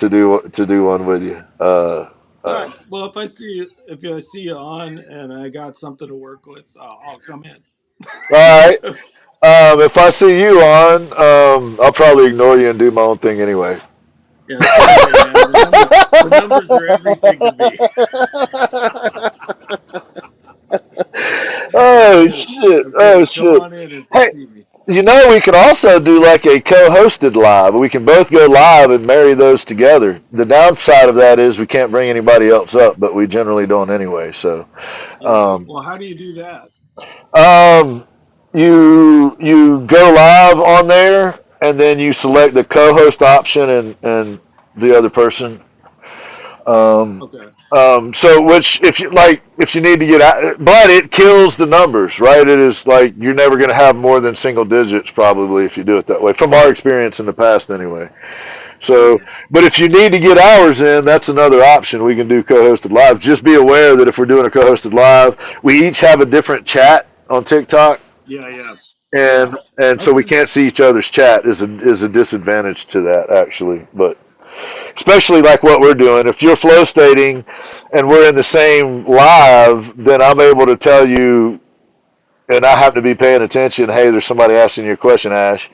Speaker 1: do one with you.
Speaker 2: All
Speaker 1: Uh,
Speaker 2: right. Well, if I see you on and I got something to work with, I'll come in.
Speaker 1: all right. If I see you on, I'll probably ignore you and do my own thing anyway.
Speaker 2: Yeah, it's all right, man. The numbers are everything to me. That's
Speaker 1: Oh
Speaker 2: good.
Speaker 1: shit!
Speaker 2: That's
Speaker 1: Oh
Speaker 2: good. Come
Speaker 1: shit!
Speaker 2: on in and
Speaker 1: Hey,
Speaker 2: see me.
Speaker 1: we could also do like a co-hosted live. We can both go live and marry those together. The downside of that is we can't bring anybody else up, but we generally don't anyway. So,
Speaker 2: Yeah.
Speaker 1: um,
Speaker 2: Well, how do you do that?
Speaker 1: um, you go live on there, and then you select the co-host option and the other person. Um,
Speaker 2: Okay.
Speaker 1: so which if you need to get out, but it kills the numbers, right? It is like you're never going to have more than single digits probably if you do it that way, from our experience in the past anyway. So,
Speaker 2: Okay.
Speaker 1: but if you need to get hours in, that's another option. We can do co-hosted live. Just be aware that if we're doing a co-hosted live, we each have a different chat on TikTok,
Speaker 2: Yeah. Yeah. Yeah.
Speaker 1: and so we
Speaker 2: Okay.
Speaker 1: can't see each other's chat is a disadvantage to that actually, but especially like what we're doing. If you're flow stating and we're in the same live, then I'm able to tell you, and I happen to be paying attention. Hey, there's somebody asking you a question, Ash,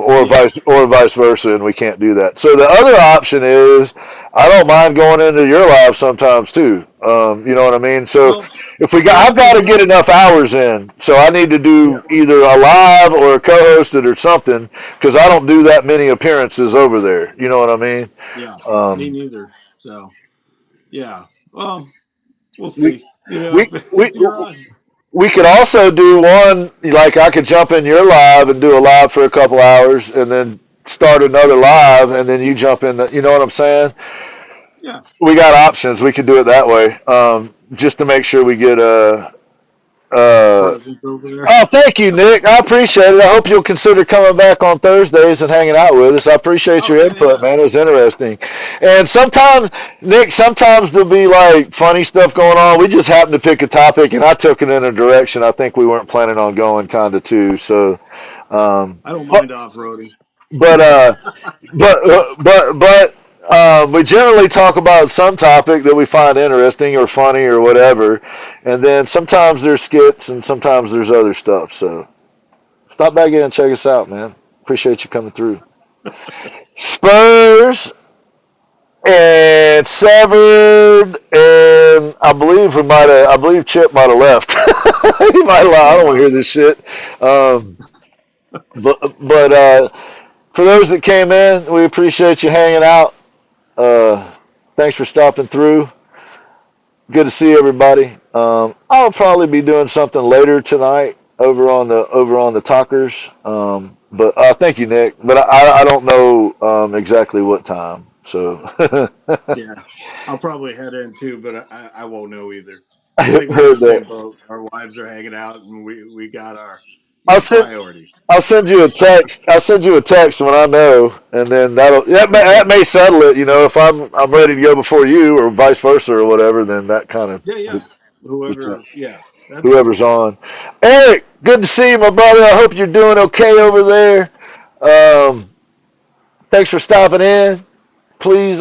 Speaker 2: Yeah.
Speaker 1: or vice versa, and we can't do that. So the other option is I don't mind going into your live sometimes too. You know what I mean? So
Speaker 2: Well,
Speaker 1: if I've
Speaker 2: there's a
Speaker 1: got to get
Speaker 2: way.
Speaker 1: enough hours in, so I need to do
Speaker 2: Yeah.
Speaker 1: either a live or a co-hosted or something because I don't do that many appearances over there. You know what I mean?
Speaker 2: Yeah. Me
Speaker 1: Um,
Speaker 2: neither. So yeah. Well, we'll
Speaker 1: we
Speaker 2: see.
Speaker 1: we we
Speaker 2: If you're on.
Speaker 1: we could also do one like I could jump in your live and do a live for a couple hours and then start another live and then you jump in. You know what I'm saying?
Speaker 2: Yeah.
Speaker 1: We got options. We could do it that way, just to make sure we get a.
Speaker 2: Present over there.
Speaker 1: Oh, thank you, Nick. I appreciate it. I hope you'll consider coming back on Thursdays and hanging out with us. I appreciate
Speaker 2: Oh
Speaker 1: your
Speaker 2: yeah.
Speaker 1: input,
Speaker 2: Yeah.
Speaker 1: man. It was interesting. And sometimes, Nick, sometimes there'll be like funny stuff going on. We just happened to pick a topic, and I took it in a direction I think we weren't planning on going, kind of too. So, um,
Speaker 2: I don't mind off roading.
Speaker 1: but we generally talk about some topic that we find interesting or funny or whatever, and then sometimes there's skits and sometimes there's other stuff. So stop back in and check us out, man. Appreciate you coming through. Spurs and Severed, and I believe Chip might have left. He might have. I don't want to
Speaker 2: Yeah.
Speaker 1: hear this shit. Um, but for those that came in, we appreciate you hanging out. Thanks for stopping through. Good to see everybody. I'll probably be doing something later tonight. over on the talkers. But thank you, Nick. But I don't know exactly what time. So
Speaker 2: Yeah, I'll probably head in too, but I won't know either.
Speaker 1: I
Speaker 2: I think we're in
Speaker 1: heard
Speaker 2: the same
Speaker 1: that.
Speaker 2: boat. Our wives are hanging out, and we got our
Speaker 1: I'll send
Speaker 2: priorities.
Speaker 1: I'll send you a text. I'll send you a text when I know, and then that
Speaker 2: Okay.
Speaker 1: may settle it. You know, if I'm ready to go before you, or vice versa, or whatever, then that kind of
Speaker 2: Yeah, yeah. Whoever. Yeah, that's fine.
Speaker 1: whoever's on. Eric, good to see you, my brother. I hope you're doing okay over there. Um, thanks for stopping in. Please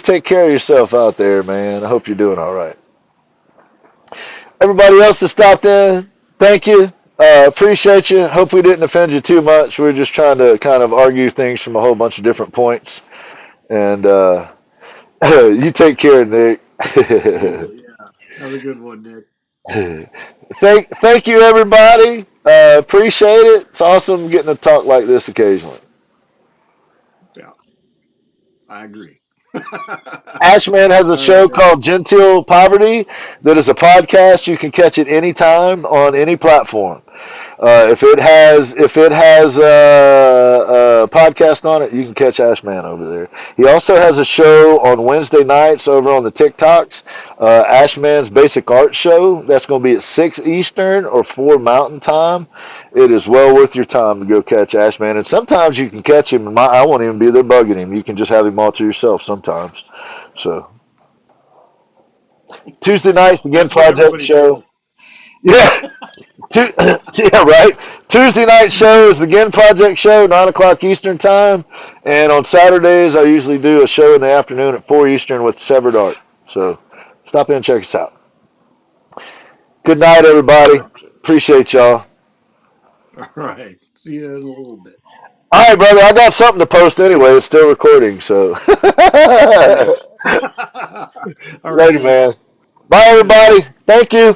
Speaker 1: take care of yourself out there, man. I hope you're doing all right. Everybody else that stopped in, thank you. Appreciate you. Hope we didn't offend you too much. We're just trying to kind of argue things from a whole bunch of different points. And you take care, Nick.
Speaker 2: Cool. Yeah. Have a good one, Nick.
Speaker 1: Thank you, everybody. Appreciate it. It's awesome getting to talk like this occasionally.
Speaker 2: Yeah, I agree.
Speaker 1: Ashman has a
Speaker 2: All right,
Speaker 1: show
Speaker 2: man.
Speaker 1: called Genteel Poverty that is a podcast. You can catch it anytime on any platform. If it has a podcast on it, you can catch Ashman over there. He also has a show on Wednesday nights over on the TikToks. Ashman's Basic Art Show. That's going to be at 6 Eastern or 4 Mountain Time. It is well worth your time to go catch Ashman. And sometimes you can catch him. I won't even be there bugging him. You can just have him all to yourself sometimes. So Tuesday nights, the Again
Speaker 2: That's what
Speaker 1: Project
Speaker 2: everybody
Speaker 1: show.
Speaker 2: tells.
Speaker 1: Yeah. Yeah, right. Tuesday night show is the Gin Project show, 9 o'clock Eastern time, and on Saturdays I usually do a show in the afternoon at 4 Eastern with Severed Art. So stop in and check us out. Good night, everybody. Appreciate y'all.
Speaker 2: All right. See you in a little bit.
Speaker 1: All right, brother. I got something to post anyway. It's still recording, so
Speaker 2: Yeah. All right,
Speaker 1: later,
Speaker 2: man.
Speaker 1: man. Bye,
Speaker 2: Good night.
Speaker 1: everybody. Thank you.